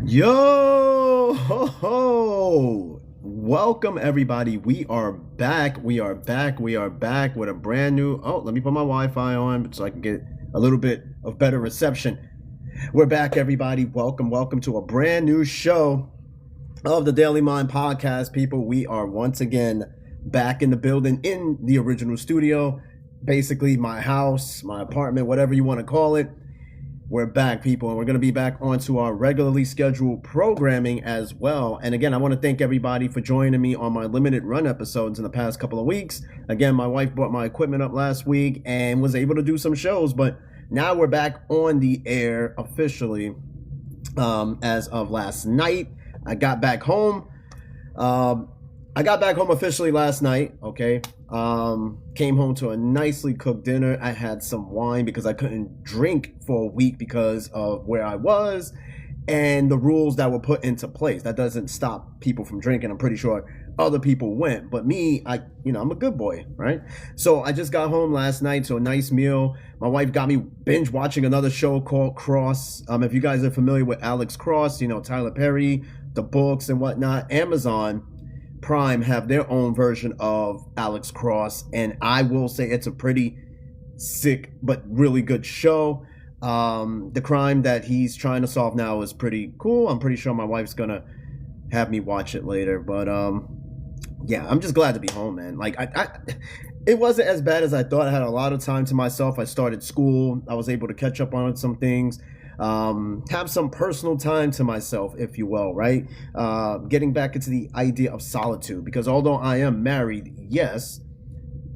Yo ho ho! Welcome everybody. We are back. We are back. We are back with a brand new. Oh, let me put my Wi-Fi on so I can get a little bit of better reception. We're back, everybody. Welcome to a brand new show of the Daily Mind Podcast. People, we are once again back in the building in the original studio, basically my house, my apartment, whatever you want to call it. We're back, people, and we're going to be back onto our regularly scheduled programming as well. And again, I want to thank everybody for joining me on my limited run episodes in the past couple of weeks. Again, my wife brought my equipment up last week and was able to do some shows, but now we're back on the air officially as of last night. I got back home. Officially last night, okay? Came home to a nicely cooked dinner. I had some wine because I couldn't drink for a week because of where I was and the rules that were put into place. That doesn't stop people from drinking. I'm pretty sure other people went, but me, I'm a good boy, right? So I just got home last night to a nice meal. My wife got me binge watching another show called Cross. If you guys are familiar with Alex Cross, Tyler Perry, the books and whatnot, Amazon Prime have their own version of Alex Cross, and I will say it's a pretty sick but really good show. The crime that he's trying to solve now is pretty cool. I'm pretty sure my wife's gonna have me watch it later, but yeah, I'm just glad to be home, man. Like it wasn't as bad as I thought. I had a lot of time to myself. I started school. I was able to catch up on some things. Have some personal time to myself, if you will, right? Getting back into the idea of solitude, because although I am married, yes,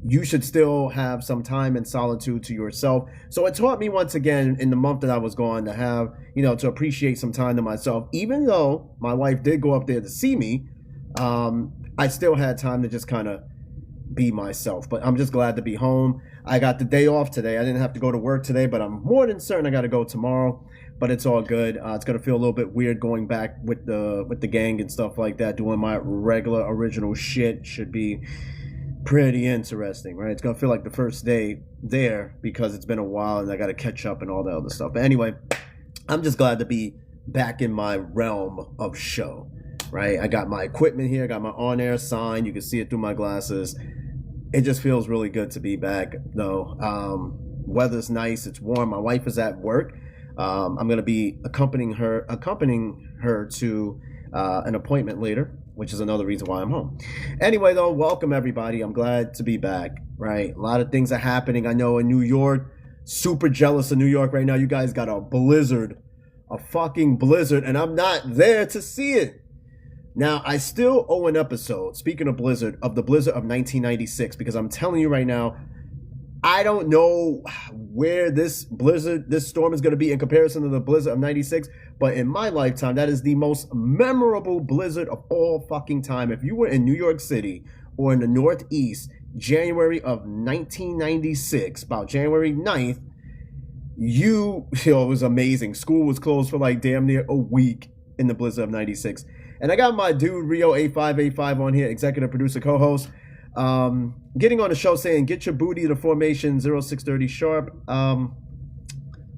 you should still have some time in solitude to yourself. So it taught me once again in the month that I was gone to have, to appreciate some time to myself. Even though my wife did go up there to see me, I still had time to just kind of be myself. But I'm just glad to be home. I got the day off today. I didn't have to go to work today, but I'm more than certain I got to go tomorrow. But it's all good. It's gonna feel a little bit weird going back with the gang and stuff like that. Doing my regular original shit should be pretty interesting, right? It's gonna feel like the first day there because it's been a while and I got to catch up and all that other stuff. But anyway, I'm just glad to be back in my realm of show, right? I got my equipment here. I got my on-air sign. You can see it through my glasses. It just feels really good to be back, though. Weather's nice. It's warm. My wife is at work. I'm going to be accompanying her to an appointment later, which is another reason why I'm home. Anyway, though, welcome everybody. I'm glad to be back, right? A lot of things are happening. I know in New York, super jealous of New York right now. You guys got a blizzard, a fucking blizzard, and I'm not there to see it. Now, I still owe an episode, speaking of blizzard, of the blizzard of 1996, because I'm telling you right now, I don't know where this storm is going to be in comparison to the blizzard of 96, but in my lifetime, that is the most memorable blizzard of all fucking time. If you were in New York City or in the Northeast, January of 1996, about January 9th, it was amazing. School was closed for like damn near a week in the blizzard of 96. And I got my dude, Rio8585 on here, executive producer, co-host. Getting on the show saying, get your booty to formation 0630 sharp.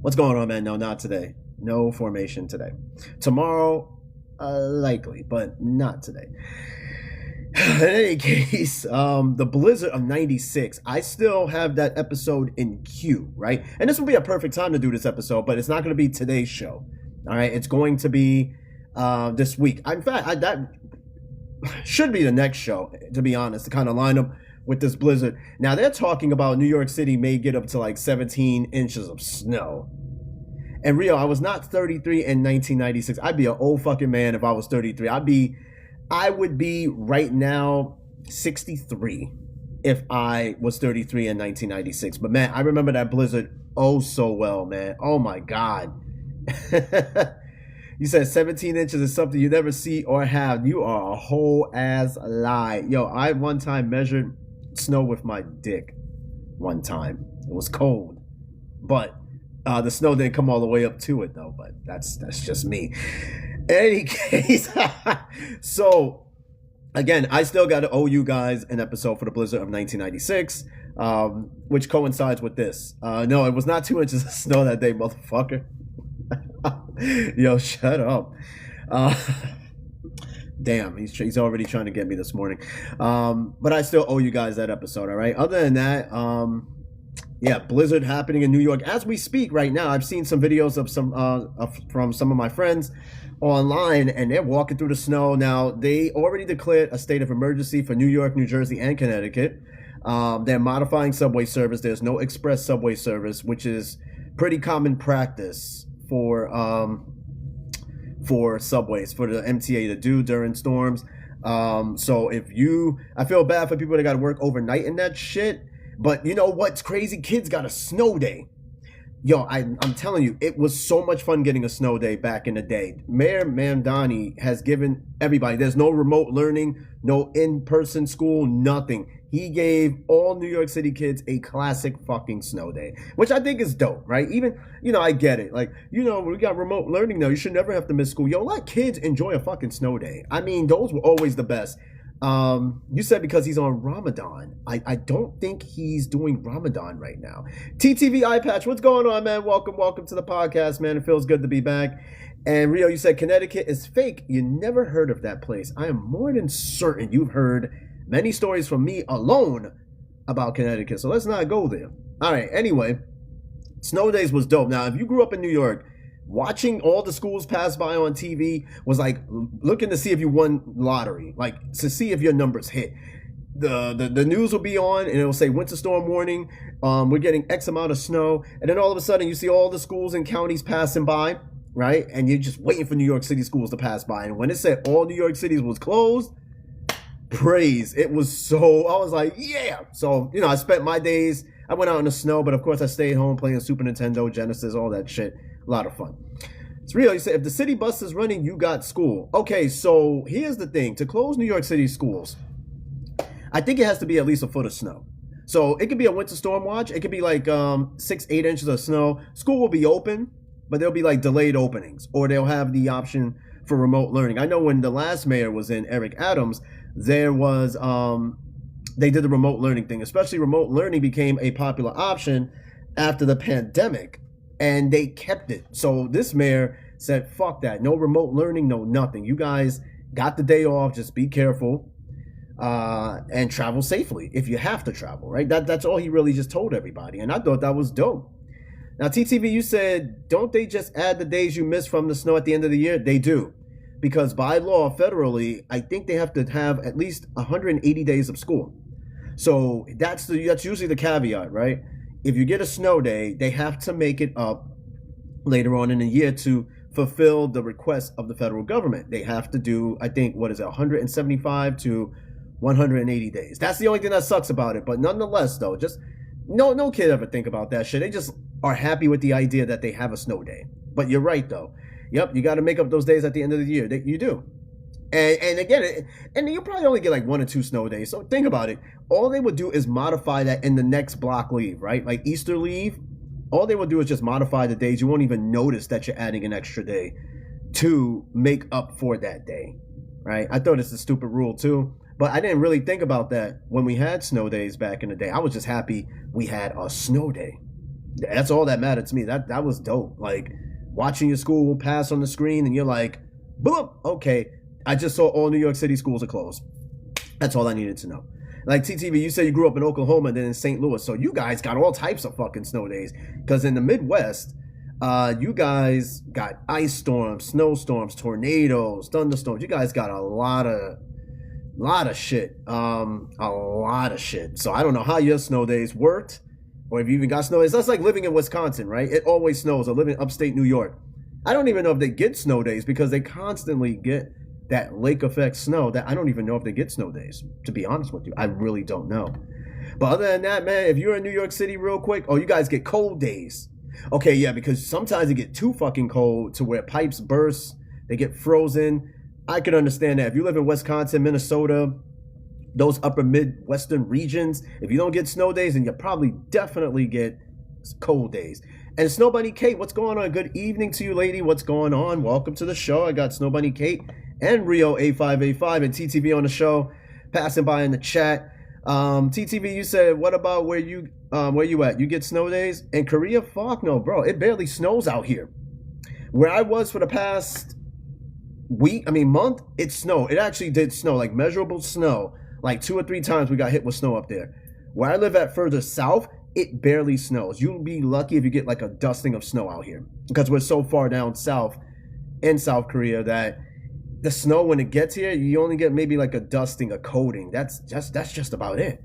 What's going on, man? No, not today. No formation today. Tomorrow, likely, but not today. In any case, the blizzard of 96, I still have that episode in queue, right? And this will be a perfect time to do this episode, but it's not going to be today's show. All right, it's going to be this week. In fact, that should be the next show, to be honest, to kind of line up with this blizzard. Now, they're talking about New York City may get up to like 17 inches of snow. And Rio, I was not 33 in 1996. I'd be an old fucking man if I was 33. I would be right now 63 if I was 33 in 1996. But man, I remember that blizzard oh so well, man. Oh my God. You said 17 inches is something you never see or have. You are a whole ass lie. Yo, I one time measured snow with my dick one time. It was cold. But the snow didn't come all the way up to it, though. But that's just me. In any case, so, again, I still got to owe you guys an episode for the blizzard of 1996, which coincides with this. No, it was not 2 inches of snow that day, motherfucker. Yo, shut up. Uh, damn, he's already trying to get me this morning. But I still owe you guys that episode. All right. Other than that, yeah, blizzard happening in New York as we speak right now. I've seen some videos of from some of my friends online, and they're walking through the snow. Now they already declared a state of emergency for New York, New Jersey, and Connecticut. They're modifying subway service. There's no express subway service, which is pretty common practice for subways, for the MTA to do during storms. So I feel bad for people that got to work overnight in that shit. But you know what's crazy? Kids got a snow day. Yo, I'm telling you, it was so much fun getting a snow day back in the day. Mayor Mamdani has given everybody, there's no remote learning, no in-person school, nothing. He gave all New York City kids a classic fucking snow day, which I think is dope, right? Even, I get it. Like, we got remote learning now. You should never have to miss school. Yo, let kids enjoy a fucking snow day. I mean, those were always the best. You said because he's on Ramadan. I don't think he's doing Ramadan right now. TTV Eye Patch, what's going on, man? Welcome to the podcast, man. It feels good to be back. And Rio, you said Connecticut is fake. You never heard of that place. I am more than certain you've heard many stories from me alone about Connecticut. So let's not go there. All right. Anyway, snow days was dope. Now, if you grew up in New York, watching all the schools pass by on TV was like looking to see if you won lottery, like to see if your numbers hit. The news will be on and it'll say winter storm warning. We're getting X amount of snow, and then all of a sudden you see all the schools and counties passing by, right? And you're just waiting for New York City schools to pass by. And when it said all New York Cities was closed, praise! It was so, I was like, yeah. So I spent my days. I went out in the snow, but of course I stayed home playing Super Nintendo, Genesis, all that shit. A lot of fun. It's real. You said if the city bus is running, you got school. Okay, so here's the thing. To close New York City schools, I think it has to be at least a foot of snow. So it could be a winter storm watch. It could be like 6-8 inches of snow. School will be open, but there'll be like delayed openings, or they'll have the option for remote learning. I know when the last mayor was in, Eric Adams, there was they did the remote learning thing. Especially remote learning became a popular option after the pandemic. And they kept it. So this mayor said, fuck that. No remote learning, no nothing. You guys got the day off. Just be careful and travel safely if you have to travel, right? That's all he really just told everybody. And I thought that was dope. Now, TTV, you said, don't they just add the days you miss from the snow at the end of the year? They do. Because by law, federally, I think they have to have at least 180 days of school. So that's usually the caveat, right? If you get a snow day, they have to make it up later on in the year to fulfill the request of the federal government. They have to do, I think, 175 to 180 days. That's the only thing that sucks about it. But nonetheless, though, just no kid ever think about that shit. They just are happy with the idea that they have a snow day. But you're right, though. Yep, you got to make up those days at the end of the year. You do. And again, and you'll probably only get like 1 or 2 snow days. So think about it. All they would do is modify that in the next block leave, right? Like Easter leave. All they would do is just modify the days. You won't even notice that you're adding an extra day to make up for that day, right? I thought it's a stupid rule too, but I didn't really think about that when we had snow days back in the day. I was just happy we had a snow day. That's all that mattered to me. That was dope. Like watching your school pass on the screen and you're like, boom, okay. I just saw all New York City schools are closed. That's all I needed to know. Like TTV, you said you grew up in Oklahoma and then in St. Louis. So you guys got all types of fucking snow days. Because in the Midwest, you guys got ice storms, snowstorms, tornadoes, thunderstorms. You guys got a lot of shit. A lot of shit. So I don't know how your snow days worked. Or if you even got snow days. That's like living in Wisconsin, right? It always snows. Or living in upstate New York. I don't even know if they get snow days because they constantly get that lake effect snow that I don't even know if they get snow days, to be honest with you. I really don't know. But other than that, man, if you're in New York City real quick, you guys get cold days. Okay, yeah, because sometimes they get too fucking cold to where pipes burst, they get frozen. I could understand that. If you live in Wisconsin, Minnesota, those upper Midwestern regions, if you don't get snow days, then you probably definitely get cold days. And Snow Bunny Kate, what's going on? Good evening to you, lady. What's going on? Welcome to the show. I got Snow Bunny Kate and Rio 8585 and TTV on the show, passing by in the chat. TTV, you said, what about where you at? You get snow days? In Korea? Fuck no, bro. It barely snows out here. Where I was for the past month, it snowed. It actually did snow, like measurable snow. Like 2 or 3 times we got hit with snow up there. Where I live at further south, it barely snows. You'll be lucky if you get like a dusting of snow out here. Because we're so far down south in South Korea that the snow, when it gets here, you only get maybe like a dusting, a coating. That's just about it.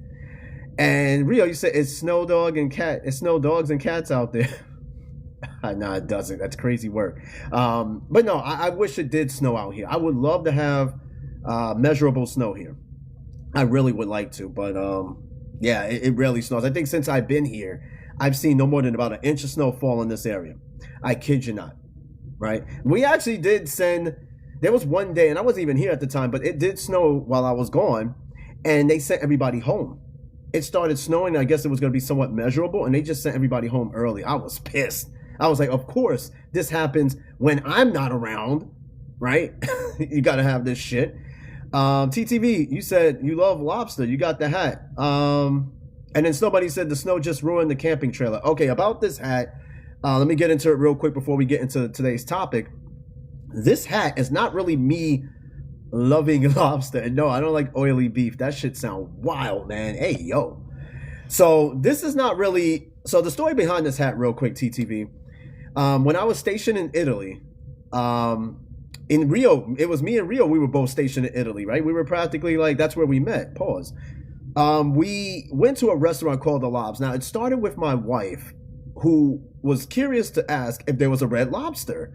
And Rio, you said it's snow dogs and cats out there. No, it doesn't. That's crazy work. But no, I wish it did snow out here. I would love to have measurable snow here. I really would like to, but yeah, it rarely snows. I think since I've been here, I've seen no more than about an inch of snow fall in this area. I kid you not. Right? We actually did send. There was one day, and I wasn't even here at the time, but it did snow while I was gone, and they sent everybody home. It started snowing. I guess it was going to be somewhat measurable, and they just sent everybody home early. I was pissed. I was like, of course, this happens when I'm not around, right? You got to have this shit. TTV, you said you love lobster. You got the hat. And then somebody said the snow just ruined the camping trailer. Okay, about this hat, let me get into it real quick before we get into today's topic. This hat is not really me loving lobster. And no, I don't like oily beef. That shit sound wild, man. Hey, yo. So this is not really... So the story behind this hat real quick, TTV. When I was stationed in Italy, in Rio, it was me and Rio, we were both stationed in Italy, right? We were practically like, that's where we met. Pause. We went to a restaurant called The Lobs. Now, it started with my wife, who was curious to ask if there was a Red Lobster.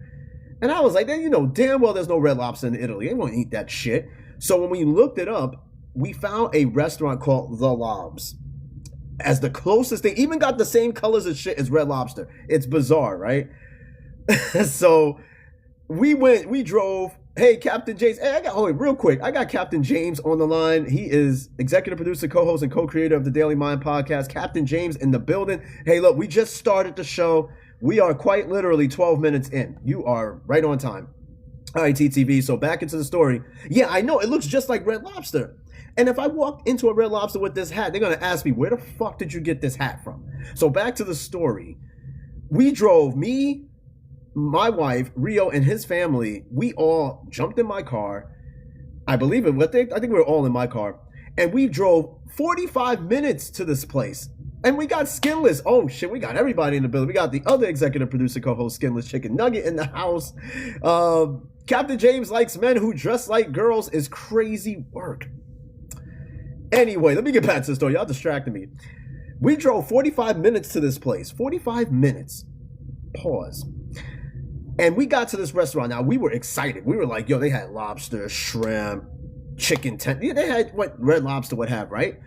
And I was like, you know, damn well there's no Red Lobster in Italy. They won't eat that shit. So when we looked it up, we found a restaurant called The Lobs as the closest thing. Even got the same colors and shit as Red Lobster. It's bizarre, right? So we drove. Hey, Captain James. Hey, real quick. I got Captain James on the line. He is executive producer, co-host, and co-creator of the Daily Mind podcast. Captain James in the building. Hey, look, we just started the show. We are quite literally 12 minutes in. You are right on time. All right, TTV. So back into the story. Yeah, I know. It looks just like Red Lobster. And if I walked into a Red Lobster with this hat, they're going to ask me, where the fuck did you get this hat from? So back to the story. We drove, me, my wife, Rio, and his family. We all jumped in my car. I believe it. I think we were all in my car. And we drove 45 minutes to this place. And we got Skinless. Oh, shit, we got everybody in the building. We got the other executive producer, co-host, Skinless Chicken Nugget in the house. Captain James likes men who dress like girls is crazy work. Anyway, let me get back to the story. Y'all distracted me. We drove 45 minutes to this place. 45 minutes. Pause. And we got to this restaurant. Now, we were excited. We were like, yo, they had lobster, shrimp, chicken. Yeah, they had what Red Lobster would have, right?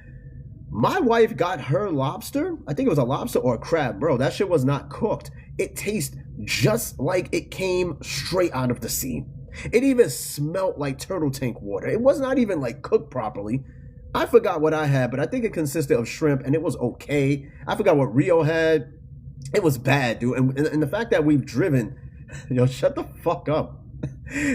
My wife got her lobster. I think it was a lobster or a crab. Bro, that shit was not cooked. It tastes just like it came straight out of the sea. It even smelled like turtle tank water. It was not even like cooked properly. I forgot what I had, but I think it consisted of shrimp, and it was okay. I forgot what Rio had. It was bad, dude. And the fact that we've driven... Yo, shut the fuck up.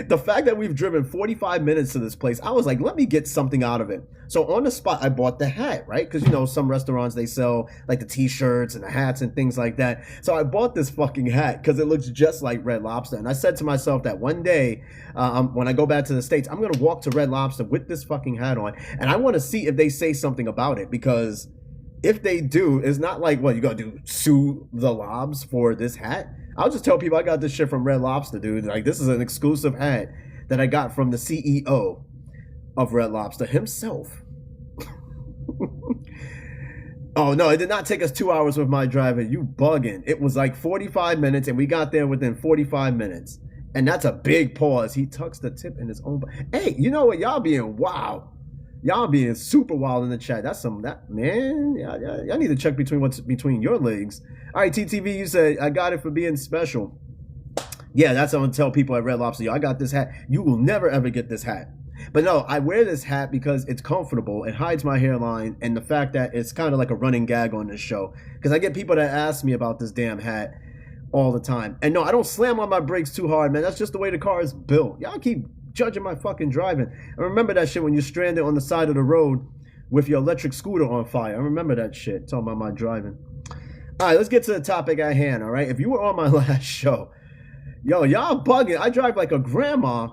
The fact that we've driven 45 minutes to this place, I was like, let me get something out of it. So on the spot, I bought the hat, right? Because, you know, some restaurants, they sell like the t-shirts and the hats and things like that. So I bought this fucking hat because it looks just like Red Lobster. And I said to myself that one day, when I go back to the States, I'm going to walk to Red Lobster with this fucking hat on. And I want to see if they say something about it. Because if they do, it's not like, what, you got to do sue the Lobs for this hat? I'll just tell people I got this shit from Red Lobster, dude. Like, this is an exclusive hat that I got from the CEO of Red Lobster himself. Oh, no, it did not take us 2 hours with my driver. You bugging. It was like 45 minutes, and we got there within 45 minutes. And that's a big pause. He tucks the tip in his own... Hey, you know what? Y'all being wild. Y'all being super wild in the chat. That's man, y'all need to check between what's between your legs. All right, TTV, you said, I got it for being special. Yeah, that's what I'm going to tell people at Red Lobster. Yo, I got this hat. You will never, ever get this hat. But no, I wear this hat because it's comfortable. It hides my hairline. And the fact that it's kind of like a running gag on this show. Because I get people that ask me about this damn hat all the time. And no, I don't slam on my brakes too hard, man. That's just the way the car is built. Y'all keep judging my fucking driving. I remember that shit when you're stranded on the side of the road with your electric scooter on fire. I remember that shit. Talking about my driving. All right, let's get to the topic at hand, all right? If you were on my last show, yo, y'all bugging. I drive like a grandma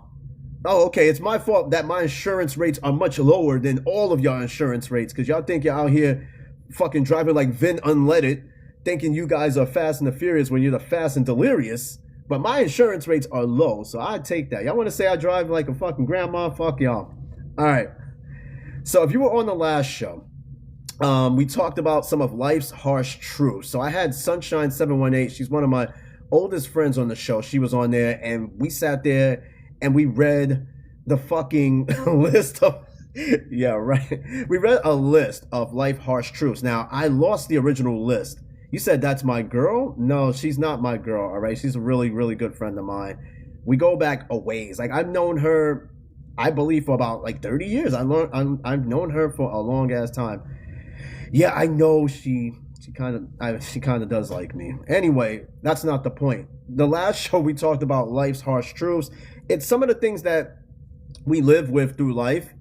Oh, okay. It's my fault that my insurance rates are much lower than all of y'all insurance rates because y'all think you're out here fucking driving like Vin Unleaded, thinking you guys are fast and the furious when you're the fast and delirious. But my insurance rates are low, so I take that. Y'all want to say I drive like a fucking grandma? Fuck y'all. All right. So if you were on the last show, we talked about some of life's harsh truths. So I had Sunshine 718. She's one of my oldest friends on the show. She was on there, and we sat there and we read the fucking list of yeah, right. We read a list of life harsh truths. Now, I lost the original list. You said that's my girl? No, she's not my girl, all right? She's a really, really good friend of mine. We go back a ways. Like, I've known her, I believe, for about like 30 years. I've known her for a long ass time. Yeah, I know she kind of does like me. Anyway, that's not the point. The last show we talked about life's harsh truths. It's some of the things that we live with through life.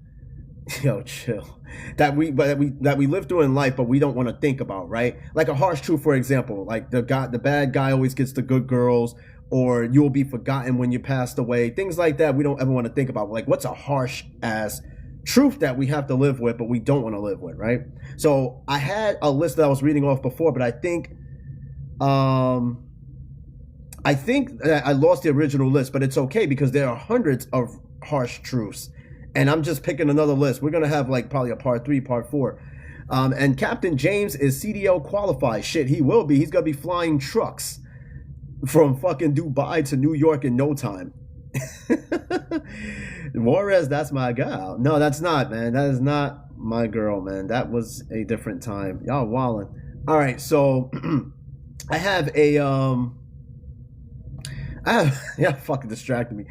Yo, chill. That we live through in life, but we don't want to think about, right? Like a harsh truth, for example, like the bad guy always gets the good girls, or you'll be forgotten when you passed away. Things like that we don't ever want to think about. Like, what's a harsh ass truth that we have to live with, but we don't want to live with, right? So I had a list that I was reading off before, but I think that I lost the original list, but it's okay because there are hundreds of harsh truths. And I'm just picking another list. We're going to have like probably a part 3, part 4. And Captain James is CDL qualified. Shit, he will be. He's going to be flying trucks from fucking Dubai to New York in no time. Juarez, that's my gal. No, that's not, man. That is not my girl, man. That was a different time. Y'all wildin'. All right, so I have yeah, fucking distracted me.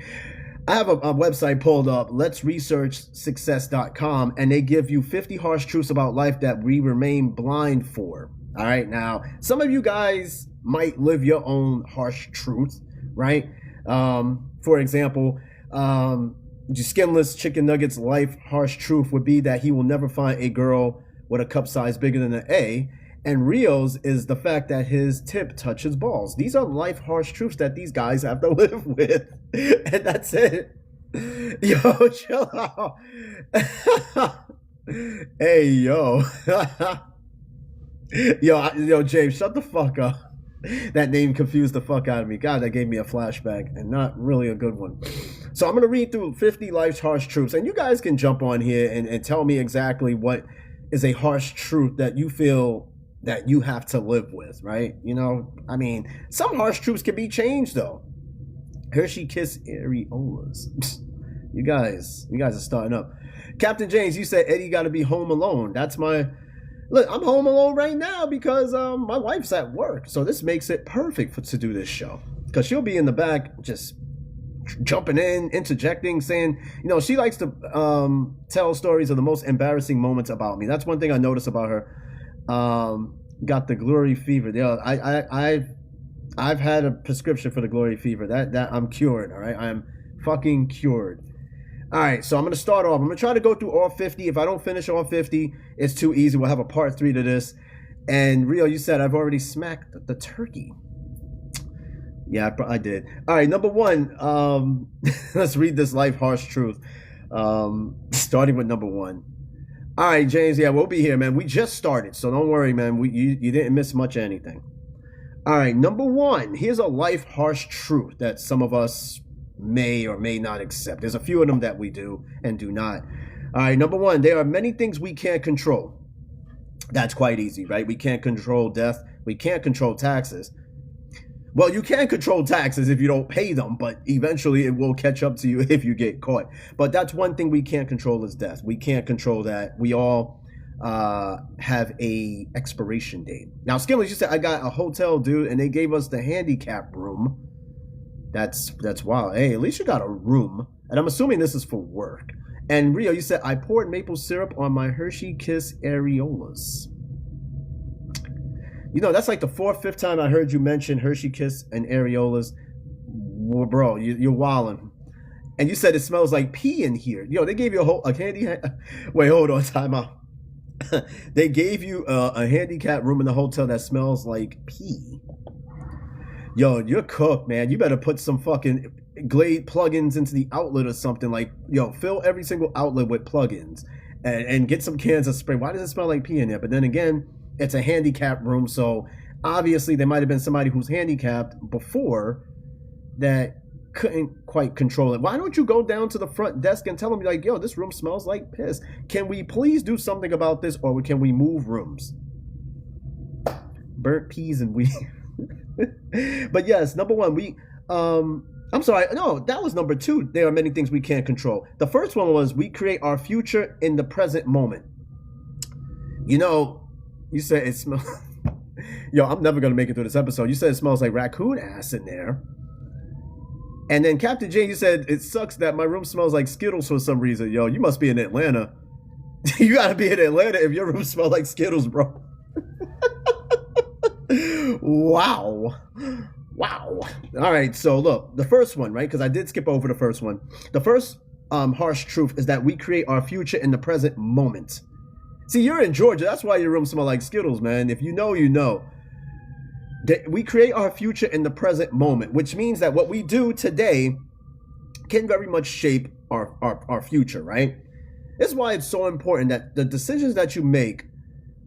I have a website pulled up, letsresearchsuccess.com, and they give you 50 harsh truths about life that we remain blind for. All right, now, some of you guys might live your own harsh truth, right? For example, skinless chicken nuggets life harsh truth would be that he will never find a girl with a cup size bigger than an A. And Rio's is the fact that his tip touches balls. These are life harsh truths that these guys have to live with. And that's it. Yo, chill out. Hey, yo. Yo, James, shut the fuck up. That name confused the fuck out of me. God, that gave me a flashback, and not really a good one. So I'm going to read through 50 life's harsh truths, and you guys can jump on here and tell me exactly what is a harsh truth that you feel that you have to live with, right? You know, I mean, some harsh truths can be changed, though. Hershey Kiss areolas. You guys are starting up. Captain James, you said Eddie got to be home alone. That's my... Look, I'm home alone right now because my wife's at work. So this makes it perfect to do this show. Because she'll be in the back just jumping in, interjecting, saying, you know, she likes to tell stories of the most embarrassing moments about me. That's one thing I notice about her. Got the glory fever. Yeah, I've had a prescription for the glory fever. That I'm cured, all right? I'm fucking cured. All right, so I'm going to start off. I'm going to try to go through all 50. If I don't finish all 50, it's too easy. We'll have a part 3 to this. And Rio, you said I've already smacked the turkey. Yeah, I did. All right, number 1. Let's read this life harsh truth. Starting with number 1. All right, James, yeah, we'll be here, man. We just started, so don't worry, man. You didn't miss much of anything. All right, number 1. Here's a life harsh truth that some of us may or may not accept. There's a few of them that we do and do not. All right, number 1, there are many things we can't control. That's quite easy, right? We can't control death. We can't control taxes. Well, you can control taxes if you don't pay them, but eventually it will catch up to you if you get caught. But that's one thing we can't control is death. We can't control that. We all have a expiration date. Now, Skimley, you said I got a hotel, dude, and they gave us the handicap room. That's wild. Hey, at least you got a room. And I'm assuming this is for work. And Rio, you said I poured maple syrup on my Hershey Kiss areolas. You know, that's like the 4th, 5th time I heard you mention Hershey Kiss and areolas. Well, bro, you're wildin'. And you said it smells like pee in here. Yo, they gave you a candy... Wait, hold on, time out. They gave you a handicap room in the hotel that smells like pee. Yo, you're cooked, man. You better put some fucking glade plugins into the outlet or something. Like, yo, fill every single outlet with plugins and get some cans of spray. Why does it smell like pee in there? But then again, it's a handicapped room, so obviously there might have been somebody who's handicapped before that couldn't quite control it. Why don't you go down to the front desk and tell them, like, yo, this room smells like piss. Can we please do something about this, or can we move rooms? Burnt peas and weed. But yes, number one, I'm sorry, no, that was number two. There are many things we can't control. The first one was we create our future in the present moment. You know, you said it smells. Yo, I'm never gonna make it through this episode. You said it smells like raccoon ass in there. And then Captain J, you said it sucks that my room smells like Skittles for some reason. Yo, you must be in Atlanta. You gotta be in Atlanta if your room smells like Skittles, bro. Wow. All right, so look, the first one, right? Because I did skip over the first one. The first harsh truth is that we create our future in the present moment. See, you're in Georgia. That's why your room smells like Skittles, man. If you know, you know. We create our future in the present moment, which means that what we do today can very much shape our future, right? This is why it's so important that the decisions that you make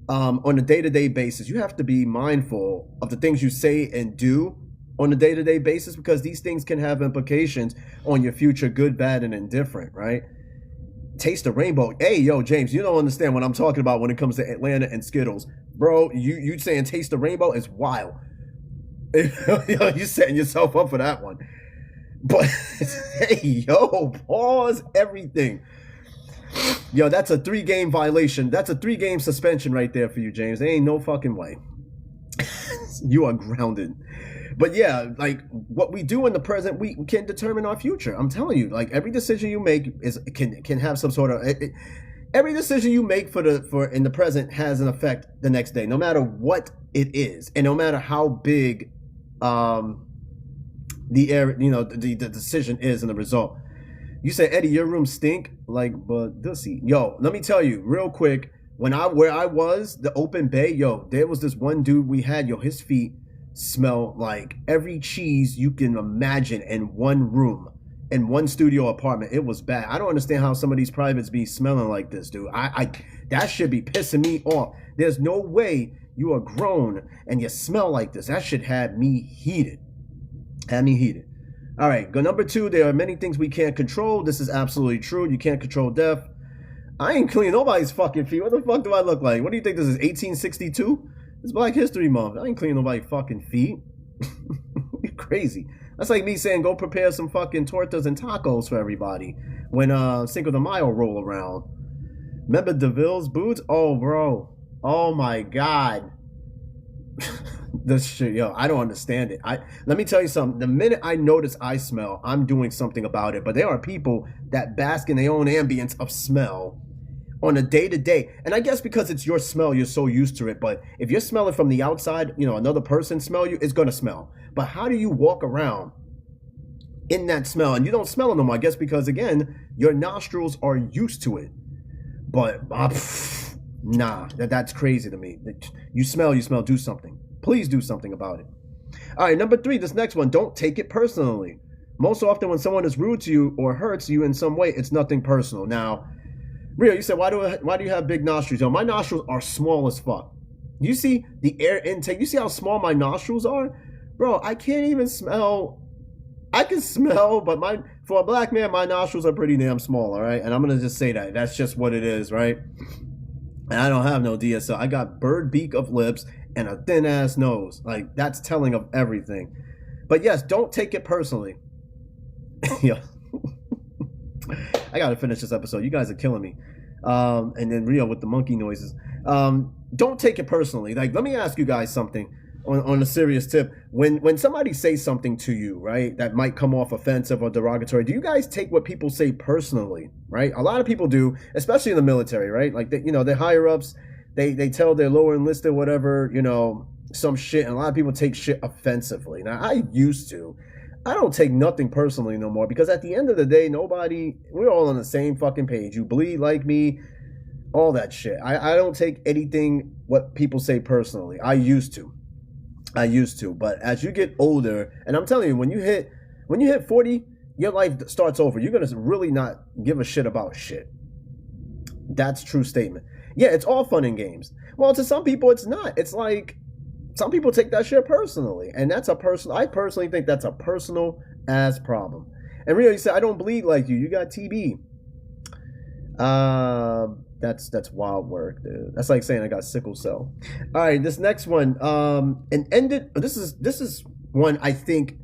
on a day-to-day basis, you have to be mindful of the things you say and do on a day-to-day basis, because these things can have implications on your future, good, bad, and indifferent, right? Taste the rainbow. Hey, yo, James, you don't understand what I'm talking about when it comes to Atlanta and Skittles. Bro, you saying taste the rainbow is wild. You're setting yourself up for that one. But, hey, yo, pause everything. Yo, that's a 3-game violation. That's a 3-game suspension right there for you, James. There ain't no fucking way. You are grounded. But yeah, like, what we do in the present, we can determine our future. I'm telling you, like, every decision you make can have some sort of every decision you make for in the present has an effect the next day, no matter what it is, and no matter how big the decision is and the result. You said, Eddie, your room stink like bussy. Yo, let me tell you real quick. Where I was, the open bay, yo, there was this one dude we had, yo, his feet smell like every cheese you can imagine in one room, in one studio apartment. It was bad. I don't understand how some of these privates be smelling like this, dude. That should be pissing me off. There's no way you are grown and you smell like this. That should have me heated. All right, go number 2. There are many things we can't control. This is absolutely true. You can't control death. I ain't cleaning nobody's fucking feet. What the fuck do I look like? What do you think this is, 1862? It's Black History Month. I ain't cleaning nobody's fucking feet. You're crazy. That's like me saying go prepare some fucking tortas and tacos for everybody when Cinco de Mayo roll around. Remember DeVille's boots? Oh, bro. Oh, my God. This shit, yo, I don't understand it. Let me tell you something. The minute I notice I smell, I'm doing something about it. But there are people that bask in their own ambience of smell on a day-to-day. And I guess because it's your smell, you're so used to it. But if you're smelling from the outside, you know, another person smell you, it's going to smell. But how do you walk around in that smell? And you don't smell it no more, I guess, because, again, your nostrils are used to it. But, nah, that's crazy to me. You smell, do something. Please do something about it. All right, number 3, this next one, don't take it personally. Most often when someone is rude to you or hurts you in some way, it's nothing personal. Now, Rio, you said, why do you have big nostrils? Yo, my nostrils are small as fuck. You see the air intake? You see how small my nostrils are? Bro, I can't even smell. I can smell, but for a black man, my nostrils are pretty damn small, all right? And I'm going to just say that. That's just what it is, right? And I don't have no DSL. I got bird beak of lips and a thin-ass nose. Like, that's telling of everything. But yes, don't take it personally. Yeah. I gotta finish this episode. You guys are killing me. And then Rio with the monkey noises. Don't take it personally. Like, let me ask you guys something on a serious tip. When somebody says something to you, right, that might come off offensive or derogatory, do you guys take what people say personally, right? A lot of people do, especially in the military, right? Like, the higher ups, they tell their lower enlisted whatever, some shit, and a lot of people take shit offensively. Now, I used to. I don't take nothing personally no more, because at the end of the day, we're all on the same fucking page. You bleed like me, all that shit. I don't take anything what people say personally. I used to. But as you get older, and I'm telling you, when you hit 40, your life starts over. You're gonna really not give a shit about shit. That's true statement. Yeah, it's all fun and games. Well, to some people, it's not. It's like some people take that shit personally, and that's a personal. I personally think that's a personal ass problem. And Rio, you said I don't bleed like you. You got TB. That's wild work, dude. That's like saying I got sickle cell. All right, this next one. And ended. This is one I think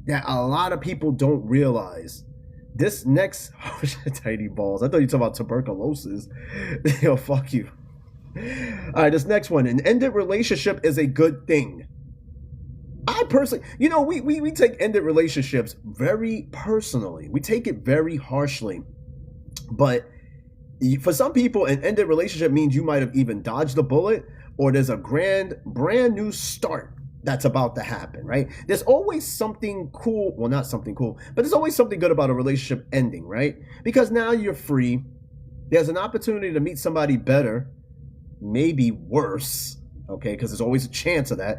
that a lot of people don't realize. This next tiny balls. I thought you were talking about tuberculosis. Yo, fuck you. All right, this next one. An ended relationship is a good thing. I personally, we take ended relationships very personally. We take it very harshly. But for some people, an ended relationship means you might have even dodged the bullet, or there's a brand new start that's about to happen, right? There's always something cool. Well, not something cool, but there's always something good about a relationship ending, right? Because now you're free. There's an opportunity to meet somebody better, maybe worse, okay? Because there's always a chance of that.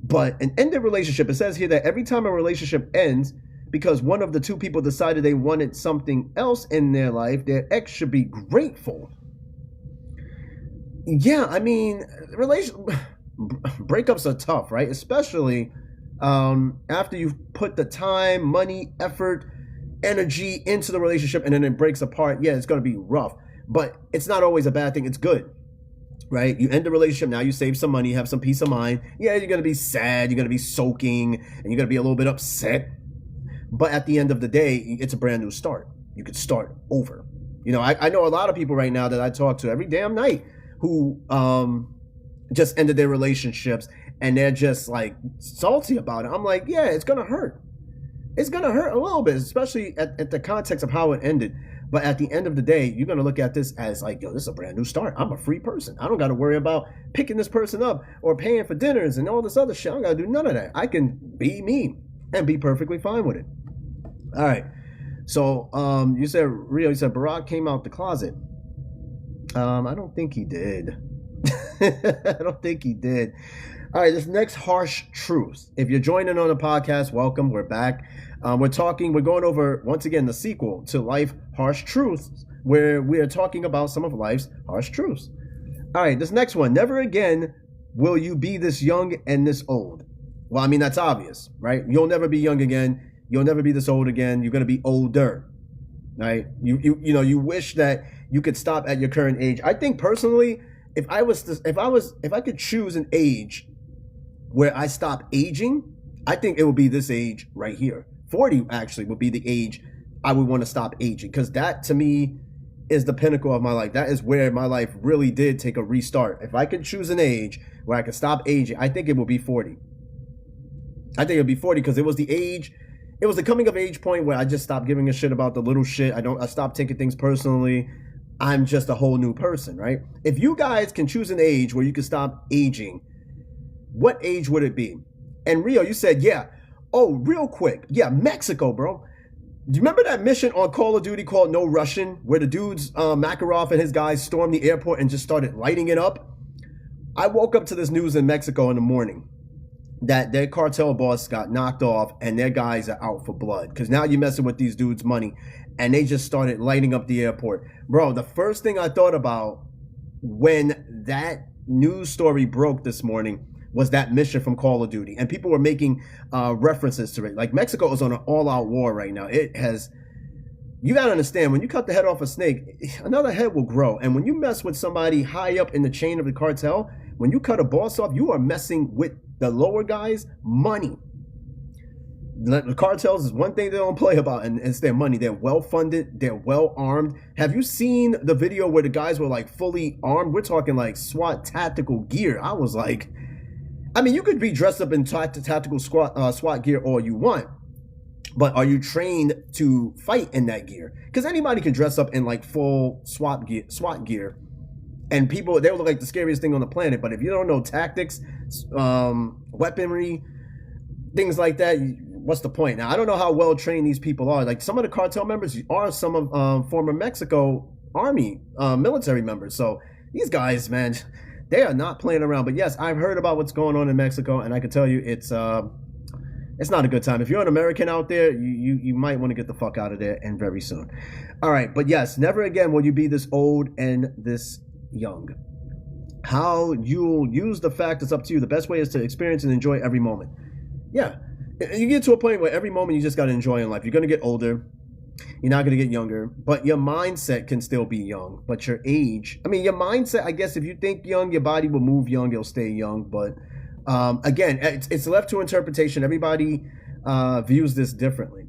But an ended relationship, it says here that every time a relationship ends because one of the two people decided they wanted something else in their life, their ex should be grateful. Yeah, I mean, breakups are tough, right? Especially after you've put the time, money, effort, energy into the relationship and then it breaks apart. Yeah, it's going to be rough, but it's not always a bad thing. It's good, right? You end the relationship. Now you save some money, you have some peace of mind. Yeah, you're going to be sad. You're going to be soaking and you're going to be a little bit upset. But at the end of the day, it's a brand new start. You could start over. I know a lot of people right now that I talk to every damn night who just ended their relationships and they're just like salty about it. I'm like, yeah, it's going to hurt. It's going to hurt a little bit, especially at the context of how it ended. But at the end of the day, you're going to look at this as like, yo, this is a brand new start. I'm a free person. I don't got to worry about picking this person up or paying for dinners and all this other shit. I don't got to do none of that. I can be me and be perfectly fine with it. All right. So you said Barack came out the closet. I don't think he did. I don't think he did. All right, this next harsh truth. If you're joining on the podcast, welcome. We're back. We're going over, once again, the sequel to Life Harsh Truths, where we are talking about some of life's harsh truths. All right, this next one. Never again will you be this young and this old. Well, I mean, that's obvious, right? You'll never be young again. You'll never be this old again. You're going to be older, right? You wish that you could stop at your current age. I think personally, if I could choose an age where I stop aging, I think it would be this age right here. 40 actually would be the age I would want to stop aging, because that to me is the pinnacle of my life. That is where my life really did take a restart. If I could choose an age where I could stop aging, I think it would be 40. I think it would be 40 because it was the coming of age point where I just stopped giving a shit about the little shit. I stopped taking things personally. I'm just a whole new person, right? If you guys can choose an age where you can stop aging, what age would it be? And Rio, you said, yeah. Oh, real quick. Yeah, Mexico, bro. Do you remember that mission on Call of Duty called No Russian, where the dudes, Makarov and his guys stormed the airport and just started lighting it up? I woke up to this news in Mexico in the morning that their cartel boss got knocked off and their guys are out for blood. Because now you're messing with these dudes' money. And they just started lighting up the airport. Bro, the first thing I thought about when that news story broke this morning was that mission from Call of Duty. And people were making references to it. Like, Mexico is on an all-out war right now. You got to understand, when you cut the head off a snake, another head will grow. And when you mess with somebody high up in the chain of the cartel, when you cut a boss off, you are messing with the lower guys' money. The cartels is one thing they don't play about, and it's their money. They're well-funded. They're well-armed. Have you seen the video where the guys were, like, fully armed? We're talking, like, SWAT tactical gear. I was like... I mean, you could be dressed up in tactical SWAT gear all you want, but are you trained to fight in that gear? Because anybody can dress up in like full SWAT gear, and they will look like the scariest thing on the planet. But if you don't know tactics, weaponry, things like that, what's the point? Now, I don't know how well trained these people are. Like, some of the cartel members are some of former Mexico Army military members. So these guys, man, they are not playing around. But yes, I've heard about what's going on in Mexico, and I can tell you it's It's not a good time. If you're an American out there, you might want to get the fuck out of there, and very soon. All right, but yes, never again will you be this old and this young. How you'll use the fact is up to you. The best way is to experience and enjoy every moment. Yeah, you get to a point where every moment you just got to enjoy in life. You're going to get older. You're not going to get younger, but your mindset can still be young. But your age, I mean, your mindset, I guess if you think young, your body will move young, you'll stay young. But again, it's left to interpretation. Everybody views this differently.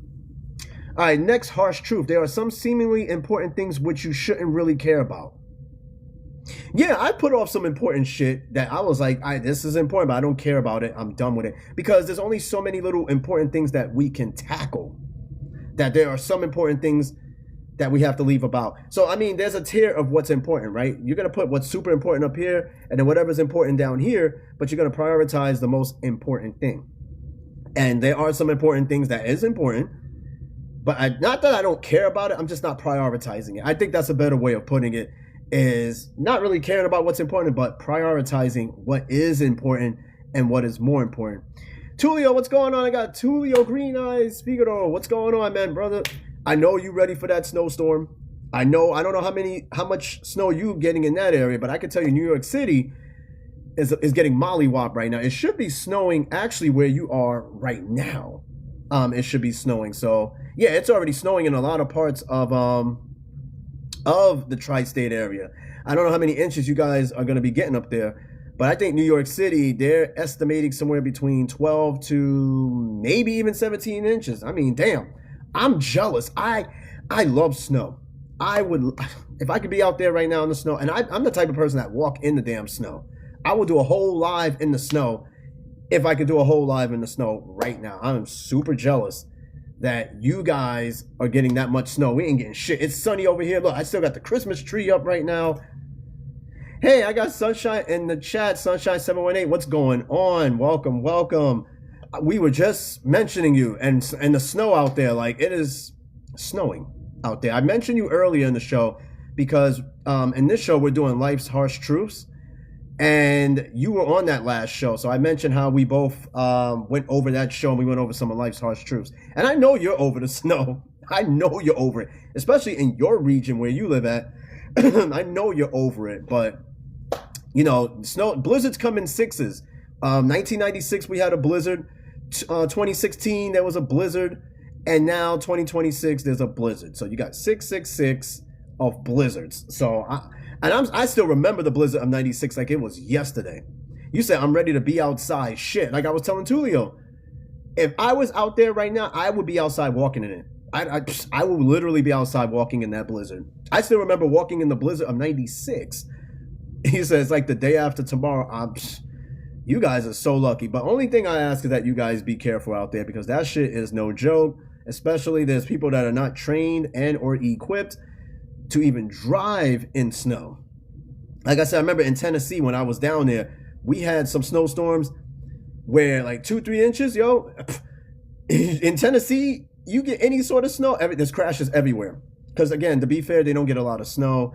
All right, next harsh truth. There are some seemingly important things which you shouldn't really care about. Yeah, I put off some important shit that I was like, this is important, but I don't care about it. I'm done with it. Because there's only so many little important things that we can tackle. That there are some important things that we have to leave about. So, I mean, there's a tier of what's important, right? You're going to put what's super important up here, and then whatever's important down here, but you're going to prioritize the most important thing. And there are some important things that is important, but not that I don't care about it, I'm just not prioritizing it. I think that's a better way of putting it, is not really caring about what's important, but prioritizing what is important and what is more important. Tulio, what's going on? I got Tulio Green Eyes Figaro. What's going on, man, brother? I know you ready for that snowstorm. I don't know how much snow you getting in that area, but I can tell you New York City is getting mollywopped right now. It should be snowing actually where you are right now. It should be snowing. So yeah, it's already snowing in a lot of parts of the tri-state area. I don't know how many inches you guys are going to be getting up there. But I think New York City, they're estimating somewhere between 12 to maybe even 17 inches. I mean, damn, I'm jealous. I love snow. I would, if I could be out there right now in the snow, and I'm the type of person that walk in the damn snow. I would do a whole live in the snow if I could do a whole live in the snow right now. I'm super jealous that you guys are getting that much snow. We ain't getting shit. It's sunny over here. Look, I still got the Christmas tree up right now. Hey, I got Sunshine in the chat, Sunshine718. What's going on? Welcome, welcome. We were just mentioning you and the snow out there. Like, it is snowing out there. I mentioned you earlier in the show because in this show we're doing Life's Harsh Truths. And you were on that last show. So I mentioned how we both went over that show and we went over some of Life's Harsh Truths. And I know you're over the snow. I know you're over it. Especially in your region where you live at. I know you're over it, but you know, blizzards come in sixes. 1996, we had a blizzard. 2016, there was a blizzard. And now 2026, there's a blizzard. So you got 666 of blizzards. So, I still remember the blizzard of 96 like it was yesterday. You said, I'm ready to be outside. Shit, like I was telling Tulio. If I was out there right now, I would be outside walking in it. I would literally be outside walking in that blizzard. I still remember walking in the blizzard of 96. He says, like the day after tomorrow, you guys are so lucky. But only thing I ask is that you guys be careful out there because that shit is no joke. Especially there's people that are not trained and or equipped to even drive in snow. Like I said, I remember in Tennessee when I was down there, we had some snowstorms where like 2-3 inches, yo. In Tennessee, you get any sort of snow, there's crashes everywhere. Because again, to be fair, they don't get a lot of snow.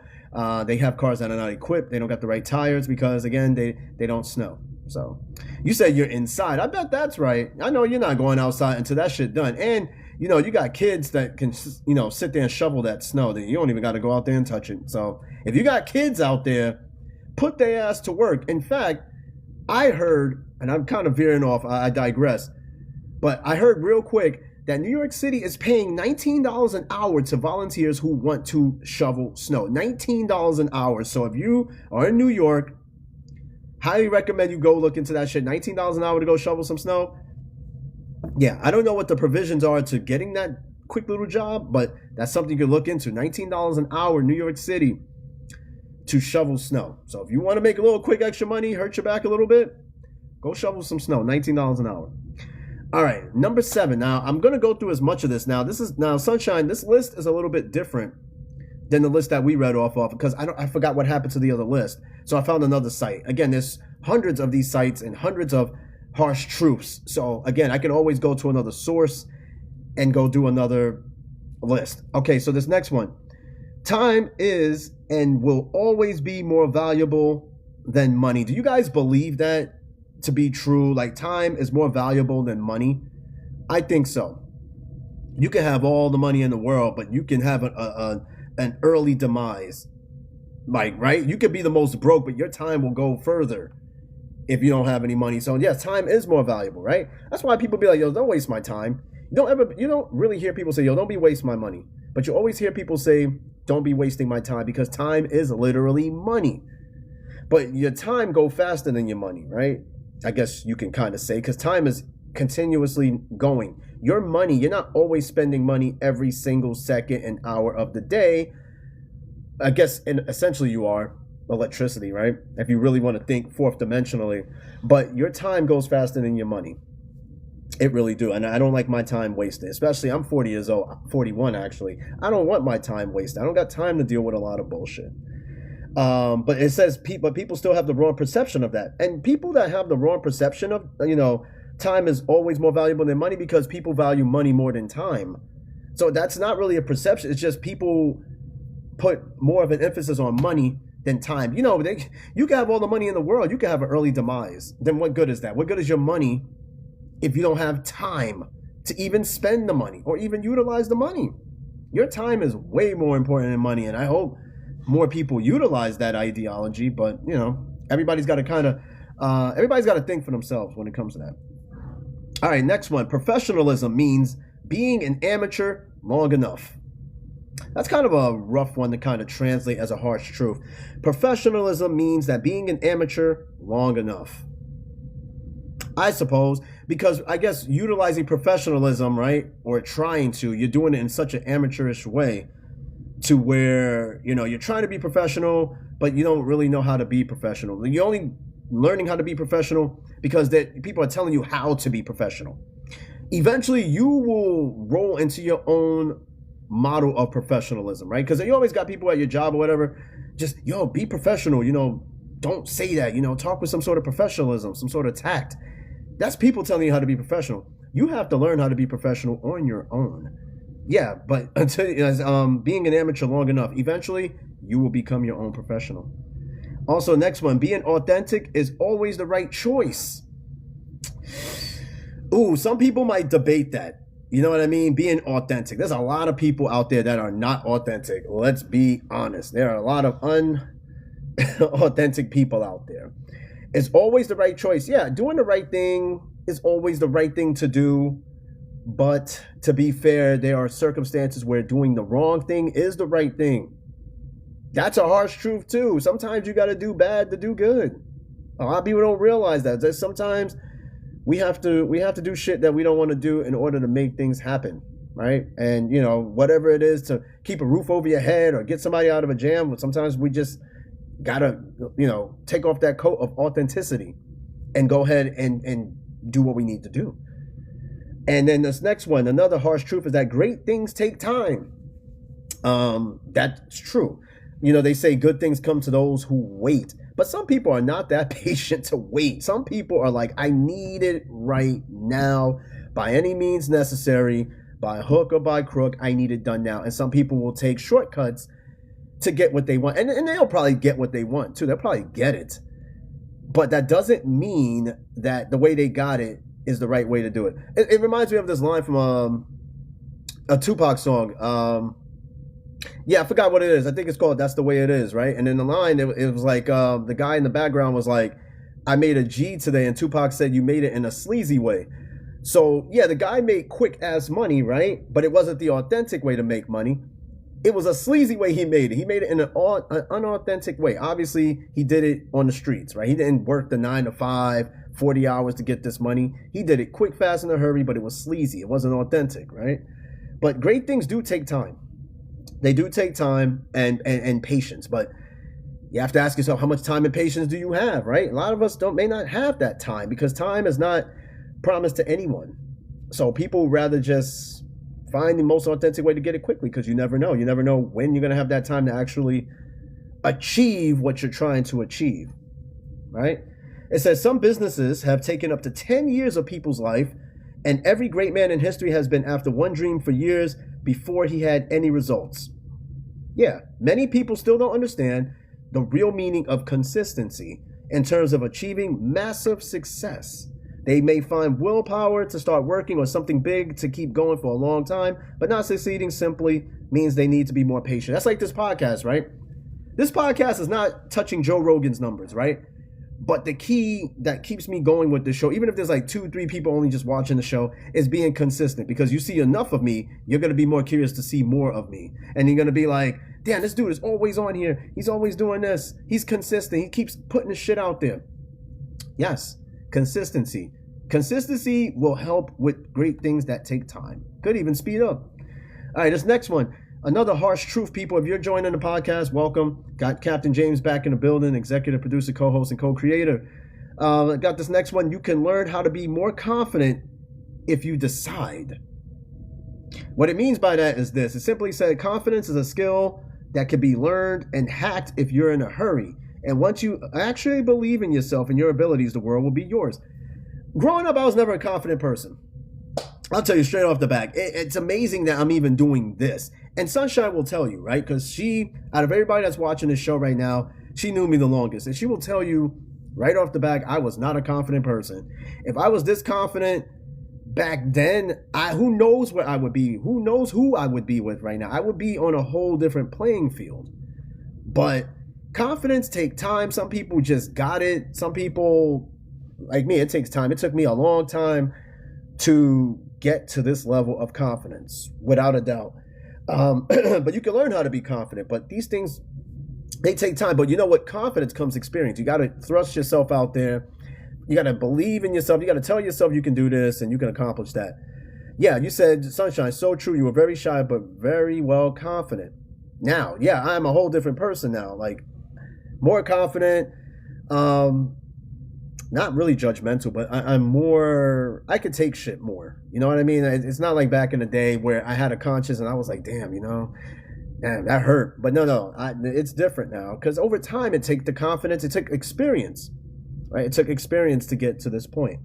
They have cars that are not equipped. They don't got the right tires because, again, they don't snow. So you said you're inside. I bet that's right. I know you're not going outside until that shit done. And, you know, you got kids that can, you know, sit there and shovel that snow. That you don't even got to go out there and touch it. So if you got kids out there, put their ass to work. In fact, I heard, and I'm kind of veering off, I digress, but I heard real quick that New York City is paying $19 an hour to volunteers who want to shovel snow. $19 an hour. So if you are in New York, highly recommend you go look into that shit. $19 an hour to go shovel some snow. Yeah, I don't know what the provisions are to getting that quick little job, but that's something you can look into. $19 an hour, New York City, to shovel snow. So if you want to make a little quick extra money, hurt your back a little bit, go shovel some snow. $19 an hour. All right, number 7. Now, I'm going to go through as much of this. Now, Sunshine, this list is a little bit different than the list that we read off of because I forgot what happened to the other list. So I found another site. Again, there's hundreds of these sites and hundreds of harsh truths. So again, I can always go to another source and go do another list. Okay, so this next one. Time is and will always be more valuable than money. Do you guys believe that to be true? Like, time is more valuable than money. I think so. You can have all the money in the world, but you can have an early demise. Like, right? You could be the most broke, but your time will go further if you don't have any money. So yeah, time is more valuable, right? That's why people be like, yo, don't waste my time. You don't really hear people say, yo, don't be wasting my money. But you always hear people say, don't be wasting my time, because time is literally money. But your time go faster than your money, right? I guess you can kind of say, because time is continuously going. Your money, you're not always spending money every single second and hour of the day. I guess essentially you are electricity, right? If you really want to think fourth dimensionally. But your time goes faster than your money. It really do. And I don't like my time wasted. Especially, I'm 40 years old, 41 actually. I don't want my time wasted. I don't got time to deal with a lot of bullshit. But it says people still have the wrong perception of that. And people that have the wrong perception of, time is always more valuable than money, because people value money more than time. So that's not really a perception. It's just people put more of an emphasis on money than time. You can have all the money in the world. You can have an early demise. Then what good is that? What good is your money if you don't have time to even spend the money or even utilize the money? Your time is way more important than money. And I hope more people utilize that ideology. But, everybody's got to think for themselves when it comes to that. All right, next one. Professionalism means being an amateur long enough. That's kind of a rough one to kind of translate as a harsh truth. Professionalism means that being an amateur long enough. I suppose, because I guess utilizing professionalism, right, or trying to, you're doing it in such an amateurish way to where, you're trying to be professional, but you don't really know how to be professional. You're only learning how to be professional because people are telling you how to be professional. Eventually, you will roll into your own model of professionalism, right? Because you always got people at your job or whatever, just, be professional, don't say that, talk with some sort of professionalism, some sort of tact. That's people telling you how to be professional. You have to learn how to be professional on your own. Yeah, but until being an amateur long enough, eventually you will become your own professional. Also, next one, being authentic is always the right choice. Ooh, some people might debate that. You know what I mean? Being authentic. There's a lot of people out there that are not authentic. Let's be honest. There are a lot of unauthentic people out there. It's always the right choice. Yeah, doing the right thing is always the right thing to do. But to be fair, there are circumstances where doing the wrong thing is the right thing. That's a harsh truth too. Sometimes you got to do bad to do good. A lot of people don't realize that. Sometimes we have to do shit that we don't want to do in order to make things happen, right? And whatever it is to keep a roof over your head or get somebody out of a jam. Sometimes we just gotta take off that coat of authenticity and go ahead and do what we need to do. And then this next one, another harsh truth is that great things take time. That's true. They say good things come to those who wait. But some people are not that patient to wait. Some people are like, I need it right now, by any means necessary, by hook or by crook, I need it done now. And some people will take shortcuts to get what they want. And they'll probably get what they want too. They'll probably get it. But that doesn't mean that the way they got it is the right way to do it. It reminds me of this line from a Tupac song. Yeah, I forgot what it is. I think it's called That's the Way It Is, right? And in the line, it was like the guy in the background was like, I made a G today. And Tupac said, you made it in a sleazy way. So, yeah, the guy made quick-ass money, right? But it wasn't the authentic way to make money. It was a sleazy way he made it. He made it in an unauthentic way. Obviously, he did it on the streets, right? He didn't work the 9 to 5, 40 hours to get this money. He did it quick, fast, in a hurry, but it was sleazy. It wasn't authentic, right? But great things do take time. They do take time and patience, but you have to ask yourself, how much time and patience do you have, right? A lot of us may not have that time, because time is not promised to anyone. So people rather just find the most authentic way to get it quickly, because you never know. You never know when you're going to have that time to actually achieve what you're trying to achieve, right? It says some businesses have taken up to 10 years of people's life, and every great man in history has been after one dream for years before he had any results. Yeah, many people still don't understand the real meaning of consistency in terms of achieving massive success. They may find willpower to start working or something big to keep going for a long time, but not succeeding simply means they need to be more patient. That's like this podcast, right? This podcast is not touching Joe Rogan's numbers, right? But the key that keeps me going with the show, even if there's like 2-3 people only just watching the show, is being consistent. Because you see enough of me, you're going to be more curious to see more of me. And you're going to be like, damn, this dude is always on here. He's always doing this. He's consistent. He keeps putting his shit out there. Yes, consistency. Consistency will help with great things that take time. Could even speed up. All right, this next one. Another harsh truth, people. If you're joining the podcast, welcome. Got Captain James back in the building, executive producer, co-host, and co-creator. Got this next one. You can learn how to be more confident if you decide. What it means by that is this. It simply said confidence is a skill that can be learned and hacked if you're in a hurry. And once you actually believe in yourself and your abilities, the world will be yours. Growing up, I was never a confident person. I'll tell you straight off the back. It's amazing that I'm even doing this. And Sunshine will tell you, right? Because she, out of everybody that's watching this show right now, she knew me the longest. And she will tell you right off the back, I was not a confident person. If I was this confident back then, who knows where I would be? Who knows who I would be with right now? I would be on a whole different playing field. But confidence takes time. Some people just got it. Some people, like me, it takes time. It took me a long time to get to this level of confidence, without a doubt. But you can learn how to be confident. But these things, they take time. But you know what? Confidence comes experience. You got to thrust yourself out there. You got to believe in yourself. You got to tell yourself you can do this and you can accomplish that. Yeah, you said, Sunshine, so true. You were very shy, but very well confident. Now, yeah, I'm a whole different person now. Like, more confident. Not really judgmental, but I'm more, I could take shit more. You know what I mean? It's not like back in the day where I had a conscience and I was like, damn, damn, that hurt. But no, it's different now. Because over time, it took the confidence, it took experience, right? It took experience to get to this point.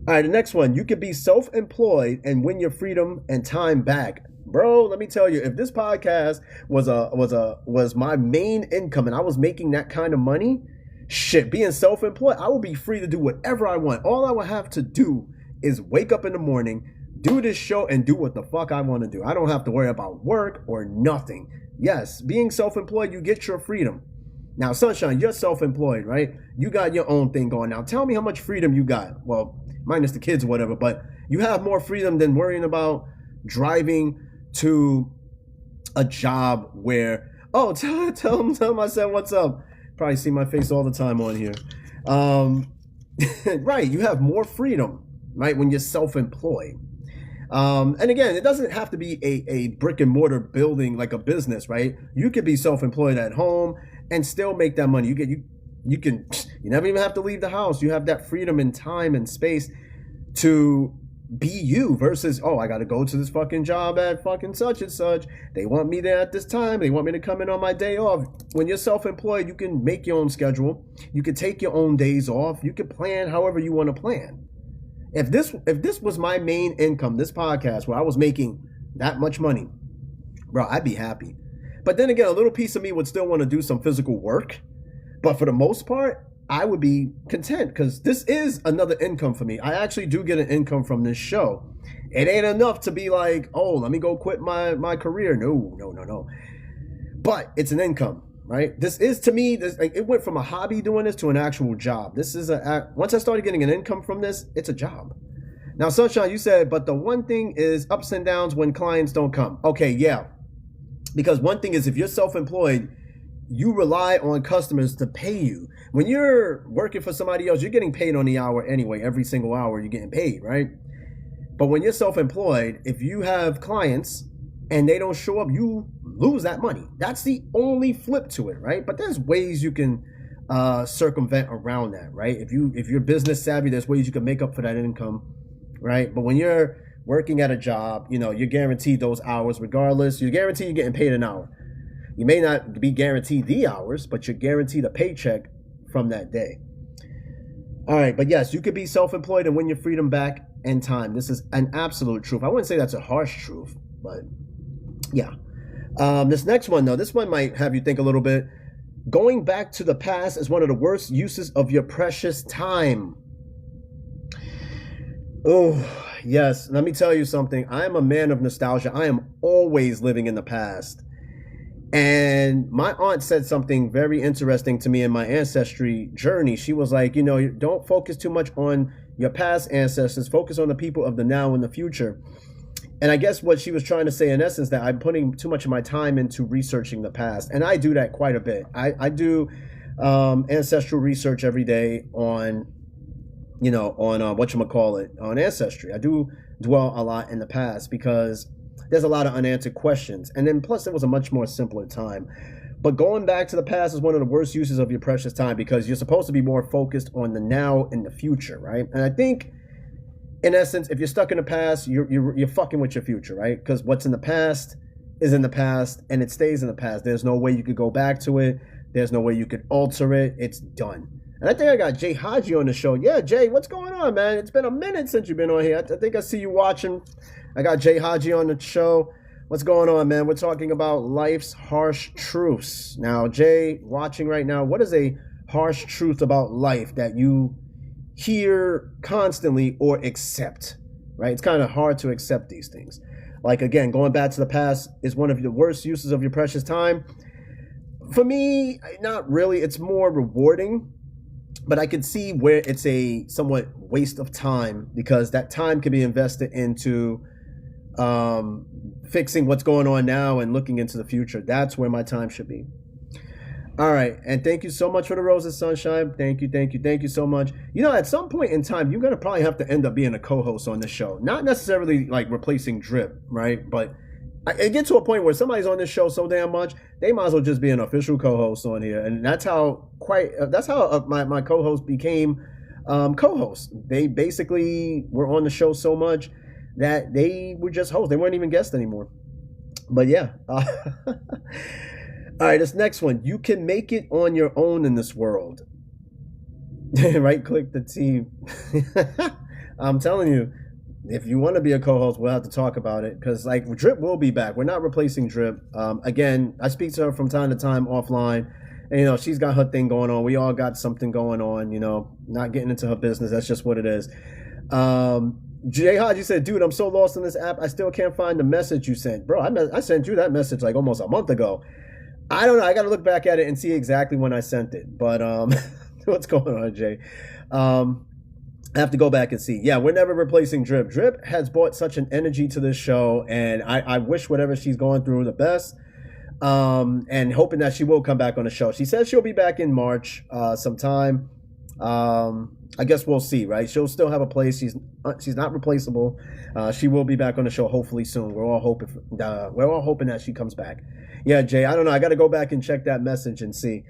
All right, the next one. You could be self-employed and win your freedom and time back. Bro, let me tell you, if this podcast was my main income and I was making that kind of money, shit, being self-employed, I would be free to do whatever I want. All I would have to do is wake up in the morning, do this show, and do what the fuck I want to do. I don't have to worry about work or nothing. Yes, being self-employed, you get your freedom. Now, Sunshine, you're self-employed, right? You got your own thing going. Now, tell me how much freedom you got. Well, minus the kids or whatever, but you have more freedom than worrying about driving to a job where, oh, tell him I said what's up. Probably see my face all the time on here. Right, you have more freedom, right, when you're self-employed. And again, it doesn't have to be a brick and mortar building like a business, right? You could be self-employed at home and still make that money. You never even have to leave the house. You have that freedom and time and space to be you versus, oh, I got to go to this fucking job at fucking such and such. They want me there at this time. They want me to come in on my day off. When you're self-employed, you can make your own schedule. You can take your own days off. You can plan however you want to plan. If this was my main income, this podcast where I was making that much money, bro, I'd be happy. But then again, a little piece of me would still want to do some physical work. But for the most part, I would be content because this is another income for me. I actually do get an income from this show. It ain't enough to be like, oh, let me go quit my career. No. But it's an income, right? This is, to me, it went from a hobby doing this to an actual job. This is once I started getting an income from this, it's a job. Now, Sunshine, you said, but the one thing is ups and downs when clients don't come. Okay, yeah. Because one thing is if you're self-employed, you rely on customers to pay you. When you're working for somebody else, you're getting paid on the hour anyway. Every single hour you're getting paid, right? But when you're self-employed, if you have clients and they don't show up, you lose that money. That's the only flip to it, right? But there's ways you can circumvent around that, right? If you're business savvy, there's ways you can make up for that income, right? But when you're working at a job, you're guaranteed those hours regardless. You're guaranteed you're getting paid an hour. You may not be guaranteed the hours, but you're guaranteed a paycheck from that day. All right, but yes, you could be self-employed and win your freedom back and time. This is an absolute truth. I wouldn't say that's a harsh truth, but yeah. This next one, though, this one might have you think a little bit. Going back to the past is one of the worst uses of your precious time. Oh, yes. Let me tell you something. I am a man of nostalgia. I am always living in the past. And my aunt said something very interesting to me in my ancestry journey. She was like, don't focus too much on your past ancestors, focus on the people of the now and the future. And I guess what she was trying to say in essence that I'm putting too much of my time into researching the past. And I do that quite a bit. I do ancestral research every day on whatchamacallit, on ancestry. I do dwell a lot in the past because there's a lot of unanswered questions. And then plus it was a much more simpler time. But going back to the past is one of the worst uses of your precious time because you're supposed to be more focused on the now and the future, right? And I think in essence, if you're stuck in the past, you're fucking with your future, right? Because what's in the past is in the past and it stays in the past. There's no way you could go back to it. There's no way you could alter it. It's done. And I think I got Jay Haji on the show. Yeah, Jay, what's going on, man? It's been a minute since you've been on here. I think I see you watching. I got Jay Haji on the show. What's going on, man? We're talking about life's harsh truths. Now, Jay, watching right now, what is a harsh truth about life that you hear constantly or accept, right? It's kind of hard to accept these things. Like, again, going back to the past is one of the worst uses of your precious time. For me, not really. It's more rewarding. But I could see where it's a somewhat waste of time because that time can be invested into fixing what's going on now and looking into the future. That's where my time should be. All right. And thank you so much for the roses, Sunshine. Thank you so much. At some point in time, you're going to probably have to end up being a co-host on this show. Not necessarily like replacing Drip, right? But it gets to a point where somebody's on this show so damn much, they might as well just be an official co-host on here. And that's how my co-host became co-hosts. They basically were on the show so much that they were just hosts. They weren't even guests anymore. But yeah. All right, this next one. You can make it on your own in this world. Right click the team. I'm telling you. If you want to be a co-host, we'll have to talk about it because, like, Drip will be back. We're not replacing Drip. Again, I speak to her from time to time offline, and she's got her thing going on. We all got something going on. Not getting into her business. That's just what it is. Jay Hodge, you said, "Dude, I'm so lost in this app. I still can't find the message you sent, bro. I sent you that message like almost a month ago. I don't know. I got to look back at it and see exactly when I sent it. But what's going on, Jay? I have to go back and see. Yeah, we're never replacing Drip. Drip has brought such an energy to this show, and I wish whatever she's going through the best, and hoping that she will come back on the show. She says she'll be back in March sometime. I guess we'll see, right? She'll still have a place. She's not replaceable. She will be back on the show hopefully soon. We're all hoping that she comes back. Yeah, Jay, I don't know. I got to go back and check that message and see.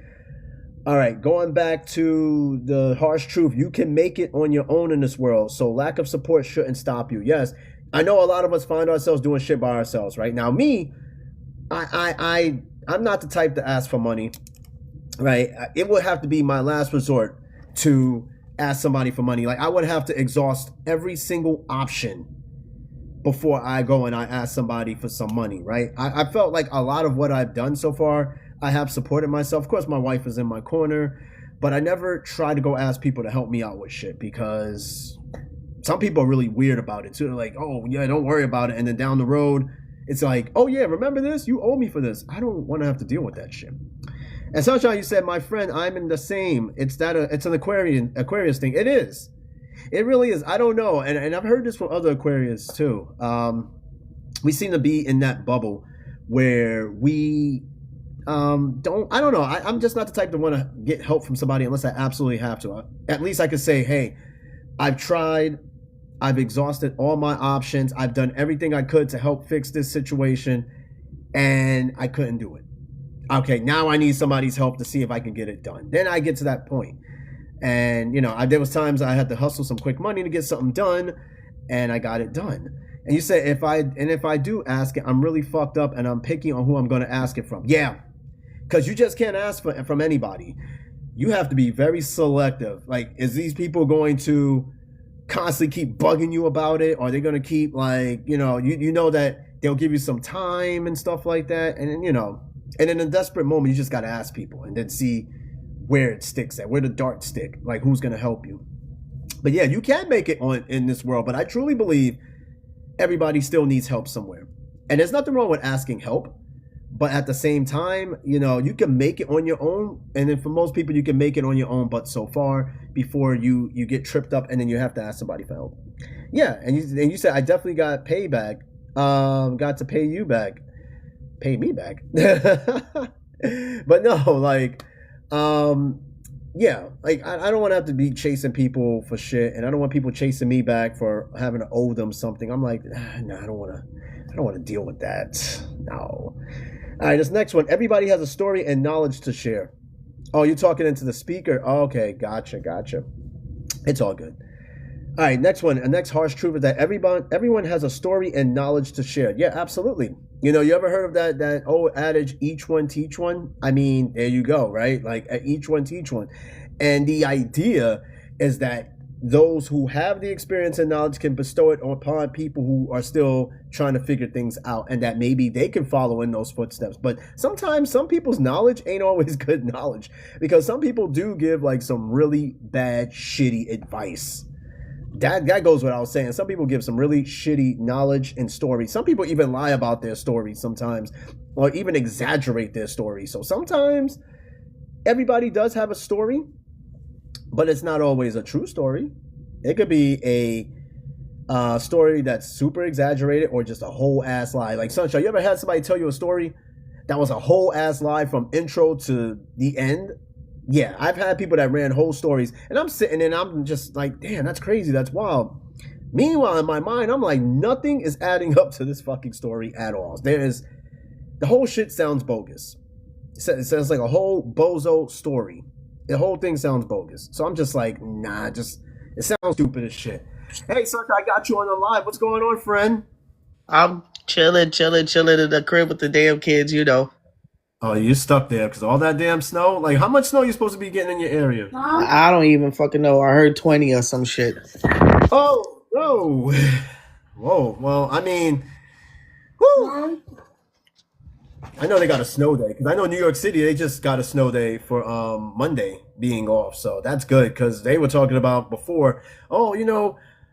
All right, going back to the harsh truth, you can make it on your own in this world, so lack of support shouldn't stop you. Yes, I know a lot of us find ourselves doing shit by ourselves, right? Now, me, I'm not the type to ask for money, right? It would have to be my last resort to ask somebody for money. Like, I would have to exhaust every single option before I go and I ask somebody for some money, right? I felt like a lot of what I've done so far, I have supported myself. Of course, my wife is in my corner, but I never try to go ask people to help me out with shit because some people are really weird about it too. They're like, oh, yeah, don't worry about it. And then down the road, it's like, oh, yeah, remember this? You owe me for this. I don't want to have to deal with that shit. And Sunshine, you said, my friend, I'm in the same. It's an Aquarius thing. It is. It really is. I don't know. And I've heard this from other Aquarius too. We seem to be in that bubble where we I don't know. I'm just not the type to want to get help from somebody unless I absolutely have to. At least I could say, hey, I've tried. I've exhausted all my options. I've done everything I could to help fix this situation, and I couldn't do it. Okay, now I need somebody's help to see if I can get it done. Then I get to that point. And, there was times I had to hustle some quick money to get something done, and I got it done. And you say, if I do ask it, I'm really fucked up, and I'm picky on who I'm going to ask it from. Yeah, because you just can't ask from anybody. You have to be very selective. Like, is these people going to constantly keep bugging you about it? Or are they going to keep, like, you know that they'll give you some time and stuff like that? And then, and in a desperate moment, you just got to ask people and then see where it sticks at, where the dart stick, like who's going to help you. But yeah, you can make it on in this world. But I truly believe everybody still needs help somewhere. And there's nothing wrong with asking help. But at the same time, you can make it on your own. And then for most people, you can make it on your own, but so far before you get tripped up and then you have to ask somebody for help. Yeah, and you said I definitely got payback. Got to pay you back. Pay me back. But no, like, yeah, like I don't want to have to be chasing people for shit, and I don't want people chasing me back for having to owe them something. I'm like, no, I don't want to deal with that. No. All right, this next one. Everybody has a story and knowledge to share. Oh, you're talking into the speaker? Oh, okay, gotcha. It's all good. All right, next one. A next harsh truth is that everyone has a story and knowledge to share. Yeah, absolutely. You ever heard of that old adage, each one teach one? I mean, there you go, right? Like, each one teach one. And the idea is that those who have the experience and knowledge can bestow it upon people who are still trying to figure things out, and that maybe they can follow in those footsteps. But sometimes some people's knowledge ain't always good knowledge, because some people do give like some really bad, shitty advice. That goes without saying. Some people give some really shitty knowledge and stories. Some people even lie about their stories sometimes, or even exaggerate their stories. So sometimes everybody does have a story, but it's not always a true story. It could be a story that's super exaggerated or just a whole ass lie. Like, Sunshine, you ever had somebody tell you a story that was a whole ass lie from intro to the end? Yeah, I've had people that ran whole stories, and I'm sitting and I'm just like, damn, that's crazy, that's wild. Meanwhile, in my mind, I'm like, nothing is adding up to this fucking story at all. The whole shit sounds bogus. It sounds like a whole bozo story. The whole thing sounds bogus. So I'm just like, nah, it sounds stupid as shit. Hey, Sucker, I got you on the live. What's going on, friend? I'm chilling in the crib with the damn kids, Oh, you're stuck there because all that damn snow? Like, how much snow are you supposed to be getting in your area? I don't even fucking know. I heard 20 or some shit. Oh, no. Whoa. Well, I mean, whoo. I know they got a snow day because I know New York City, they just got a snow day for Monday being off. So that's good because they were talking about before,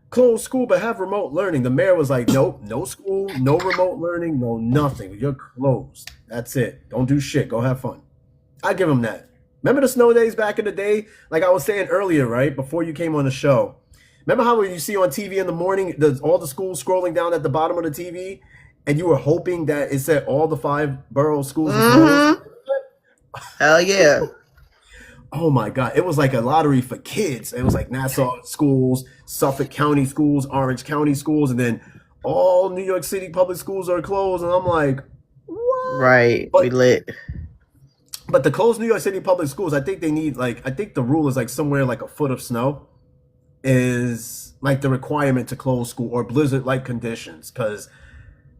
close school but have remote learning. The mayor was like, nope, no school, no remote learning, no nothing. You're closed. That's it. Don't do shit. Go have fun. I give them that. Remember the snow days back in the day? Like I was saying earlier, right? Before you came on the show. Remember how you see on TV in the morning, all the schools scrolling down at the bottom of the TV? And you were hoping that it said all the 5 borough schools. Mm-hmm. Hell yeah. Oh my God. It was like a lottery for kids. It was like Nassau schools, Suffolk County schools, Orange County schools, and then all New York City public schools are closed. And I'm like, what? Right. We lit. But the closed New York City public schools, I think they need I think the rule is like somewhere like a foot of snow is like the requirement to close school, or blizzard-like conditions. Because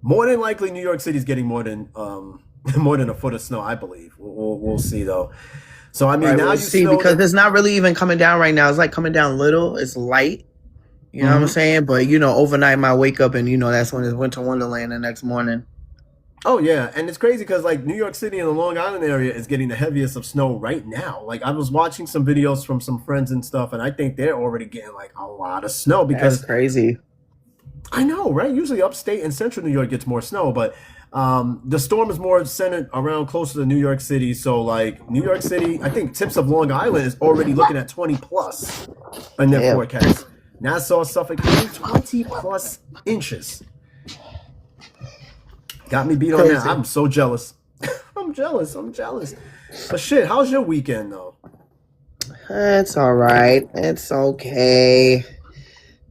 more than likely New York City's getting more than a foot of snow, I believe. We'll see though. So I mean, right, now we'll you see, because it's not really even coming down right now. It's like coming down little. It's light. You know what I'm saying? But overnight might wake up and that's when it's winter wonderland the next morning. Oh yeah, and it's crazy because like New York City and the Long Island area is getting the heaviest of snow right now. Like I was watching some videos from some friends and stuff, and I think they're already getting like a lot of snow because that's crazy. I know, right? Usually upstate and central New York gets more snow, but the storm is more centered around closer to New York City. So like New York City, I think tips of Long Island is already looking at 20 plus in their forecast. Nassau, Suffolk County, 20 plus inches. Got me beat on that. I'm so jealous. I'm jealous. But shit, how's your weekend though? It's all right. It's okay.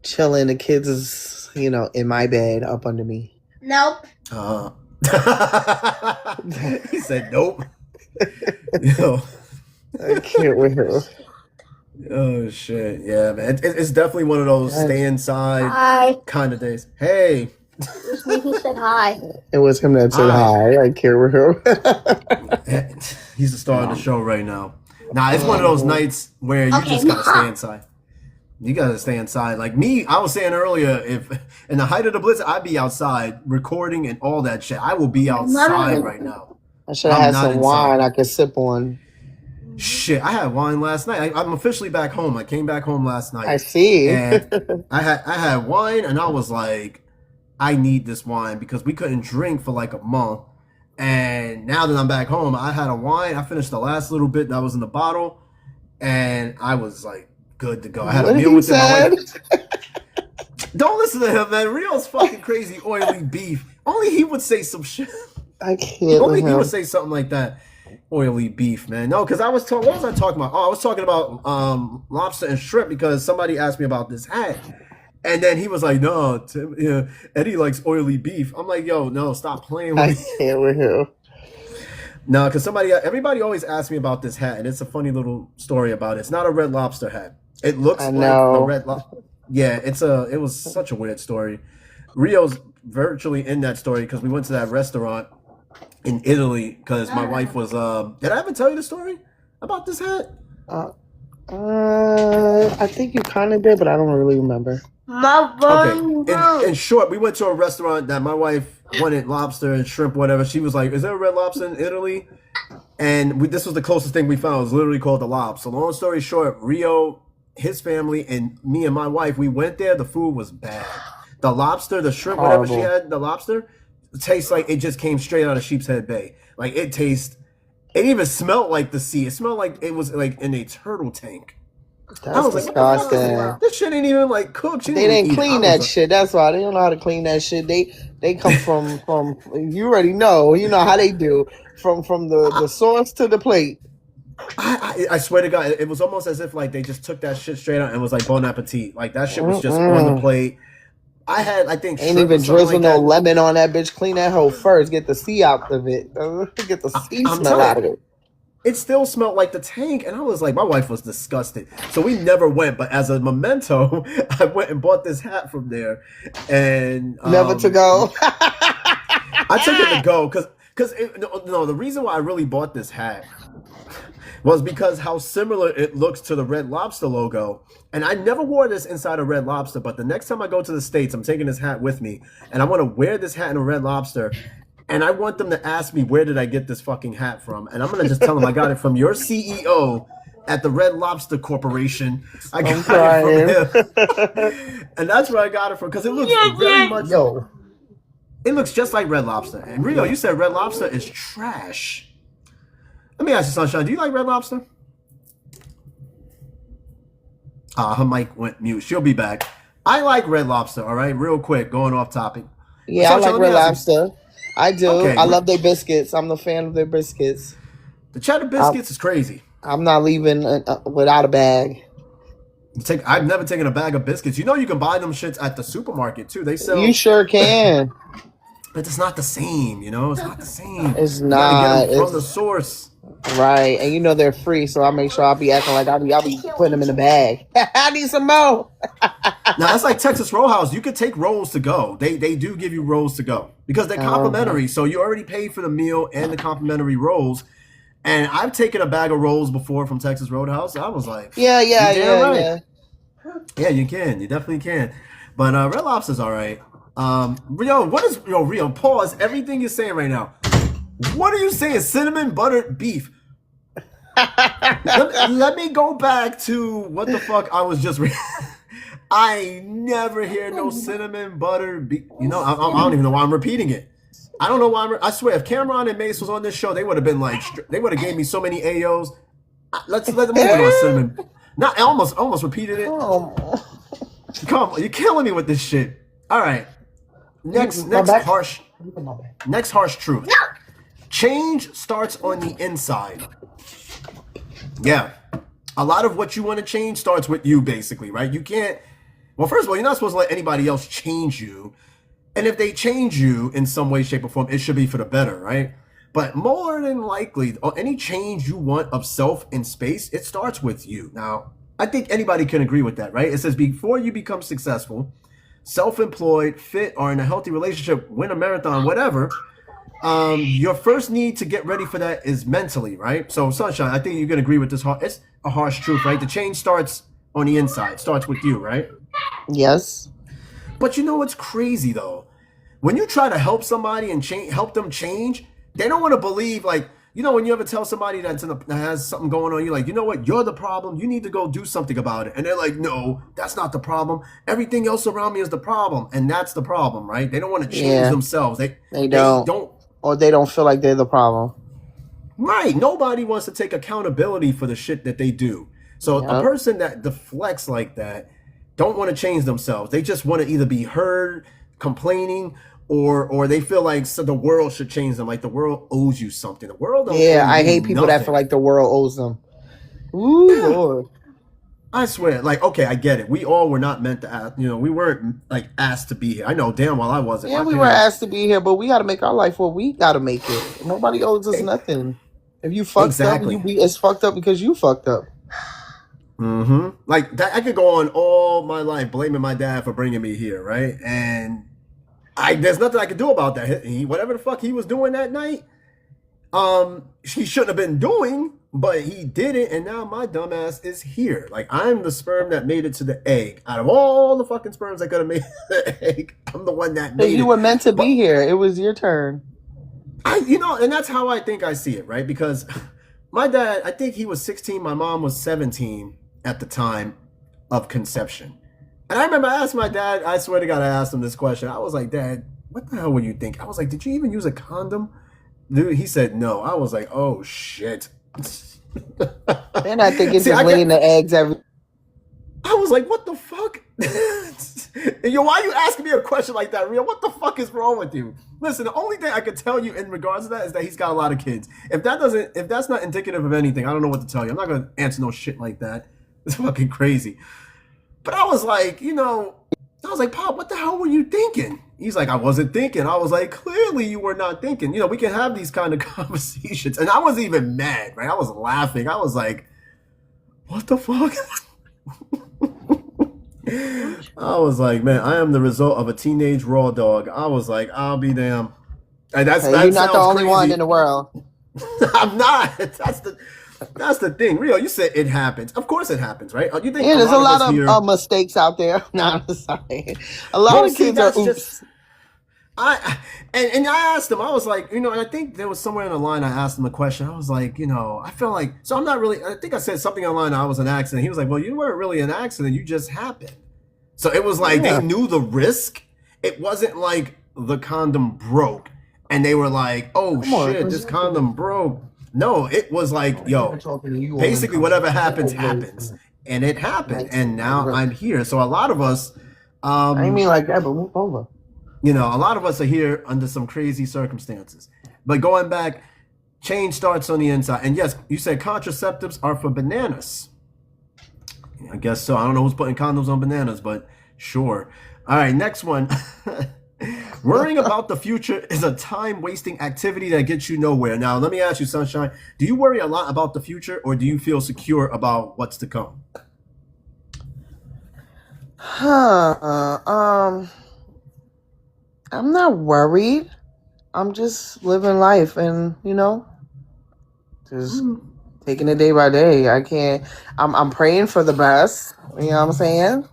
Chilling. The kids is, in my bed up under me. Nope. He said nope. Yo. I can't wait. Oh shit. Yeah, man. It's definitely one of those stay inside kind of days. Hey. It was me who said hi. It was him that said hi. I can't remember. He's the star of the show right now. Nah, it's one of those nights where you just gotta stay inside. You gotta stay inside. Like me, I was saying earlier, if in the height of the blizzard, I'd be outside recording and all that shit. I will be outside right now. I should have had some wine I could sip on. Shit, I had wine last night. I'm officially back home. I came back home last I night, see. and I had wine, and I was like, I need this wine because we couldn't drink for like a month. And now that I'm back home, I had a wine. I finished the last little bit that was in the bottle, and I was like good to go. I had a What meal he with it. My said? wife. Don't listen to him, man. Rio's fucking crazy, oily beef. Only he would say some shit. I can't Only with he would him. say something like that. Oily beef, man. No, because I was talking. What was I talking about? Oh, I was talking about lobster and shrimp because somebody asked me about this hat, and then he was like, "No, Tim, yeah, Eddie likes oily beef." I'm like, "Yo, no, stop playing with I me." can't with him. No, because everybody always asks me about this hat, and it's a funny little story about it. It's not a Red Lobster hat. It looks I like the know. Red Lobster. Yeah, it was such a weird story. Rio's virtually in that story because we went to that restaurant in Italy because my wife was. Did I ever tell you the story about this hat? Uh, I think you kind of did, but I don't really remember. Okay. In short, we went to a restaurant that my wife wanted lobster and shrimp, whatever. She was like, "Is there a Red Lobster in Italy?" And this was the closest thing we found. It was literally called the Lob. So long story short, Rio, his family, and me and my wife, we went there. The food was bad. The lobster, the shrimp, whatever she Horrible. had, the lobster, tastes like it just came straight out of Sheep's Head Bay. Like it tastes. It even smelled like the sea. It smelled like it was like in a turtle tank. I That's was like, what the fuck? disgusting. This shit ain't even like cooked. She They didn't even didn't eat it. I clean was that like, shit. That's why they don't know how to clean that shit. They come from you already know. You know how they do from the source to the plate. I swear to God, it was almost as if like they just took that shit straight out and was like bon appetit. Like that shit was just on the plate. I think Ain't shrimp or even something drizzle like no that. lemon on that bitch. Clean that hoe first. Get the sea out of it. Get the sea I'm smell out telling of you, it. it still smelled like the tank, and I was like, my wife was disgusted. So we never went, but as a memento, I went and bought this hat from there, and Never to go. I took it to go because no, the reason why I really bought this hat was because how similar it looks to the Red Lobster logo. And I never wore this inside a Red Lobster, but the next time I go to the States, I'm taking this hat with me, and I want to wear this hat in a Red Lobster. And I want them to ask me, where did I get this fucking hat from? And I'm going to just tell them I got it from your CEO at the Red Lobster Corporation. I I'm got it from crying. him. And that's where I got it from because it looks very much. Yo. It looks just like Red Lobster. And Rio, you said Red Lobster is trash. Let me ask you, Sunshine, do you like Red Lobster? Her mic went mute. She'll be back. I like Red Lobster, all right? Real quick, going off topic. Yeah, I Sunshine, like let me Red ask you. Lobster. I do. Okay, I love their biscuits. I'm the fan of their biscuits. the cheddar biscuits is crazy. I'm not leaving without a bag. I've never taken a bag of biscuits. You know you can buy them shits at the supermarket too. They sell, You sure can. but it's not the same. You know, it's not the same. It's You gotta not. get them from It's the source. right, and you know they're free, so I make sure I'll be acting like I'll be putting them in the bag. I need some more. Now that's like Texas Roadhouse. You could take rolls to go. They do give you rolls to go because they're complimentary. So you already paid for the meal and the complimentary rolls. And I've taken a bag of rolls before from Texas Roadhouse. I was like, Yeah, you damn right. yeah. Yeah, you can. You definitely can. But Red Lobster's all right. Rio, pause everything you're saying right now. What are you saying? Cinnamon buttered beef. Let me go back to what the fuck I was just I never hear no cinnamon butter beef. You know, I don't even know why I'm repeating it. I don't know why I swear, if Cameron and Mace was on this show, they would have been like, they would have gave me so many AOs. Let them move on cinnamon. Not I almost repeated it. Oh. Come on, you're killing me with this shit. All right. Next harsh truth. Change starts on the inside. Yeah. A lot of what you want to change starts with you, basically, right? You can't. Well, first of all, you're not supposed to let anybody else change you. And if they change you in some way, shape, or form, it should be for the better, right? But more than likely, any change you want of self in space, it starts with you. Now, I think anybody can agree with that, right? It says before you become successful, self-employed, fit, or in a healthy relationship, win a marathon, whatever, your first need to get ready for that is mentally, right? So, Sunshine, I think you can agree with this. It's a harsh truth, right? The change starts on the inside, starts with you, right? Yes. But you know what's crazy though? When you try to help somebody and help them change, they don't want to believe like you know, when you ever tell somebody that has something going on, you're like, you know what, you're the problem. You need to go do something about it. And they're like, no, that's not the problem. Everything else around me is the problem, and that's the problem, right? They don't want to change Yeah, themselves. they They don't, don't. or they don't feel like they're the problem. Right. Nobody wants to take accountability for the shit that they do. So a Yep. person that deflects like that don't want to change themselves. They just want to either be heard complaining or they feel like the world should change them. Like the world owes you something. The world don't Yeah, owe I you hate people that feel nothing. like the world owes them. Ooh, Yeah. Lord. I swear, like, okay, I get it. We all were not meant to ask, we weren't like asked to be here. I know damn well I wasn't. Yeah, My we were parents. asked to be here, but we got to make our life what we got to make it. Nobody owes us nothing. If you fucked up, Exactly. it's fucked up because you fucked up. Like that, I could go on all my life blaming my dad for bringing me here, right? And there's nothing I could do about that. Whatever the fuck he was doing that night, he shouldn't have been doing, but he did it, and now my dumbass is here. Like I'm the sperm that made it to the egg. Out of all the fucking sperms that could have made the egg, I'm the one that made You it. were meant to But be here. It was your turn. and that's how I think I see it, right? Because my dad, I think he was 16, my mom was 17 at the time of conception. And I remember asking my dad, I swear to God, I asked him this question. I was like, Dad, what the hell were you thinking? I was like, did you even use a condom? Dude, he said no. I was like, oh shit. They're not thinking See, just laying the eggs every. I was like, what the fuck? Yo, why are you asking me a question like that, Rio? What the fuck is wrong with you? Listen, the only thing I could tell you in regards to that is that he's got a lot of kids. If that's not indicative of anything, I don't know what to tell you. I'm not gonna answer no shit like that. It's fucking crazy. But I was like, Pop, what the hell were you thinking? He's like, I wasn't thinking. I was like, clearly you were not thinking. We can have these kind of conversations. And I wasn't even mad, right? I was laughing. I was like, what the fuck? I was like, man, I am the result of a teenage raw dog. I was like, I'll be damned. And You're not the only one in the world. I'm not. That's the thing. Rio, you said it happens. Of course it happens, right? You think There's a lot of of mistakes out there. No, I'm sorry. A lot of kids are oops. I asked him, I was like, and I think there was somewhere in the line I asked him a question. I was like, I felt like, so I'm not really, I think I said something online, I was an accident. He was like, well, you weren't really an accident, you just happened. So it was like, they knew the risk. It wasn't like the condom broke and they were like, oh shit, this condom broke. No, it was like, yo, basically whatever happens, happens. And it happened. And now I'm here. So a lot of us, I mean like that, but move over. a lot of us are here under some crazy circumstances. But going back, change starts on the inside. And yes, you said contraceptives are for bananas. I guess so. I don't know who's putting condoms on bananas, but sure. All right, next one. Worrying about the future is a time-wasting activity that gets you nowhere. Now, let me ask you, Sunshine, do you worry a lot about the future or do you feel secure about what's to come? I'm not worried. I'm just living life and, just taking it day by day. I'm praying for the best. You know what I'm saying?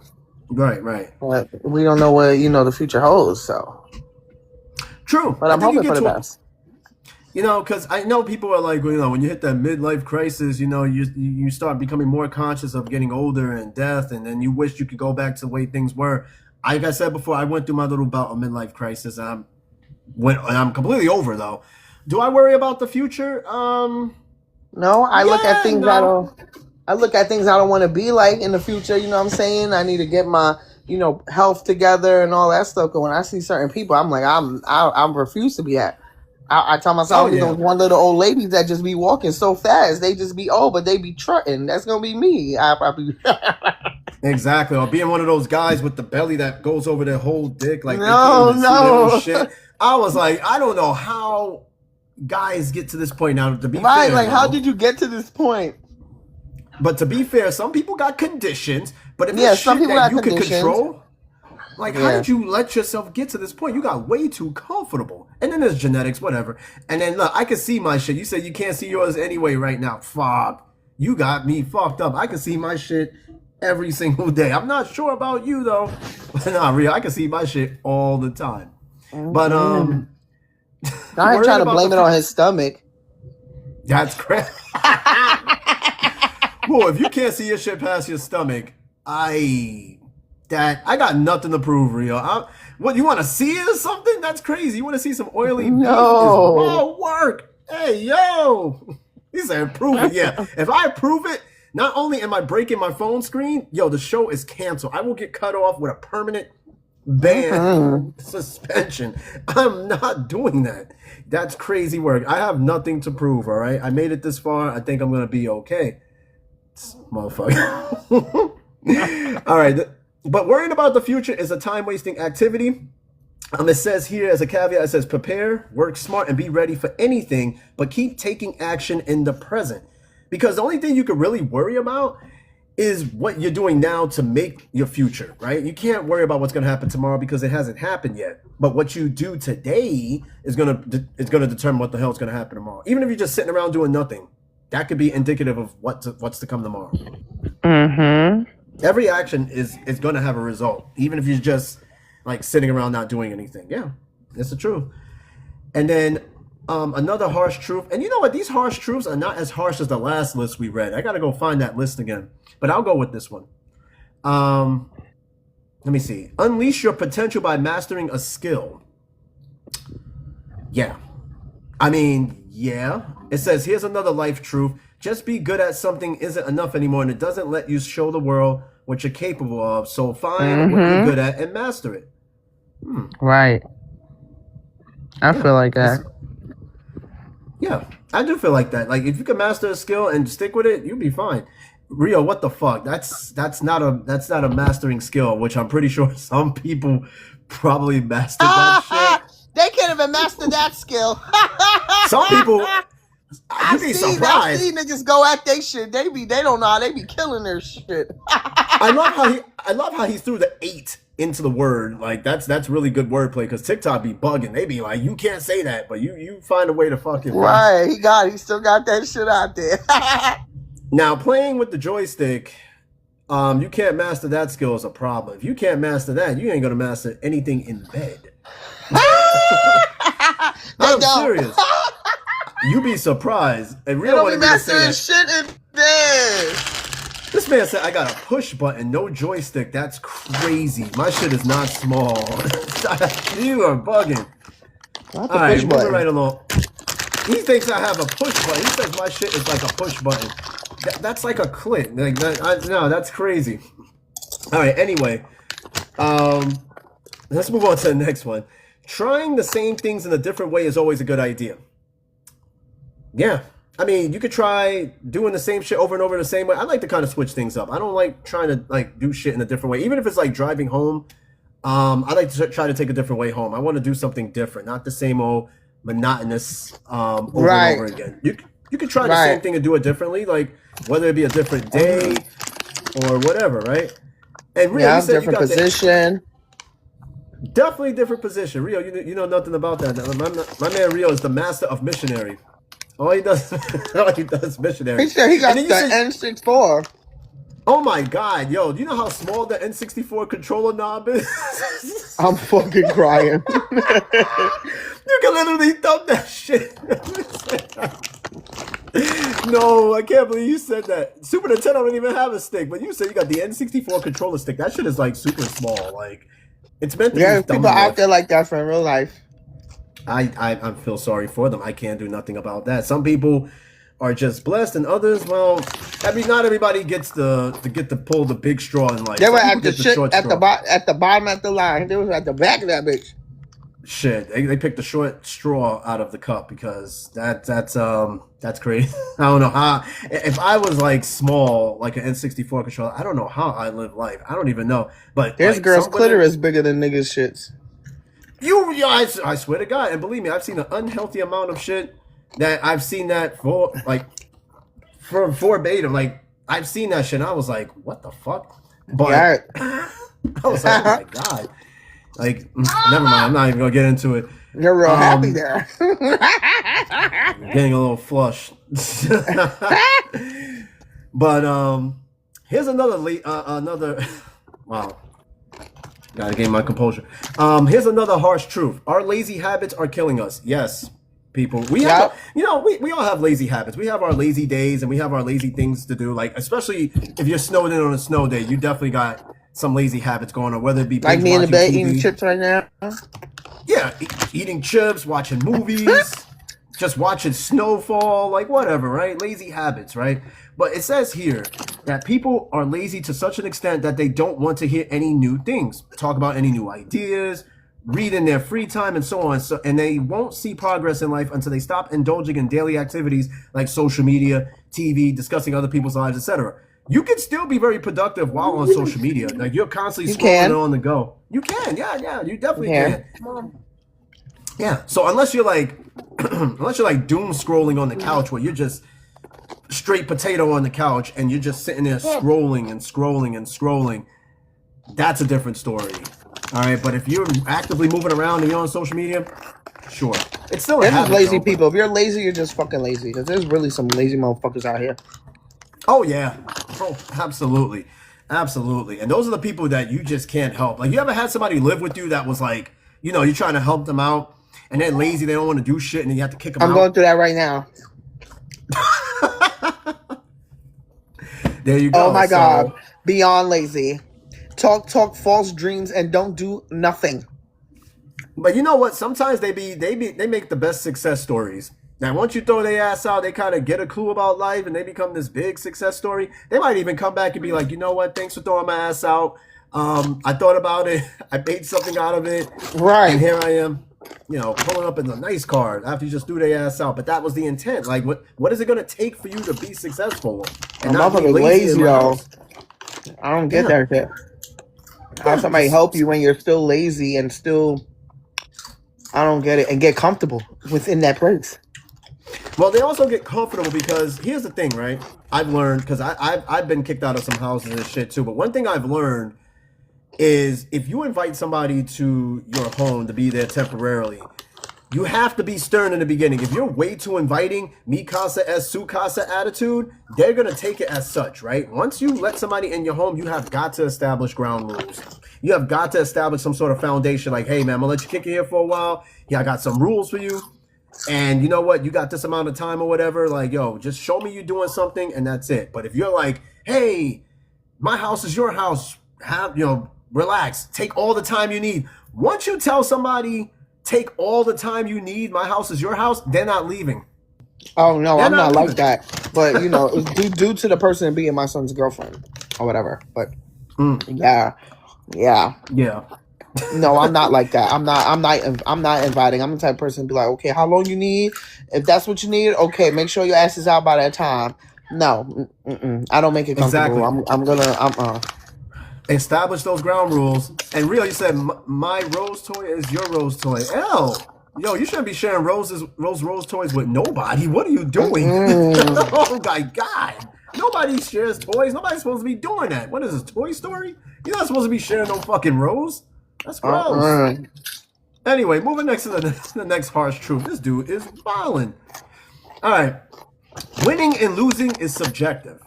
Right. But we don't know what, the future holds, so. True. But I'm hoping for the best. Because I know people are like, when you hit that midlife crisis, you start becoming more conscious of getting older and death, and then you wish you could go back to the way things were. Like I said before, I went through my little bout of midlife crisis. And I'm completely over, though. Do I worry about the future? No, I look at things I don't want to be like in the future. You know what I'm saying? I need to get my, health together and all that stuff. But when I see certain people, I'm like, I refuse to be that. I tell myself, those one little old ladies that just be walking so fast, they just be but they be trotting. That's gonna be me. I probably exactly, or being one of those guys with the belly that goes over their whole dick, like no. Shit. I was like, I don't know how guys get to this point now. To be fair, like, how did you get to this point? But to be fair, some people got conditions. But if it's shit that you can control. Like, how did you let yourself get to this point? You got way too comfortable. And then there's genetics, whatever. And then, look, I can see my shit. You said you can't see yours anyway right now. Fuck. You got me fucked up. I can see my shit every single day. I'm not sure about you, though. But nah, real. I can see my shit all the time. But, I ain't trying to blame it on his stomach. That's crazy. Well, if you can't see your shit past your stomach, I got nothing to prove, Rio. What, you want to see it or something? That's crazy. You want to see some oily beef? No. It's raw work. Hey, yo. He said, prove it. Yeah. If I prove it, not only am I breaking my phone screen, yo, the show is canceled. I will get cut off with a permanent ban suspension. I'm not doing that. That's crazy work. I have nothing to prove, all right? I made it this far. I think I'm going to be okay. Motherfucker. All right. But worrying about the future is a time-wasting activity. It says here as a caveat, it says prepare, work smart, and be ready for anything, but keep taking action in the present. Because the only thing you could really worry about is what you're doing now to make your future, right? You can't worry about what's going to happen tomorrow because it hasn't happened yet. But what you do today is going to determine what the hell is going to happen tomorrow. Even if you're just sitting around doing nothing, that could be indicative of what's to come tomorrow. Mm-hmm. Every action is going to have a result, even if you're just like sitting around not doing anything. Yeah, it's the truth. And then another harsh truth. And you know what? These harsh truths are not as harsh as the last list we read. I got to go find that list again. But I'll go with this one. Let me see. Unleash your potential by mastering a skill. Yeah. I mean, yeah. It says, here's another life truth. Just be good at something isn't enough anymore, and it doesn't let you show the world what you're capable of. So find what you're good at and master it. Right. I feel like that. Yeah, I do feel like that. Like, if you can master a skill and stick with it, you'll be fine. Rio, what the fuck? That's not a mastering skill, which I'm pretty sure some people probably mastered that shit. They can't even master that skill. Some people, I'd be surprised. I see niggas go at they shit. They don't know how they be killing their shit. I love how he threw the 8 into the word. Like that's really good wordplay because TikTok be bugging. They be like, you can't say that, but you find a way to fucking right. He still got that shit out there. Now, playing with the joystick, you can't master that skill is a problem. If you can't master that, you ain't gonna master anything in bed. I'm serious. You be surprised. And real don't be mastering shit in bed. This man said I got a push button, no joystick. That's crazy. My shit is not small. You are bugging. All right, moving right along. He thinks I have a push button. He says my shit is like a push button. That's like a click. Like no, that's crazy. All right. Anyway, let's move on to the next one. Trying the same things in a different way is always a good idea. Yeah. I mean, you could try doing the same shit over and over the same way. I like to kind of switch things up. I don't like trying to like do shit in a different way. Even if it's like driving home, I like to try to take a different way home. I want to do something different, not the same old monotonous over and over again. You could try the same thing and do it differently, like whether it be a different day or whatever, right? And Rio, you said different position. Definitely different position. Rio, you know nothing about that. My man Rio is the master of missionary. All he does is missionary. He said he got the N64. Oh my God, yo, do you know how small the N64 controller knob is? I'm fucking crying. You can literally thumb that shit. No, I can't believe you said that. Super Nintendo don't even have a stick, but you said you got the N64 controller stick. That shit is like super small. Like, it's meant to be people out there like that for in real life. I feel sorry for them. I can't do nothing about that. Some people are just blessed, and others, well, not everybody gets to pull the big straw in life. They were at the bottom of the line. They was at the back of that bitch. Shit, they picked the short straw out of the cup because that's crazy. I don't know how. If I was like small, like an N64 controller, I don't know how I live life. I don't even know. But there's girls' clitoris bigger than niggas' shits. I swear to God, and believe me, I've seen an unhealthy amount of shit that I've seen that for verbatim. Like I've seen that shit, and I was like, what the fuck? But I was like, oh my God. Like, never mind. I'm not even gonna get into it. You're real happy there. Getting a little flushed. But here's another. Wow. Gotta gain my composure. Here's another harsh truth. Our lazy habits are killing us. Yes. people. We have, we all have lazy habits. We have our lazy days and we have our lazy things to do. Like, especially if you're snowed in on a snow day, you definitely got some lazy habits going on, whether it be like me in the bed TV. eating chips right now. Yeah, eating chips, watching movies, just watching snowfall, like whatever, right? Lazy habits, right? But it says here that people are lazy to such an extent that they don't want to hear any new things, talk about any new ideas, read in their free time, and so on. So, and they won't see progress in life until they stop indulging in daily activities like social media, TV, discussing other people's lives, etc. You can still be very productive while on social media. Like you're constantly scrolling on the go. You can, yeah, you definitely can. Yeah. So unless you're like doom scrolling on the couch where you're just straight potato on the couch and you're just sitting there scrolling and scrolling and scrolling, that's a different story. All right, but if you're actively moving around and you're on social media, sure, it's still a habit, lazy people. If you're lazy, you're just fucking lazy. Because there's really some lazy motherfuckers out here. Oh yeah, absolutely. And those are the people that you just can't help. Like, you ever had somebody live with you that was like, you're trying to help them out, and they're lazy, they don't want to do shit, and then you have to kick them out? I'm going through that right now. There you go. Oh my God, beyond lazy. Talk false dreams and don't do nothing. But you know what? Sometimes they make the best success stories. Now, once you throw their ass out, they kind of get a clue about life and they become this big success story. They might even come back and be like, you know what? Thanks for throwing my ass out. I thought about it. I made something out of it. Right. And here I am, pulling up in a nice car after you just threw their ass out. But that was the intent. Like, what is it going to take for you to be successful? And not be lazy, yo. I don't get that shit. How somebody help you when you're still lazy and still, I don't get it, and get comfortable within that place. Well, they also get comfortable because here's the thing, right? I've learned, because I've been kicked out of some houses and shit too, but one thing I've learned is if you invite somebody to your home to be there temporarily, you have to be stern in the beginning. If you're way too inviting, mi casa es su casa attitude, they're going to take it as such, right? Once you let somebody in your home, you have got to establish ground rules. You have got to establish some sort of foundation like, hey, man, I'm going to let you kick it here for a while. Yeah, I got some rules for you. And you know what? You got this amount of time or whatever. Like, yo, just show me you doing something and that's it. But if you're like, hey, my house is your house. Relax. Take all the time you need. Once you tell somebody, take all the time you need, my house is your house, they're not leaving. Oh, no, I'm not like that. But, it's due to the person being my son's girlfriend or whatever. But, yeah. No, I'm not like that. I'm not inviting. I'm the type of person to be like, okay, how long you need? If that's what you need, okay, make sure your ass is out by that time. No, I don't make it comfortable. Exactly. I'm gonna establish those ground rules. And really, you said my rose toy is your rose toy. Yo, you shouldn't be sharing rose toys with nobody. What are you doing? Oh my God. Nobody shares toys. Nobody's supposed to be doing that. What is this, Toy Story? You're not supposed to be sharing no fucking rose. That's gross. Anyway, moving next to the next harsh truth. This dude is violent. All right. Winning and losing is subjective.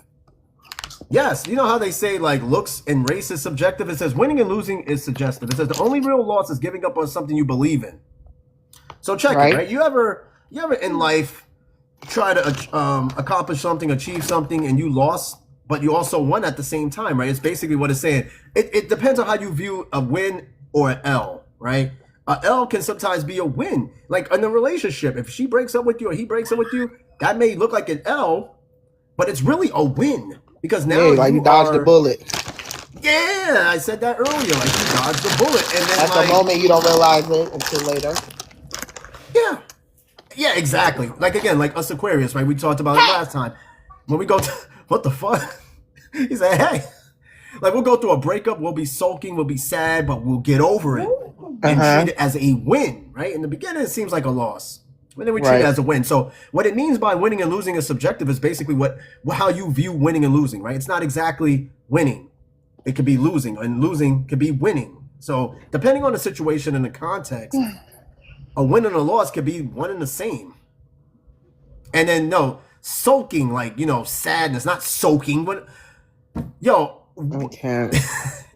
Yes, you know how they say like looks and race is subjective? It says winning and losing is subjective. It says the only real loss is giving up on something you believe in. So check it, right? You ever in life try to accomplish something, achieve something, and you lost, but you also won at the same time, right? It's basically what it's saying. It depends on how you view a win or an L, right? A L can sometimes be a win. Like in a relationship, if she breaks up with you or he breaks up with you, that may look like an L, but it's really a win. Because now you dodged the bullet. Yeah, I said that earlier. Like you dodged the bullet, and then at the moment you don't realize it until later. Yeah, exactly. Like again, like us Aquarius, right? We talked about it last time. When we go to what the fuck? He said, "Hey, like we'll go through a breakup. We'll be sulking. We'll be sad, but we'll get over it and treat it as a win, right? In the beginning, it seems like a loss." And then we treat it as a win. So what it means by winning and losing is subjective is basically how you view winning and losing, right? It's not exactly winning. It could be losing, and losing could be winning. So depending on the situation and the context, a win and a loss could be one and the same. And then sulking, like, sadness, not soaking, but I can't.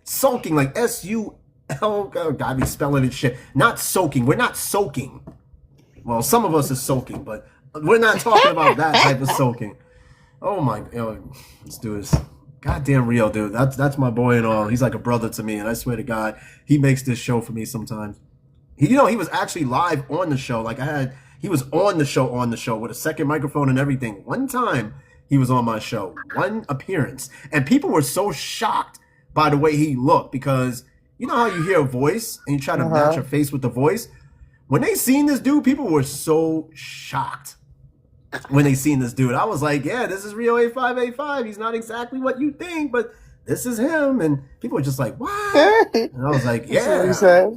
sulking, like S-U-L, God, I be spelling it shit. Not soaking. We're not soaking. Well, some of us is soaking, but we're not talking about that type of soaking. Oh my, let's do this. Goddamn Rio, dude. That's my boy and all. He's like a brother to me, and I swear to God, he makes this show for me sometimes. He was actually live on the show. He was on the show with a second microphone and everything. One time he was on my show, one appearance, and people were so shocked by the way he looked because you know how you hear a voice and you try to match your face with the voice. When they seen this dude, people were so shocked. When they seen this dude, I was like, yeah, this is Rio 8585. He's not exactly what you think, but this is him. And people were just like, what? And I was like, yeah. That's what he said.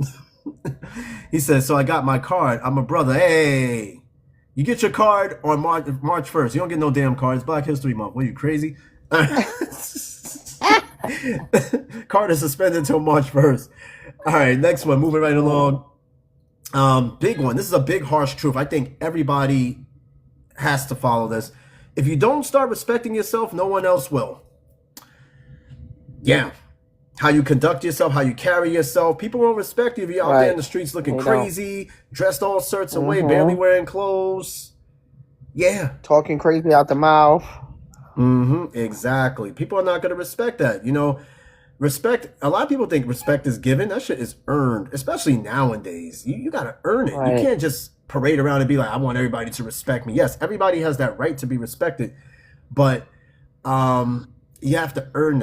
He said, so I got my card. I'm a brother. Hey, you get your card on March 1st. You don't get no damn card. It's Black History Month. What, are you crazy? Card is suspended until March 1st. All right, next one. Moving right along. Big one. This is a big, harsh truth. I think everybody has to follow this. If you don't start respecting yourself, no one else will. Yeah. How you conduct yourself, how you carry yourself. People won't respect you if you're out there in the streets looking crazy, dressed all sorts of way, barely wearing clothes. Yeah. Talking crazy out the mouth. Exactly. People are not going to respect that. Respect, a lot of people think respect is given. That shit is earned, especially nowadays. You got to earn it. Right. You can't just parade around and be like, I want everybody to respect me. Yes, everybody has that right to be respected, but you have to earn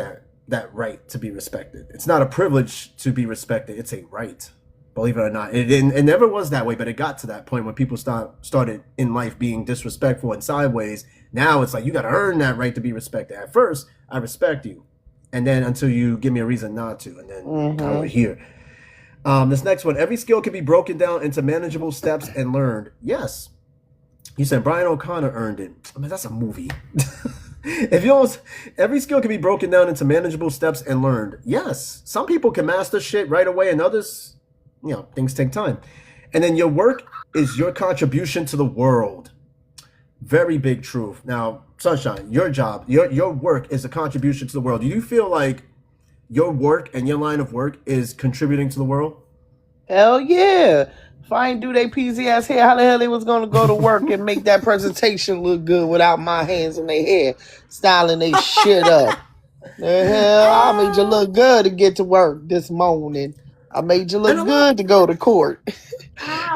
that right to be respected. It's not a privilege to be respected. It's a right, believe it or not. It never was that way, but it got to that point when people started in life being disrespectful and sideways. Now it's like, you got to earn that right to be respected. At first, I respect you. And then until you give me a reason not to. And then over here. This next one. Every skill can be broken down into manageable steps and learned. Yes. You said Brian O'Connor earned it. I mean, that's a movie. Every skill can be broken down into manageable steps and learned. Yes. Some people can master shit right away and others, things take time. And then your work is your contribution to the world. Very big truth. Now, Sunshine, your job, your work is a contribution to the world. Do you feel like your work and your line of work is contributing to the world? Hell yeah. If I ain't do they peasy ass hair, how the hell they was going to go to work and make that presentation look good without my hands in their hair, styling they shit up? The hell, I made you look good to get to work this morning. I made you look good to go to court.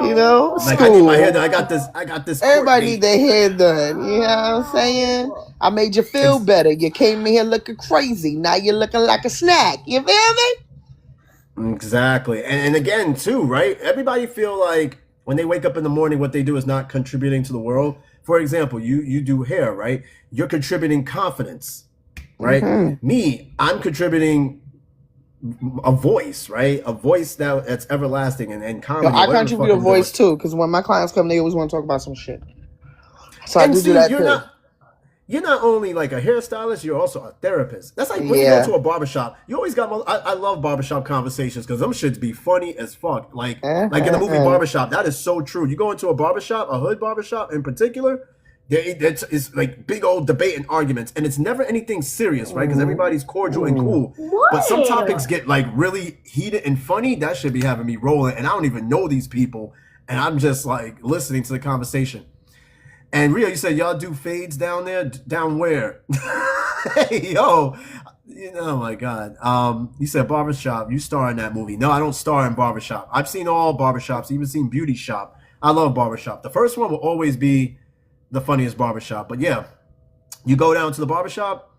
Like, I need my hair done. I got this. Everybody need their hair done. You know what I'm saying? I made you feel better. You came in here looking crazy. Now you're looking like a snack. You feel me? Exactly. And again, too, right? Everybody feel like when they wake up in the morning, what they do is not contributing to the world. For example, you do hair, right? You're contributing confidence, right? Me, I'm contributing a voice, right? A voice that's everlasting and comedy. I contribute a voice too, because when my clients come, they always want to talk about some shit. So I do that too. You're not only like a hairstylist, you're also a therapist. That's like when you go to a barbershop. You always got. I love barbershop conversations because them shits be funny as fuck. Like in the movie Barbershop, that is so true. You go into a barbershop, a hood barbershop in particular, it's like big old debate and arguments, and it's never anything serious, right? Because everybody's cordial and cool. What? But some topics get like really heated and funny. That should be having me rolling, and I don't even know these people, and I'm just like listening to the conversation. And Rio, you said y'all do fades down there? Down where? Hey, yo. Oh, my God. You said Barbershop. You star in that movie. No, I don't star in Barbershop. I've seen all Barbershops, even seen Beauty Shop. I love Barbershop. The first one will always be the funniest Barbershop. But, yeah, you go down to the Barbershop,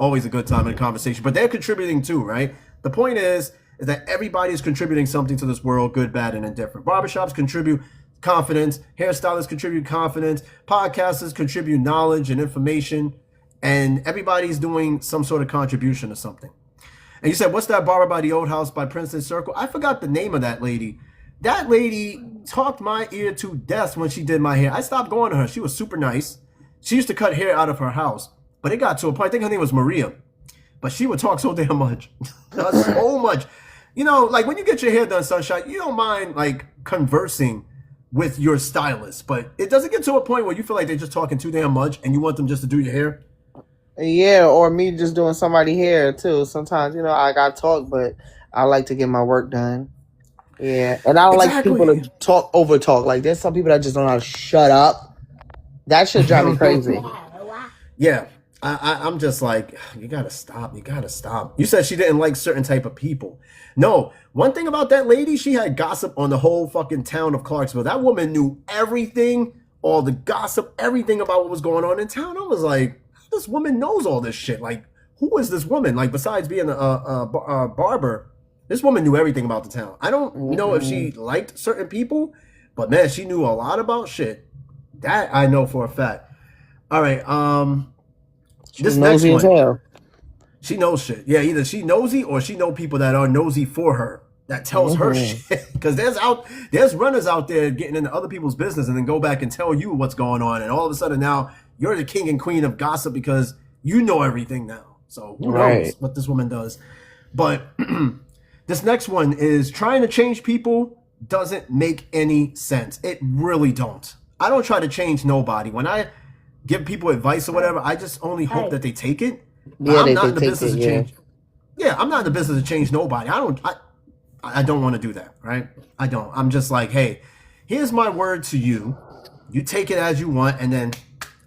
always a good time in a conversation. But they're contributing too, right? The point is that everybody is contributing something to this world, good, bad, and indifferent. Barbershops contribute confidence, hairstylists contribute confidence, podcasters contribute knowledge and information, and everybody's doing some sort of contribution to something. And you said, what's that barber by the old house by Princeton Circle? I forgot the name of that lady. That lady talked my ear to death when she did my hair. I stopped going to her. She was super nice. She used to cut hair out of her house, but it got to a point, I think her name was Maria, but she would talk so damn much. So much. Like when you get your hair done, Sunshine, you don't mind like conversing with your stylist, but it doesn't get to a point where you feel like they're just talking too damn much and you want them just to do your hair. Yeah, or me just doing somebody's hair too. Sometimes, I got to talk, but I like to get my work done. Yeah, and I don't like people Exactly. to talk over talk. Like there's some people that just don't know how to shut up. That should drive me crazy. Yeah. I'm just like, you gotta stop. You gotta stop. You said she didn't like certain type of people. No, one thing about that lady, she had gossip on the whole fucking town of Clarksville. That woman knew everything, all the gossip, everything about what was going on in town. I was like, this woman knows all this shit. Like, who is this woman? Like, besides being a barber, this woman knew everything about the town. I don't know if she liked certain people, but man, she knew a lot about shit. That I know for a fact. All right, She's this next nosy as one, hell. she knows shit. Yeah, either she nosy or she know people that are nosy for her. That tells her shit. Because there's runners out there getting into other people's business and then go back and tell you what's going on. And all of a sudden now you're the king and queen of gossip because you know everything now. So who knows what this woman does. But this next one is trying to change people doesn't make any sense. It really don't. I don't try to change nobody. When I give people advice or whatever, I just only hope that they take it. Yeah, I'm they not in the take business it. of Yeah. change. Yeah, I'm not in the business of change nobody. I don't want to do that, right? I don't. I'm just like, hey, here's my word to you. You take it as you want, and then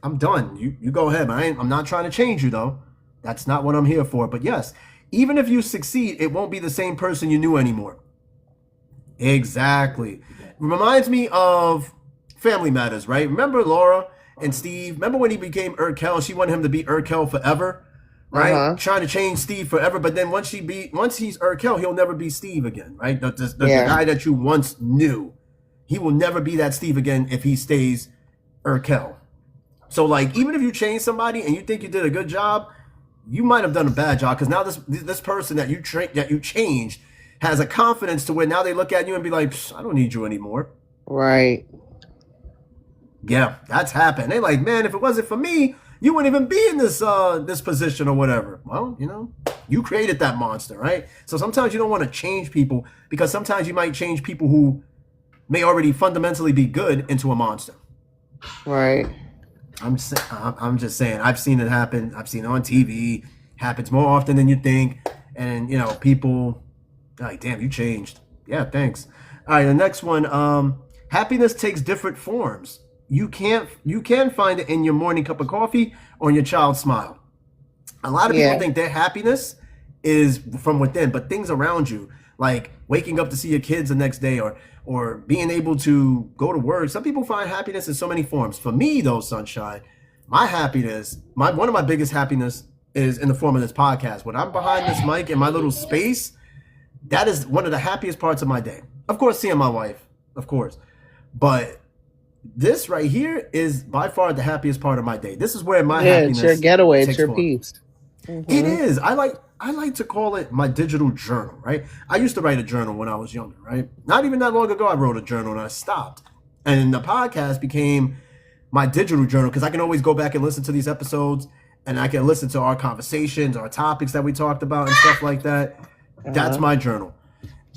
I'm done. You go ahead. I'm not trying to change you though. That's not what I'm here for. But yes, even if you succeed, it won't be the same person you knew anymore. Exactly. Reminds me of Family Matters, right? Remember Laura and Steve? Remember when he became Urkel? She wanted him to be Urkel forever, right? Trying to change Steve forever, but then once he's Urkel, he'll never be Steve again, right? The guy that you once knew, he will never be that Steve again if he stays Urkel. So like, even if you change somebody and you think you did a good job, you might have done a bad job because now this person that you changed has a confidence to where now they look at you and be like, I don't need you anymore. Right. Yeah, that's happened. They like, man, if it wasn't for me, you wouldn't even be in this position or whatever. Well, you created that monster, right? So sometimes you don't want to change people because sometimes you might change people who may already fundamentally be good into a monster. Right. I'm just saying. I've seen it happen. I've seen it on TV. Happens more often than you think. And people like, damn, you changed. Yeah, thanks. All right, the next one. Happiness takes different forms. You can find it in your morning cup of coffee or in your child's smile. A lot of people think their happiness is from within, but things around you, like waking up to see your kids the next day or being able to go to work. Some people find happiness in so many forms. For me, though, Sunshine, my happiness, one of my biggest happiness is in the form of this podcast. When I'm behind this mic in my little space, that is one of the happiest parts of my day. Of course, seeing my wife, of course. But this right here is by far the happiest part of my day. This is where my happiness. It's your getaway. It's takes your form. peace. It is. I like to call it my digital journal, right? I used to write a journal when I was younger, right? Not even that long ago, I wrote a journal and I stopped. And the podcast became my digital journal because I can always go back and listen to these episodes and I can listen to our conversations, our topics that we talked about and stuff like that. That's my journal.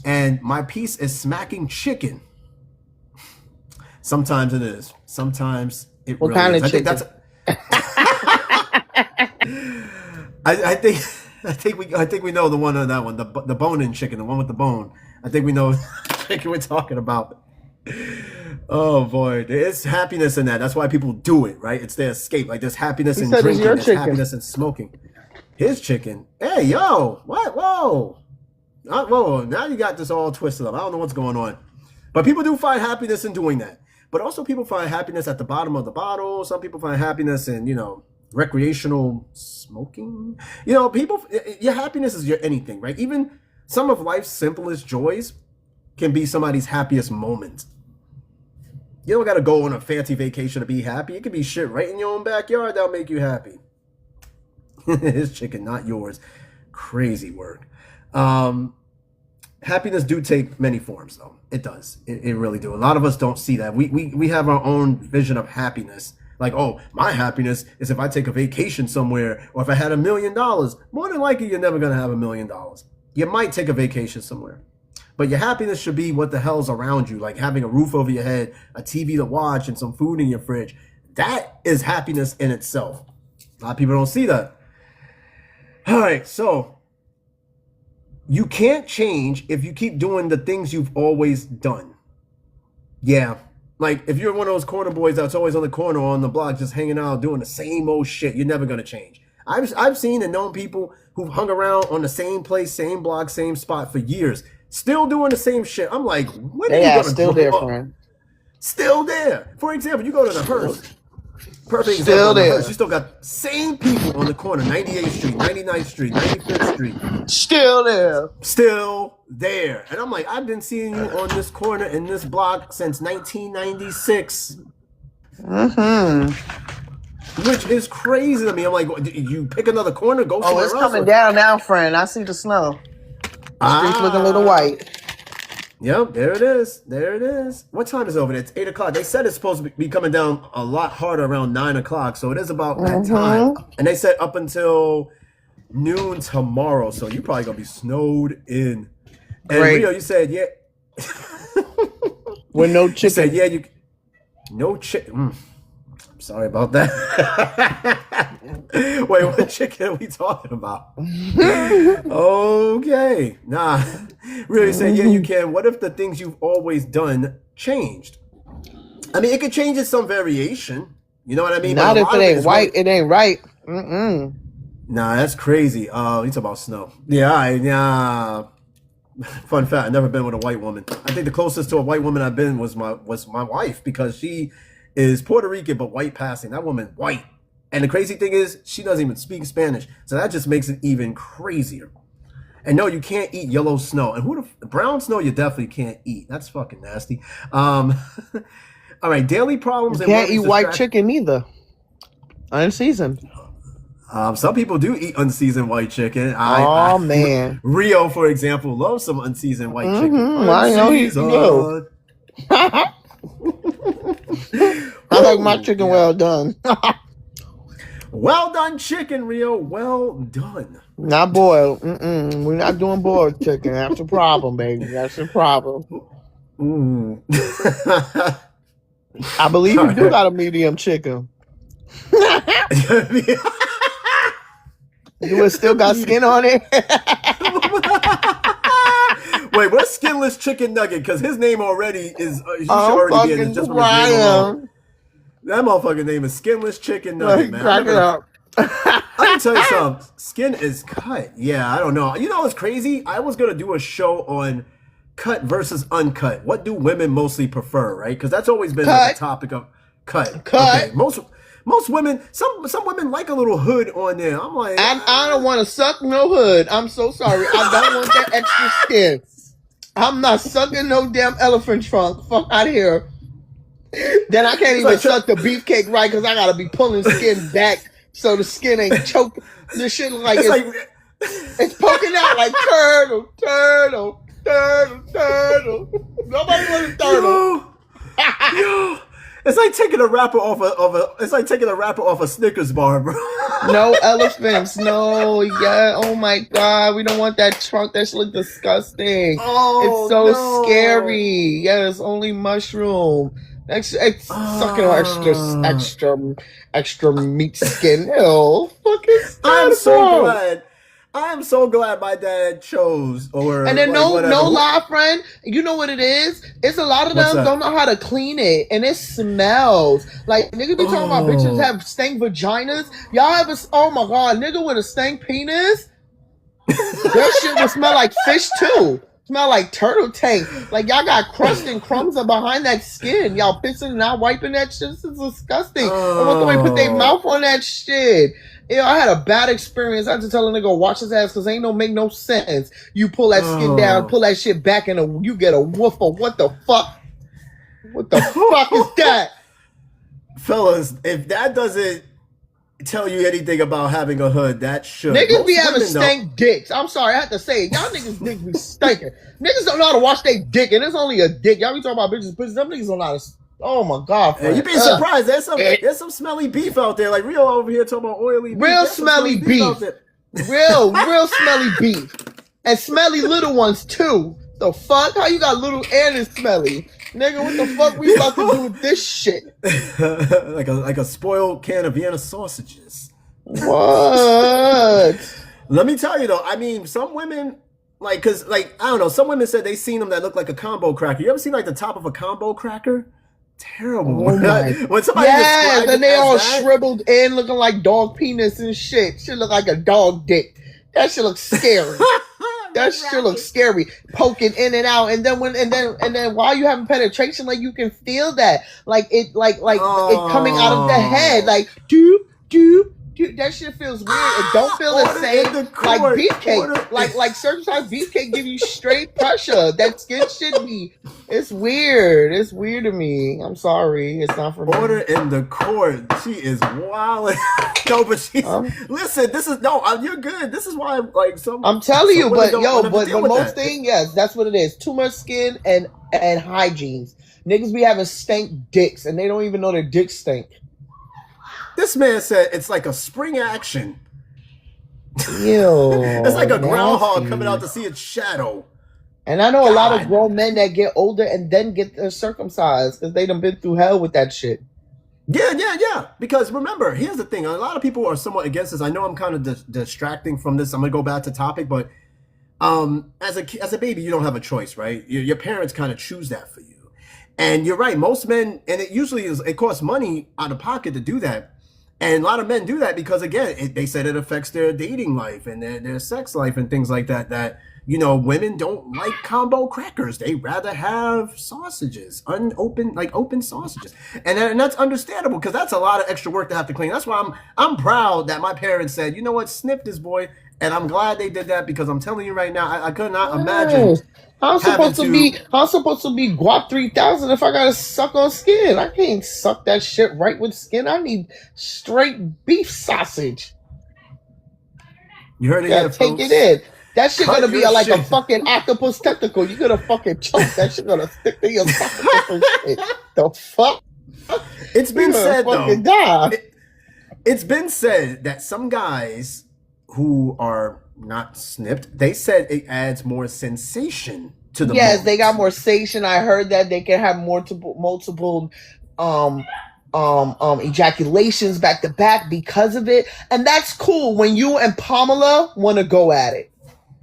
And my piece is smacking chicken. Sometimes it is. Sometimes it what really kind is. of chicken? I think we know the one on that one, the bone-in chicken, the one with the bone. I think we know the chicken we're talking about. Oh boy, there's happiness in that. That's why people do it, right? It's their escape. Like there's happiness in drinking, there's happiness in smoking. His chicken. Hey, yo, what? Whoa, whoa! Now you got this all twisted up. I don't know what's going on, but people do find happiness in doing that. But also, people find happiness at the bottom of the bottle. Some people find happiness in recreational smoking. People, your happiness is your anything, right? Even some of life's simplest joys can be somebody's happiest moment. You don't got to go on a fancy vacation to be happy. It could be shit right in your own backyard that'll make you happy. His chicken, not yours. Crazy work. Happiness do take many forms, though. It does. It really do. A lot of us don't see that. We have our own vision of happiness. Like, oh, my happiness is if I take a vacation somewhere or if I had $1 million. More than likely, you're never going to have $1 million. You might take a vacation somewhere. But your happiness should be what the hell's around you, like having a roof over your head, a TV to watch, and some food in your fridge. That is happiness in itself. A lot of people don't see that. All right, so You can't change if you keep doing the things you've always done. Yeah. Like if you're one of those corner boys that's always on the corner or on the block just hanging out doing the same old shit, you're never gonna change. I've seen and known people who've hung around on the same place, same block, same spot for years, still doing the same shit. I'm like, when are you gonna still grow there, up? friend. Still there. For example, you go to the Hearst. Perfect Still example. there. Hearst. You still got same people on the corner, 98th Street, 99th Street, 95th Street. Still there. Still there. And I'm like, I've been seeing you on this corner in this block since 1996. Which is crazy to me. I'm like, you pick another corner, go somewhere else. Oh, it's coming down now, friend. I see the snow. The street's looking a little white. Yep, there it is. There it is. What time is it over there? It's 8 o'clock. They said it's supposed to be coming down a lot harder around 9 o'clock. So it is about that time. And they said up until noon tomorrow. So you're probably going to be snowed in. And Rio, you said, yeah. With no chicken. You said, yeah, no chicken. Sorry about that. Wait, what chicken are we talking about? Okay. Nah. Really saying, yeah, you can. What if the things you've always done changed? I mean, it could change in some variation. You know what I mean? Not if it ain't white, it ain't right. Nah, that's crazy. You talk about snow. Yeah. Fun fact, I've never been with a white woman. I think the closest to a white woman I've been was my wife, because she is Puerto Rican but white passing. That woman white. And the crazy thing is, she doesn't even speak Spanish. So that just makes it even crazier. And no, you can't eat yellow snow. And brown snow you definitely can't eat. That's fucking nasty. All right, daily problems. You can't eat white chicken either. Unseasoned. Some people do eat unseasoned white chicken. Man. Rio, for example, loves some unseasoned white chicken. I know he do. I like my chicken well done. Well done chicken, Rio. Well done. Not boiled. We're not doing boiled chicken. That's the problem, baby. That's the problem. I believe you do got a medium chicken. You still got skin on it? Wait, what's skinless chicken nugget? Because his name already is. He should already be in just Ryan. That motherfucking name is Skinless Chicken Nugget, man. Crack it up. I can tell you something. Skin is cut. Yeah, I don't know. You know what's crazy? I was gonna do a show on cut versus uncut. What do women mostly prefer, right? Because that's always been like a topic of cut. Okay. Most women, some women like a little hood on there. I'm like, I don't want to suck no hood. I'm so sorry. I don't want that extra skin. I'm not sucking no damn elephant trunk. Fuck out of here. Then I can't even suck the beefcake right, because I gotta be pulling skin back so the skin ain't choked. This shit like it's poking out like turtle. Nobody wants a turtle. Yo. It's like taking a wrapper off a Snickers bar, bro. No elephants, no. Yeah, oh my god, we don't want that trunk. That shit look disgusting. Oh, it's so scary. Yeah, it's only mushroom. It's sucking on extra meat skin. Ew, fucking I'm so glad my dad chose and then no lie, friend. You know what it is? It's a lot of them don't know how to clean it, and it smells like niggas be talking about bitches have stank vaginas. Y'all have oh my god, nigga with a stank penis. That shit would smell like fish too. Smell like turtle tank. Like y'all got crust and crumbs behind that skin. Y'all pissing and not wiping that shit. This is disgusting. I want somebody put their mouth on that shit. Yeah, I had a bad experience. I had to tell a nigga wash his ass because ain't make no sense. You pull that skin down, pull that shit back, and you get a woof of what the fuck? What the fuck is that? Fellas, if that doesn't tell you anything about having a hood, that should. Niggas be having stank dicks. I'm sorry, I have to say it. Y'all niggas dicks be stinking. Niggas don't know how to wash their dick, and it's only a dick. Y'all be talking about bitches, pussies. Them niggas don't know how to. Oh my god! Hey, you'd be surprised. There's some smelly beef out there. Like Rio over here talking about oily beef. Real smelly beef. Real smelly beef. And smelly little ones too. The fuck? How you got little and it's smelly? Nigga, what the fuck we about to do with this shit? like a spoiled can of Vienna sausages. What? Let me tell you though, I mean, some women Like, cause like I don't know, some women said they seen them that look like a combo cracker. You ever seen like the top of a combo cracker? Terrible. Oh my. When somebody Yes, describes and it they as all that, shriveled in, looking like dog penis and shit. Shit look like a dog dick. That shit looks scary. That shit looks scary. Poking in and out, and then while you having penetration, like you can feel that, like it coming out of the head, like doop doop. Dude, that shit feels weird. It don't feel the same like beefcake. Like circumcised beefcake give you straight pressure. That skin should be. It's weird. It's weird to me. I'm sorry. It's not for me. Order in the court. She is wild. No, but she's listen. This is you're good. This is why like some. I'm telling you, but but most thing, yes, that's what it is. Too much skin and hygienes. Niggas be having stank dicks and they don't even know their dicks stink. This man said it's like a spring action. Ew, it's like a groundhog coming out to see its shadow. And I know a lot of grown men that get older and then get circumcised because they done been through hell with that shit. Yeah. Because remember, here's the thing. A lot of people are somewhat against this. I know I'm kind of distracting from this. I'm going to go back to topic. But as a baby, you don't have a choice, right? Your parents kind of choose that for you. And you're right. Most men, and it costs money out of pocket to do that. And a lot of men do that because, again, they said it affects their dating life and their sex life and things like that, women don't like combo crackers. They rather have sausages, open sausages. And that's understandable because that's a lot of extra work to have to clean. That's why I'm proud that my parents said, you know what, snip this boy. And I'm glad they did that because I'm telling you right now, I could not imagine. I'm supposed to be guap 3000 if I gotta suck on skin. I can't suck that shit right with skin. I need straight beef sausage. You heard it here, take folks. it in. That shit gonna be like a fucking octopus tentacle. You're gonna fucking choke. That shit gonna stick to your fucking shit. The fuck? It's been said though. It's been said that some guys who are not snipped, they said it adds more sensation to the moment. They got more sensation. I heard that they can have multiple ejaculations back to back because of it, and that's cool when you and Pamela want to go at it.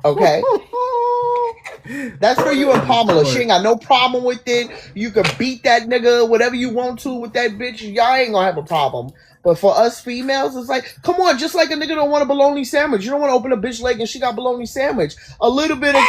Okay. That's for you and Pamela. She ain't got no problem with it. You can beat that nigga whatever you want to with that bitch. Y'all ain't gonna have a problem. But for us females, it's like, come on, just like a nigga don't want a bologna sandwich. You don't want to open a bitch leg and she got bologna sandwich. A little bit of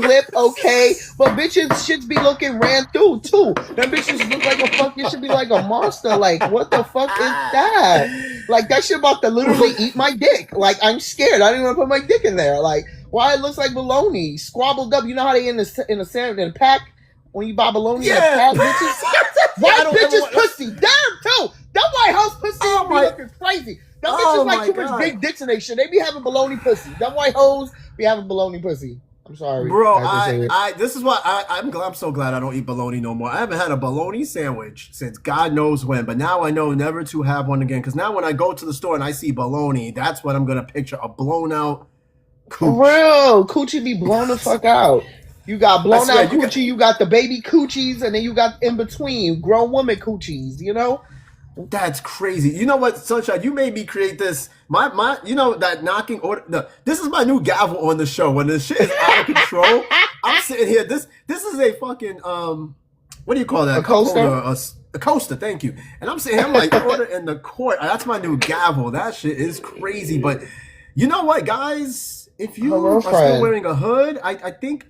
lip, okay. But bitches shits be looking ran through too. Them bitches look like a fuck. You should be like a monster. Like, what the fuck is that? Like, that shit about to literally eat my dick. Like, I'm scared. I didn't want to put my dick in there. Like, why it looks like bologna squabbled up? You know how they in a sandwich in a pack when you buy bologna in a pack, bitches. White bitches pussy, damn too. That White House pussy be looking crazy. Them bitches like too much big dicks in they shit. They be having bologna pussy. Them white hoes be having bologna pussy. I'm sorry, bro. This is why I'm so glad I don't eat bologna no more. I haven't had a bologna sandwich since God knows when, but now I know never to have one again. Because now when I go to the store and I see bologna, that's what I'm gonna picture: a blown out cooch. Real coochie be blown the fuck out. You got blown out coochie, you got the baby coochies, and then you got in between grown woman coochies. You know. That's crazy. You know what, Sunshine? You made me create this. My you know that knocking order. This is my new gavel on the show. When the shit is out of control, I'm sitting here. This is a fucking what do you call that? A coaster. A coaster. Thank you. And I'm sitting here, I'm like order in the court. That's my new gavel. That shit is crazy. But you know what, guys? If you are still wearing a hood, I think.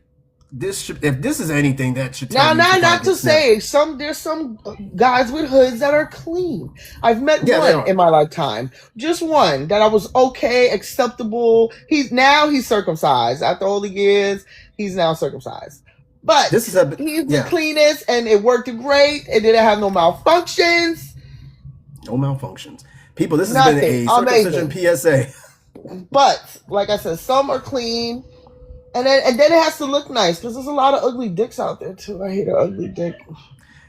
If this is anything that should tell not to say there's some guys with hoods that are clean. I've met one in my lifetime, just one that I was okay, acceptable. He's circumcised after all the years. He's now circumcised, but he's the cleanest, and it worked great. It didn't have no malfunctions. No malfunctions, people. This has been a circumcision PSA. But like I said, some are clean. And then it has to look nice because there's a lot of ugly dicks out there too. I hate an ugly dick.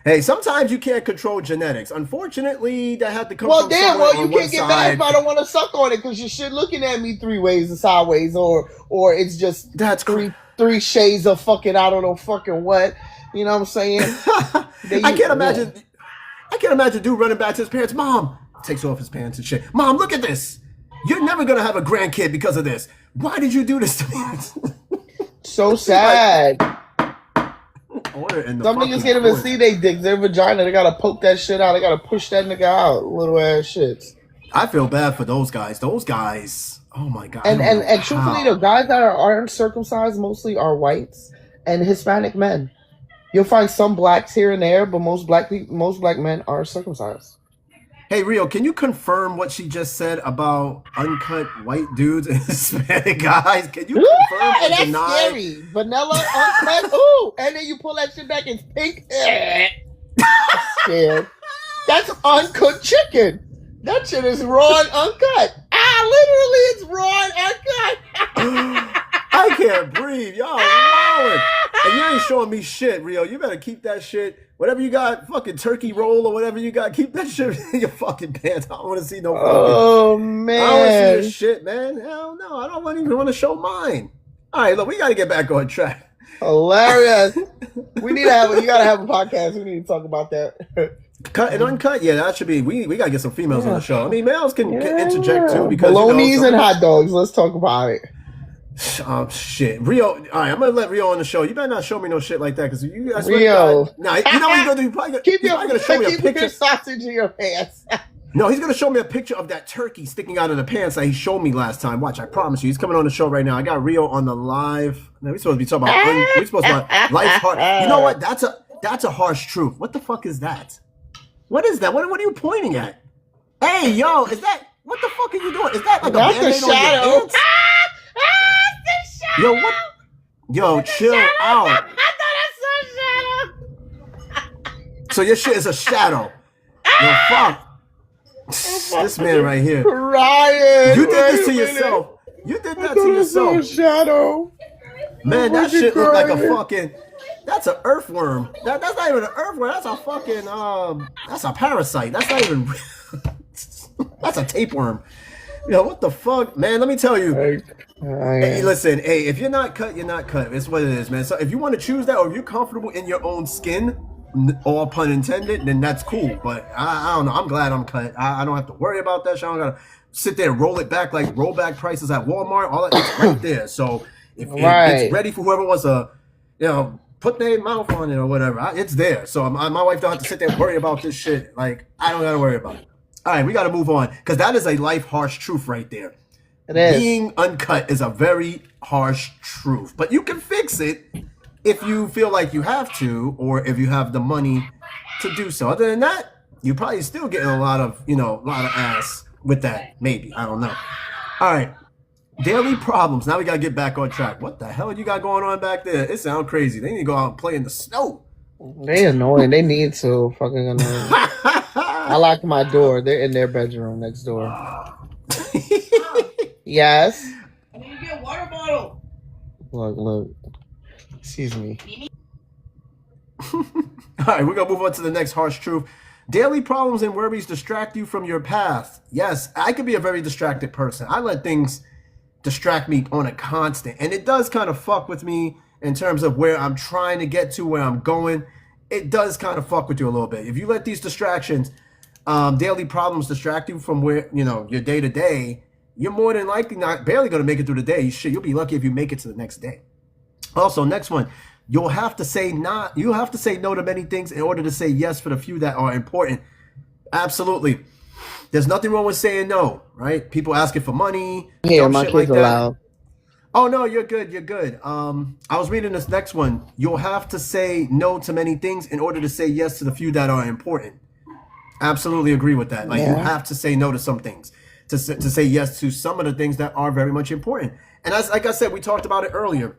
Hey, sometimes you can't control genetics. Unfortunately, that had to come from someone well, you on can't get mad if I don't want to suck on it because you're shit looking at me 3 ways and sideways, or it's just three shades of fucking I don't know fucking what. You know what I'm saying? I can't imagine dude running back to his parents. Mom takes off his pants and shit. Mom, look at this. You're never gonna have a grandkid because of this. Why did you do this to me? So sad. Some Some niggas can't even see they dick, their vagina. They gotta poke that shit out. They gotta push that nigga out. Little ass shits. I feel bad for those guys. Those guys. Oh my god. And truthfully, the guys that aren't circumcised mostly are whites and Hispanic men. You'll find some blacks here and there, but most black men are circumcised. Hey Rio, can you confirm what she just said about uncut white dudes and Hispanic guys? Can you confirm or that's deny? Scary. Vanilla, uncut, ooh, and then you pull that shit back, it's pink. Scared. That's uncooked chicken. That shit is raw and uncut. Literally, it's raw and uncut. I can't breathe. Y'all wildin'. And you ain't showing me shit, Rio. You better keep that shit. Whatever you got, fucking turkey roll or whatever you got, keep that shit in your fucking pants. I don't want to see no fucking. Oh, man. I don't want to see this shit, man. Hell no. I don't even want to show mine. All right, look, we got to get back on track. Hilarious. You got to have a podcast. We need to talk about that. Cut and uncut, yeah, that should be. We got to get some females on the show. I mean, males can interject too because bolognas and hot dogs. Let's talk about it. Shit, Rio. All right, I'm gonna let Rio on the show. You better not show me no shit like that because you. Rio. Nah, you know what you're gonna do? You're probably gonna show me a picture. Your sausage in your pants. No, he's gonna show me a picture of that turkey sticking out of the pants that he showed me last time. Watch, I promise you, he's coming on the show right now. I got Rio on the live. Now we're supposed to be talking about. We're supposed to life's hard. You know what? That's a harsh truth. What the fuck is that? What is that? What are you pointing at? Hey, yo, is that? What the fuck are you doing? Is that like that's a Band-Aid the shadow? On your pants? Yo, what? Yo, chill out. I thought I saw a shadow. So your shit is a shadow. Yo, fuck. This man right here. Ryan, You did this to yourself. You did that to yourself. A shadow. Man, that shit look like a fucking. That's an earthworm. That's not even an earthworm. That's a fucking. That's a parasite. That's not even. That's a tapeworm. Yo, what the fuck, man? Let me tell you. Hey, listen. Hey, if you're not cut, you're not cut. It's what it is, man. So if you want to choose that, or if you're comfortable in your own skin, all pun intended, then that's cool. But I don't know. I'm glad I'm cut. I don't have to worry about that shit. I don't gotta sit there and roll it back like rollback prices at Walmart. All that it's right there. So if it's ready for whoever wants to, put their mouth on it or whatever, it's there. So my wife don't have to sit there and worry about this shit. Like I don't gotta worry about it. All right, we got to move on because that is a life harsh truth right there. It is. Being uncut is a very harsh truth, but you can fix it if you feel like you have to, or if you have the money to do so. Other than that, you're probably still getting a lot of ass with that. Maybe, I don't know. All right, daily problems. Now we got to get back on track. What the hell you got going on back there? It sounds crazy. They need to go out and play in the snow. They annoying. They need to fucking annoying. I locked my door. They're in their bedroom next door. Yes. I need to get a water bottle. Look. Excuse me. All right, we're going to move on to the next harsh truth. Daily problems and worries distract you from your path. Yes, I could be a very distracted person. I let things distract me on a constant. And it does kind of fuck with me in terms of where I'm trying to get to, where I'm going. It does kind of fuck with you a little bit. If you let these distractions, daily problems distract you from where, your day to day, you're more than likely barely going to make it through the day. You'll be lucky if you make it to the next day. Also, next one, you'll have to say no to many things in order to say yes for the few that are important. Absolutely. There's nothing wrong with saying no, right? People asking for money. Yeah, my kids are loud. Oh, no, you're good. I was reading this next one. You'll have to say no to many things in order to say yes to the few that are important. Absolutely agree with that. You have to say no to some things to say yes to some of the things that are very much important. And like I said, we talked about it earlier.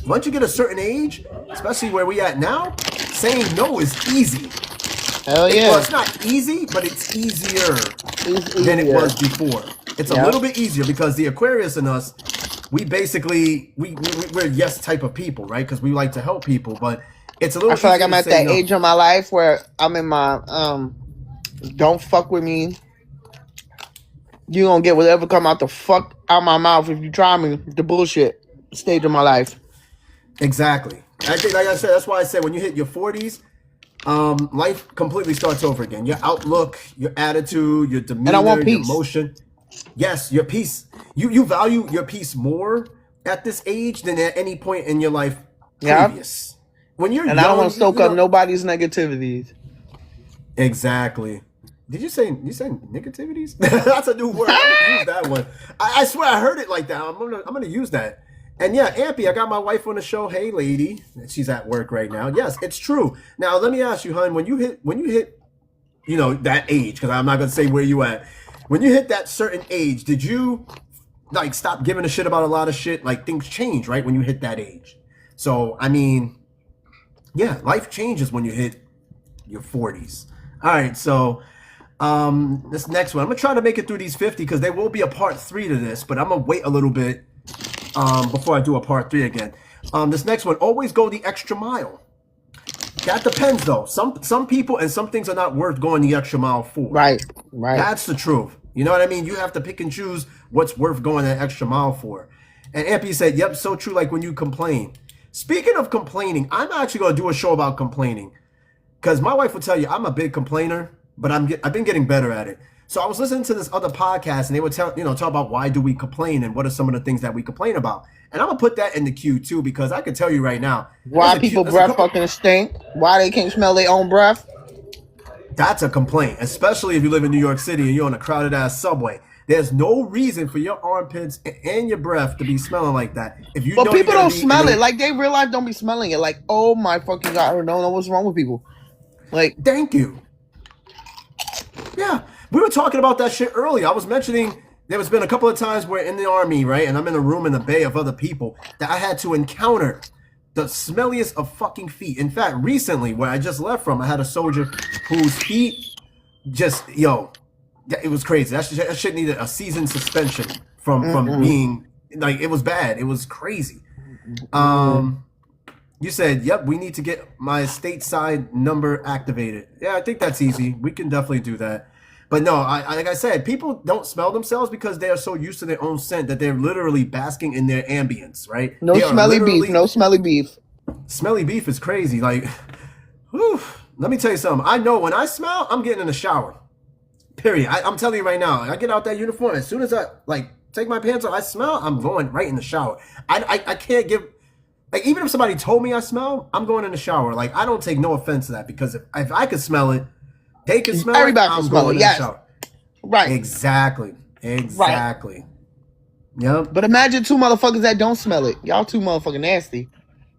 Once you get a certain age, especially where we at now, saying no is easy. Hell yeah. Well, it's not easy, but it's easier than it was before. It's a little bit easier because the Aquarius in us, we basically, we're yes type of people, right? Because we like to help people, but it's a little. I feel like I'm at that age of my life where I'm in my don't fuck with me. You gonna get whatever come out the fuck out my mouth if you try me. The bullshit stage of my life. Exactly. I think, like I said, that's why I said when you hit your 40s, life completely starts over again. Your outlook, your attitude, your demeanor, and I want peace. Your emotion. Yes, your peace. You value your peace more at this age than at any point in your life Yeah. previous. When you're And young, I don't want to stoke up nobody's negativities. Exactly. Did you say negativities? That's a new word. I'm gonna use that one. I swear I heard it like that. I'm gonna use that. And yeah, Ampy, I got my wife on the show. Hey, lady, she's at work right now. Yes, it's true. Now let me ask you, hun, when you hit, that age, because I'm not gonna say where you at. When you hit that certain age, did you like stop giving a shit about a lot of shit? Like things change, right? When you hit that age. So I mean, yeah, life changes when you hit your 40s. All right, so this next one, I'm gonna try to make it through these 50 because there will be a part 3 to this, but I'm gonna wait a little bit before I do a part 3 again. This next one, always go the extra mile. That depends though. Some people and some things are not worth going the extra mile for. Right. That's the truth. You know what I mean? You have to pick and choose what's worth going that extra mile for. And Ampy said, yep, so true, like when you complain. Speaking of complaining, I'm actually gonna do a show about complaining. Because my wife will tell you I'm a big complainer, but I've been getting better at it. So I was listening to this other podcast, and they would talk about why do we complain and what are some of the things that we complain about. And I'm gonna put that in the queue too, because I can tell you right now why people breath fucking stink. Why they can't smell their own breath. That's a complaint, especially if you live in New York City and you're on a crowded ass subway. There's no reason for your armpits and your breath to be smelling like that. If you, but people don't smell it. Like they real life don't be smelling it. Like, oh my fucking god, I don't know what's wrong with people. Like, thank you. Yeah, we were talking about that shit earlier. I was mentioning there's been a couple of times where in the army, right, and I'm in a room in the bay of other people that I had to encounter the smelliest of fucking feet. In fact, recently, where I just left from, I had a soldier whose feet just, it was crazy. That shit needed a season suspension from being, like, it was bad. It was crazy. You said, yep, we need to get my stateside number activated. Yeah, I think that's easy. We can definitely do that. But no, like I said, people don't smell themselves because they are so used to their own scent that they're literally basking in their ambience, right? No smelly beef. No smelly beef. Smelly beef is crazy. Like, whew, let me tell you something. I know when I smell, I'm getting in the shower. Period. I'm telling you right now, I get out that uniform. As soon as I, take my pants off, I smell, I'm going right in the shower. I can't give... Like, even if somebody told me I smell, I'm going in the shower. Like, I don't take no offense to that because if I could smell it, they can smell Everybody it, I'm can smell going it. in Yes. the shower. Right. Exactly. Right. Yep. But imagine two motherfuckers that don't smell it. Y'all too motherfucking nasty.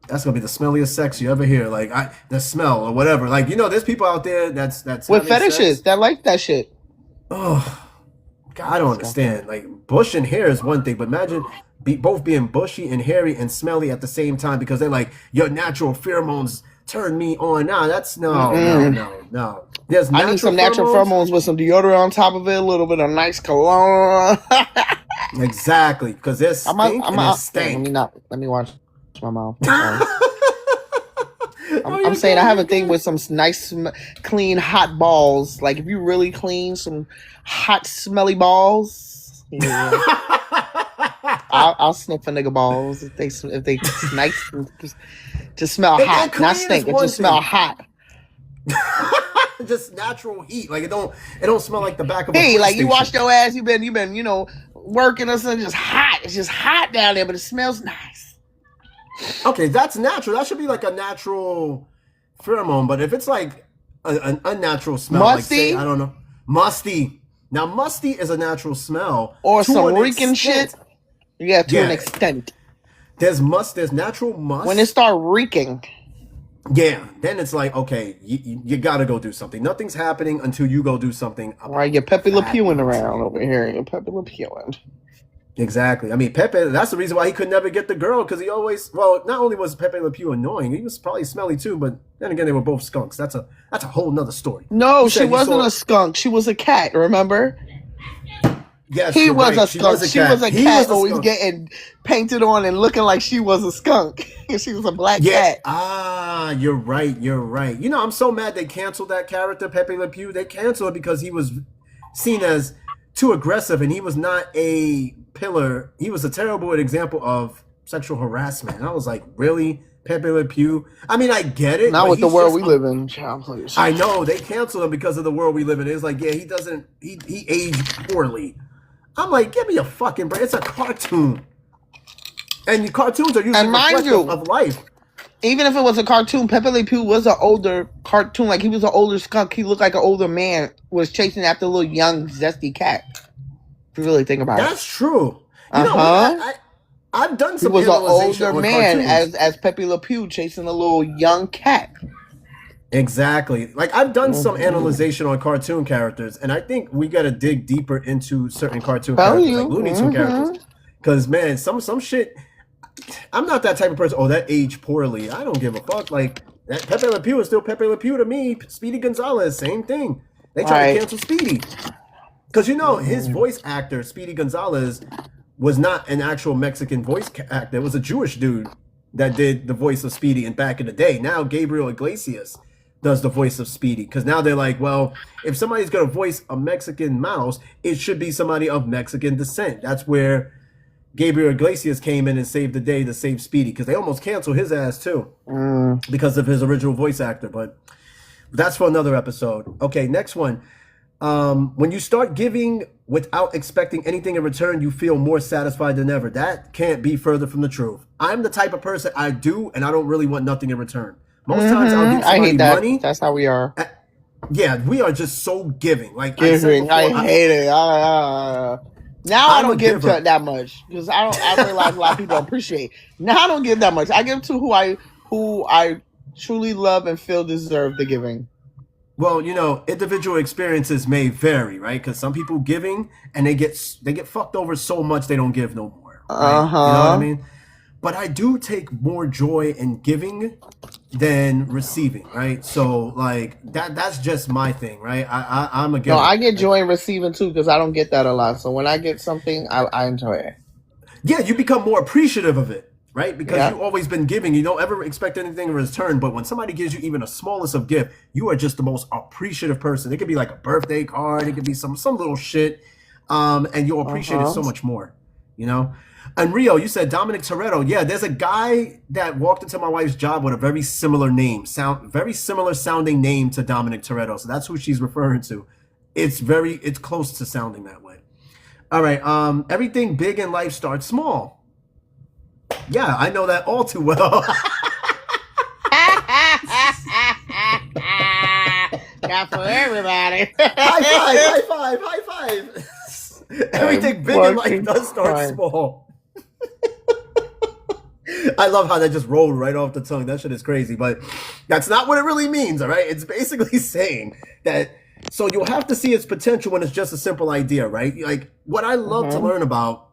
That's going to be the smelliest sex you ever hear. Like, the smell or whatever. Like, there's people out there that's with fetishes that like that shit. Oh, God, I don't understand. Like, bush and hair is one thing, but imagine... both being bushy and hairy and smelly at the same time because they're like, your natural pheromones turn me on. Nah, that's no. There's I need some natural pheromones with some deodorant on top of it, a little bit of nice cologne. Exactly, because there's stink and there's stank. Let me watch my mouth. I'm saying I have a thing with some nice, clean, hot balls. Like if you really clean some hot, smelly balls, yeah. I'll sniff a nigga balls if they nice just smell hot, not stink. It just smell hot. Just natural heat, like it don't smell like the back of a hey, like you station. washed your ass, you've been working or something, just hot. It's just hot down there, but it smells nice. Okay, that's natural. That should be like a natural pheromone. But if it's like an unnatural smell, musty, like say, I don't know, musty. Now, musty is a natural smell, or some reeking shit. Yeah, to an extent. There's natural must. When it start reeking. Yeah, then it's like, okay, you gotta go do something. Nothing's happening until you go do something. Right, you're Pepe Le Pewing around over here. You're Pepe Le Pewing. Exactly. I mean, Pepe, that's the reason why he could never get the girl, because he always, not only was Pepe Le Pew annoying, he was probably smelly too, but then again, they were both skunks. That's a whole nother story. No, she wasn't a skunk. She was a cat, remember? Yes, he was a skunk. She was a cat, always skunk. Getting painted on and looking like she was a skunk. She was a black cat. Ah, you're right. I'm so mad they canceled that character, Pepe Le Pew. They canceled it because he was seen as too aggressive, and he was not a pillar. He was a terrible example of sexual harassment. And I was like, really? Pepe Le Pew? I mean, I get it. Not with the world we live in, child, please. I know. They canceled him because of the world we live in. It's like, yeah, he aged poorly. I'm like, give me a fucking break. It's a cartoon. And cartoons are usually And mind reflective you, of life. even if it was a cartoon, Pepe Le Pew was an older cartoon. Like, he was an older skunk. He looked like an older man. Was chasing after a little young zesty cat. If you really think about it. That's true. You Uh know, huh. I've done He some was an analyzation older on man cartoons. as Pepe Le Pew chasing a little young cat. Exactly. Like, I've done some Mm-hmm. analyzation on cartoon characters, and I think we got to dig deeper into certain cartoon Tell characters, you. like Looney Tune characters. Mm-hmm. Because, man, some shit, I'm not that type of person. Oh, that aged poorly. I don't give a fuck. Like, that Pepe Le Pew is still Pepe Le Pew to me. Speedy Gonzalez, same thing. They tried to Right. cancel Speedy. Because, you know, his voice actor, Speedy Gonzalez, was not an actual Mexican voice actor. It was a Jewish dude that did the voice of Speedy in back in the day. Now Gabriel Iglesias does the voice of Speedy. Because now they're like, well, if somebody's going to voice a Mexican mouse, it should be somebody of Mexican descent. That's where Gabriel Iglesias came in and saved the day to save Speedy. Because they almost canceled his ass too. Because of his original voice actor. But that's for another episode. Okay, next one. When you start giving without expecting anything in return, you feel more satisfied than ever. That can't be further from the truth. I'm the type of person, I do, and I don't really want nothing in return. Most times I'll give I somebody hate that. money. That's how we are. Yeah, we are just so giving. Like Giving. I said I before, hate it. Now I I'm a don't give giver. to that much because I realize a lot of people don't appreciate. Now I don't give that much. I give to who I truly love and feel deserve the giving. Well, you know, individual experiences may vary, right? Because some people giving and they get fucked over so much they don't give no more. Right? You know what I mean? But I do take more joy in giving than receiving, right? So like that's just my thing, right? I'm a giver. No, I get joy in receiving too because I don't get that a lot. So when I get something, I enjoy it. Yeah, you become more appreciative of it, right? Because Yeah. you've always been giving. You don't ever expect anything in return. But when somebody gives you even the smallest of gift, you are just the most appreciative person. It could be like a birthday card. It could be some little shit. And you'll appreciate it so much more, you know? And Rio, you said Dominic Toretto. Yeah, there's a guy that walked into my wife's job with a very similar name, very similar sounding name to Dominic Toretto. So that's who she's referring to. It's close to sounding that way. All right. Everything big in life starts small. Yeah, I know that all too well. Not for everybody. High five. Everything big in life does start small. I love how that just rolled right off the tongue. That shit is crazy, but that's not what it really means, all right? It's basically saying that, so you'll have to see its potential when it's just a simple idea, right? Like, what I love to learn about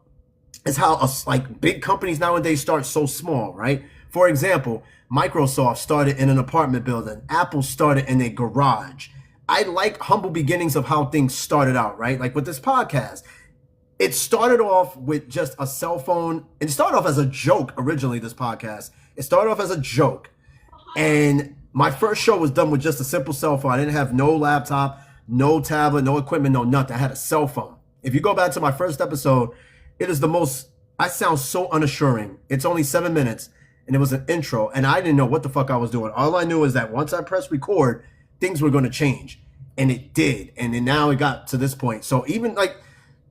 is how, like, big companies nowadays start so small, right? For example, Microsoft started in an apartment building. Apple started in a garage. I like humble beginnings of how things started out, right? Like with this podcast. It started off with just a cell phone. It started off as a joke originally, this podcast. It started off as a joke. And my first show was done with just a simple cell phone. I didn't have no laptop, no tablet, no equipment, no nothing. I had a cell phone. If you go back to my first episode, it is the most, I sound so unassuring. It's only 7 minutes and it was an intro and I didn't know what the fuck I was doing. All I knew is that once I pressed record, things were going to change. And it did. And then now it got to this point. So even like,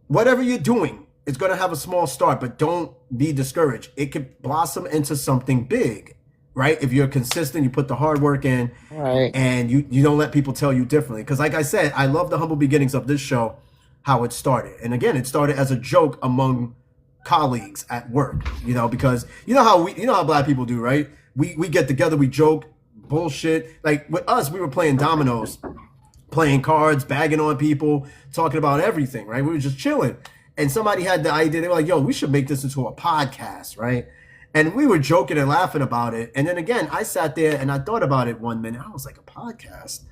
whatever you're doing, it's going to have a small start, but don't be discouraged. It could blossom into something big, right? If you're consistent, you put the hard work in, Right. and you don't let people tell you differently. Because like I said, I love the humble beginnings of this show, how it started. And again, it started as a joke among colleagues at work, you know, because you know how black people do, right? We get together, we joke, bullshit. Like with us, we were playing dominoes, playing cards, bagging on people, talking about everything, right? We were just chilling. And somebody had the idea, they were like, yo, we should make this into a podcast, right? And we were joking and laughing about it. And then again, I sat there and I thought about it 1 minute. I was like, a podcast?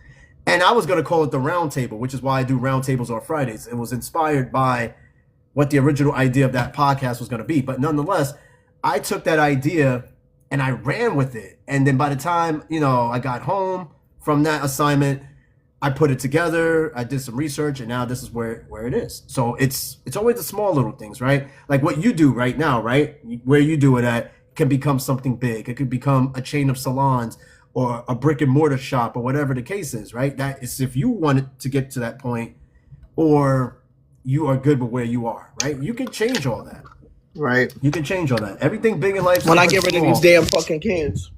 And I was going to call it the Round Table, which is why I do Round Tables on Fridays. It was inspired by what the original idea of that podcast was going to be. But nonetheless, I took that idea and I ran with it. And then by the time, you know, I got home from that assignment, I put it together, I did some research, and now this is where it is. So it's always the small little things, right? Like what you do right now, right? Where you do it at can become something big. It could become a chain of salons or a brick and mortar shop or whatever the case is, right? That is if you wanted to get to that point or you are good with where you are, right? You can change all that. Right. You can change all that. Everything big in life. When I get rid of these damn fucking kids.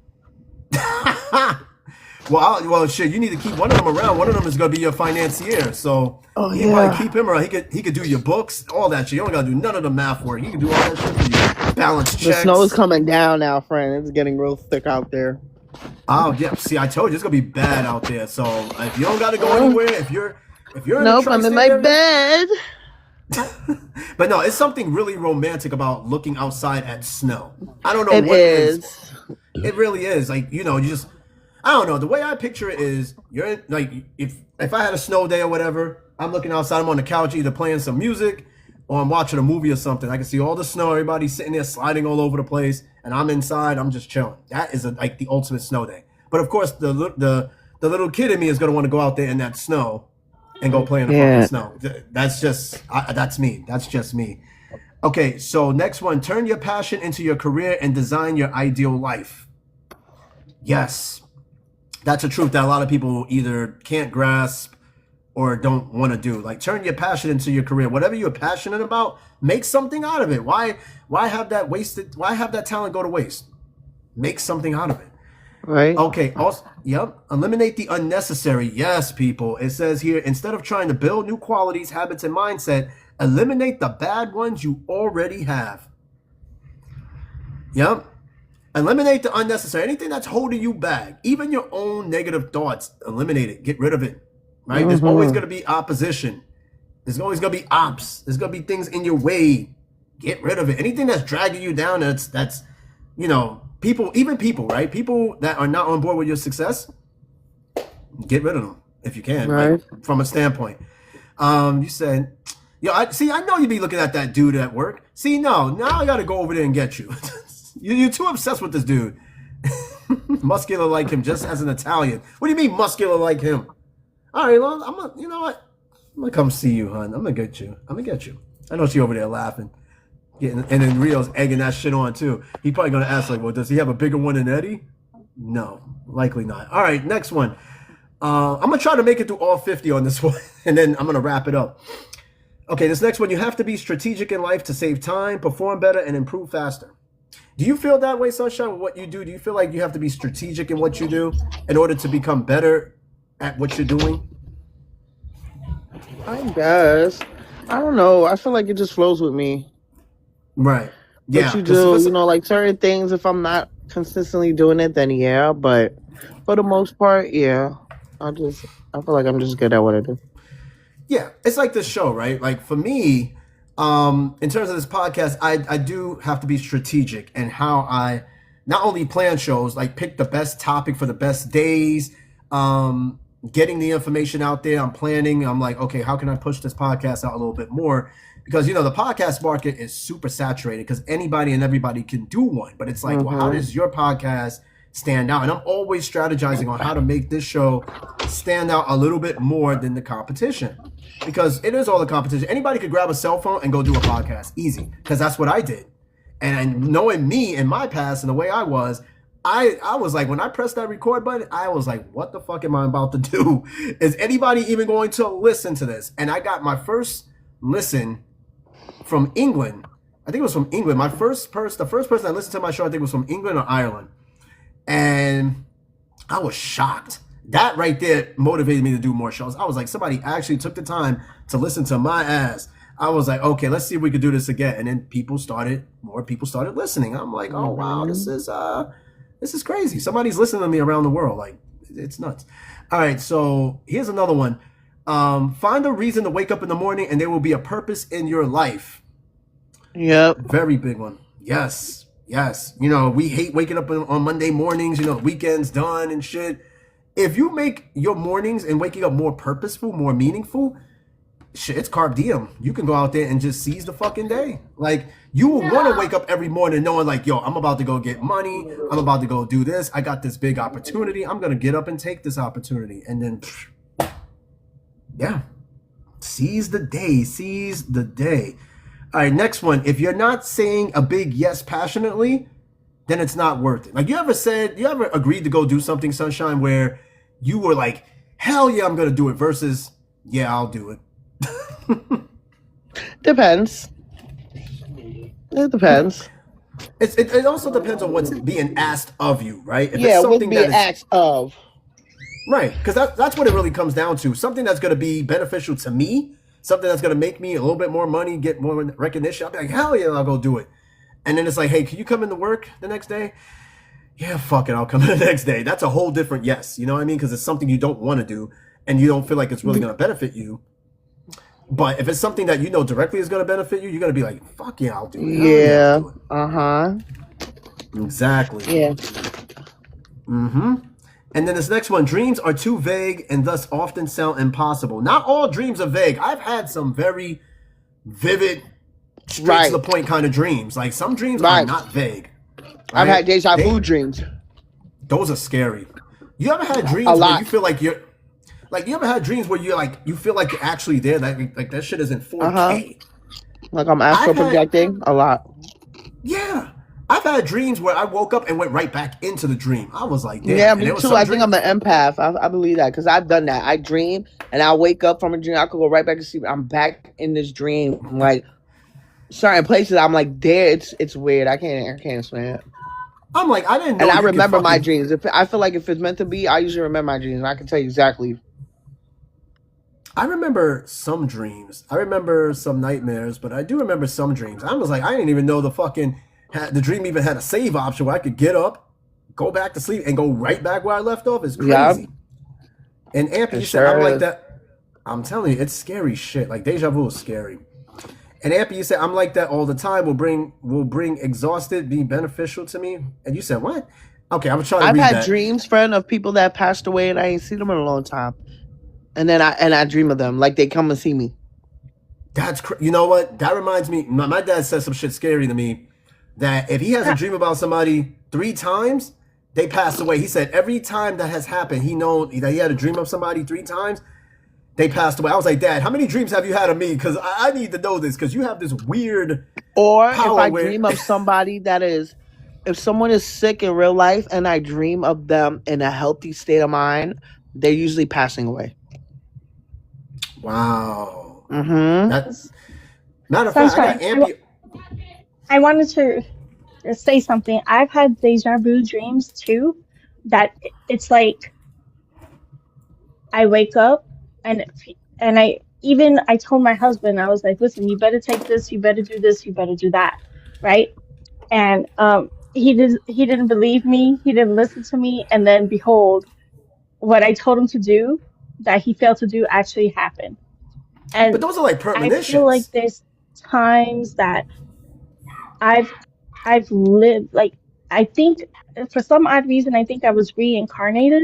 Well, shit. You need to keep one of them around. One of them is gonna be your financier. So you probably keep him around. He could do your books, all that shit. You don't gotta do none of the math work. He can do all that shit for you. Balance checks. The snow is coming down now, friend. It's getting real thick out there. Oh yeah. See, I told you it's gonna be bad out there. So if you don't gotta go anywhere, if you're in nope, I'm in my bed. But no, it's something really romantic about looking outside at snow. I don't know what it is. It really is. Like, you just I don't know. The way I picture it is you're in, like if I had a snow day or whatever, I'm looking outside, I'm on the couch either playing some music or I'm watching a movie or something. I can see all the snow, everybody's sitting there sliding all over the place, and I'm inside, I'm just chilling. That is like the ultimate snow day. But of course the little kid in me is gonna want to go out there in that snow and go play in the fucking snow. That's just that's me. That's just me. Okay, so next one, turn your passion into your career and design your ideal life. Yes. That's a truth that a lot of people either can't grasp or don't want to do. Like, turn your passion into your career. Whatever you're passionate about, make something out of it. Why have that talent go to waste? Make something out of it. Right. Okay. Also, yep. Eliminate the unnecessary. Yes, people. It says here, instead of trying to build new qualities, habits, and mindset, eliminate the bad ones you already have. Yep. Eliminate the unnecessary. Anything that's holding you back, even your own negative thoughts, eliminate it. Get rid of it. Right? Mm-hmm. There's always going to be opposition. There's always going to be ops. There's going to be things in your way. Get rid of it. Anything that's dragging you down, that's people, right? People that are not on board with your success, get rid of them if you can, right? From a standpoint. You said, I know you'd be looking at that dude at work. See, now I got to go over there and get you. You're too obsessed with this dude. Muscular like him, just as an Italian. What do you mean muscular like him? All right, well, you know what? I'm gonna come see you, hon. I'm gonna get you. I know she over there laughing. And then Rio's egging that shit on too. He probably gonna ask like, well, does he have a bigger one than Eddie? No, likely not. All right, next one. I'm gonna try to make it through all 50 on this one, and then I'm gonna wrap it up. Okay, this next one, you have to be strategic in life to save time, perform better, and improve faster. Do you feel that way, Sunshine, with what you do? Do you feel like you have to be strategic in what you do in order to become better at what you're doing? I guess. I don't know. I feel like it just flows with me. Right. Yeah. What you do, like certain things, if I'm not consistently doing it, then yeah. But for the most part, yeah. I feel like I'm just good at what I do. Yeah. It's like this show, right? Like for me, in terms of this podcast, I do have to be strategic in how I not only plan shows, like pick the best topic for the best days, getting the information out there. I'm planning. I'm like, okay, how can I push this podcast out a little bit more? Because, the podcast market is super saturated because anybody and everybody can do one. But it's like, well, how does your podcast stand out? And I'm always strategizing on how to make this show stand out a little bit more than the competition. Because it is all the competition. Anybody could grab a cell phone and go do a podcast. Easy. Because that's what I did. And knowing me in my past and the way I was like, when I pressed that record button, I was like, what the fuck am I about to do? Is anybody even going to listen to this? And I got my first listen from England. I think it was from England. The first person that listened to my show, I think was from England or Ireland. And I was shocked. That right there motivated me to do more shows. I was like, somebody actually took the time to listen to my ass. I was like, okay, let's see if we could do this again. And then more people started listening. I'm like, oh wow, this is crazy. Somebody's listening to me around the world. Like, it's nuts. All right, so here's another one. Find a reason to wake up in the morning and there will be a purpose in your life. Yep. Very big one. Yes. We hate waking up on Monday mornings, weekends done and shit. If you make your mornings and waking up more purposeful, more meaningful, shit, it's carpe diem. You can go out there and just seize the fucking day. Like, you will want to wake up every morning knowing like, yo, I'm about to go get money. I'm about to go do this. I got this big opportunity. I'm going to get up and take this opportunity. And then, seize the day. All right, next one. If you're not saying a big yes passionately, then it's not worth it. Like, you ever agreed to go do something, Sunshine, where you were like, hell yeah, I'm going to do it versus, yeah, I'll do it. Depends. It depends. It also depends on what's being asked of you, right? If it's Yeah, with something that being is asked of. right, because that's what it really comes down to. Something that's going to be beneficial to me, something that's going to make me a little bit more money, get more recognition. I'll be like, hell yeah, I'll go do it. And then it's like, hey, can you come into work the next day? Yeah, fuck it, I'll come in the next day. That's a whole different yes. You know what I mean? Because it's something you don't want to do, and you don't feel like it's really going to benefit you. But if it's something that you know directly is going to benefit you, you're going to be like, fuck yeah, I'll do it. Hell yeah, I'll do it. Exactly. Yeah. And then this next one, dreams are too vague and thus often sound impossible. Not all dreams are vague. I've had some very vivid, straight to the point kind of dreams. Like some dreams are not vague. Right? I've had deja vu dreams. Those are scary. You ever had dreams where you feel like you're like you ever had dreams where you're like you feel like you're actually there, like that shit is in 4K. Like I'm astral projecting a lot. Yeah. I've had dreams where I woke up and went right back into the dream. I was like, damn. Yeah, me too. I think I'm an empath. I believe that because I've done that. I dream and I wake up from a dream. I could go right back to sleep. I'm back in this dream. Like certain places, I'm like, there. It's weird. I can't explain it. I'm like, I didn't know. And I remember my dreams. If I feel like if it's meant to be, I usually remember my dreams. And I can tell you exactly. I remember some dreams. I remember some nightmares, but I do remember some dreams. I was like, I didn't even know the dream even had a save option where I could get up, go back to sleep, and go right back where I left off. It's crazy. Yeah. And Ampy said, I'm like that. I'm telling you, it's scary shit. Like deja vu is scary. And Ampy, you said, I'm like that all the time. Will bring exhausted, be beneficial to me. And you said, what? Okay, I'm trying to read that. I've had dreams, friend, of people that passed away and I ain't seen them in a long time. And then I dream of them like they come and see me. You know what? That reminds me. My dad said some shit scary to me. That if he has a dream about somebody 3 times, they passed away. He said every time that has happened, he known that he had a dream of somebody 3 times, they passed away. I was like, Dad, how many dreams have you had of me? Because I need to know this because you have this weird. Or if I dream of somebody that is, if someone is sick in real life and I dream of them in a healthy state of mind, they're usually passing away. Wow. That's matter of fact. I wanted to say something. I've had deja vu dreams too. That it's like I wake up and I told my husband, I was like, listen, you better take this, you better do this, you better do that, right? And he didn't believe me, he didn't listen to me, and then behold, what I told him to do that he failed to do actually happened. And but those are like premonitions. I feel like there's times that I've lived, like, I think for some odd reason I think I was reincarnated.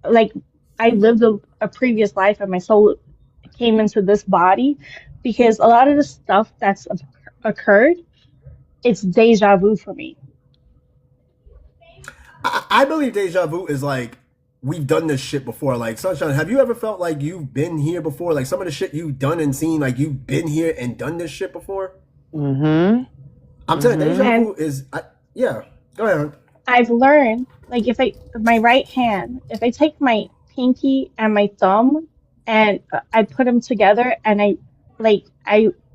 Like I lived a previous life and my soul came into this body, because a lot of the stuff that's occurred, it's deja vu for me. I believe deja vu is like we've done this shit before. Like, Sunshine, have you ever felt like you've been here before? Like some of the shit you've done and seen, like you've been here and done this shit before? I'm telling you, deja vu is, yeah, go ahead. I've learned, like, my right hand, if I take my pinky and my thumb and I put them together and I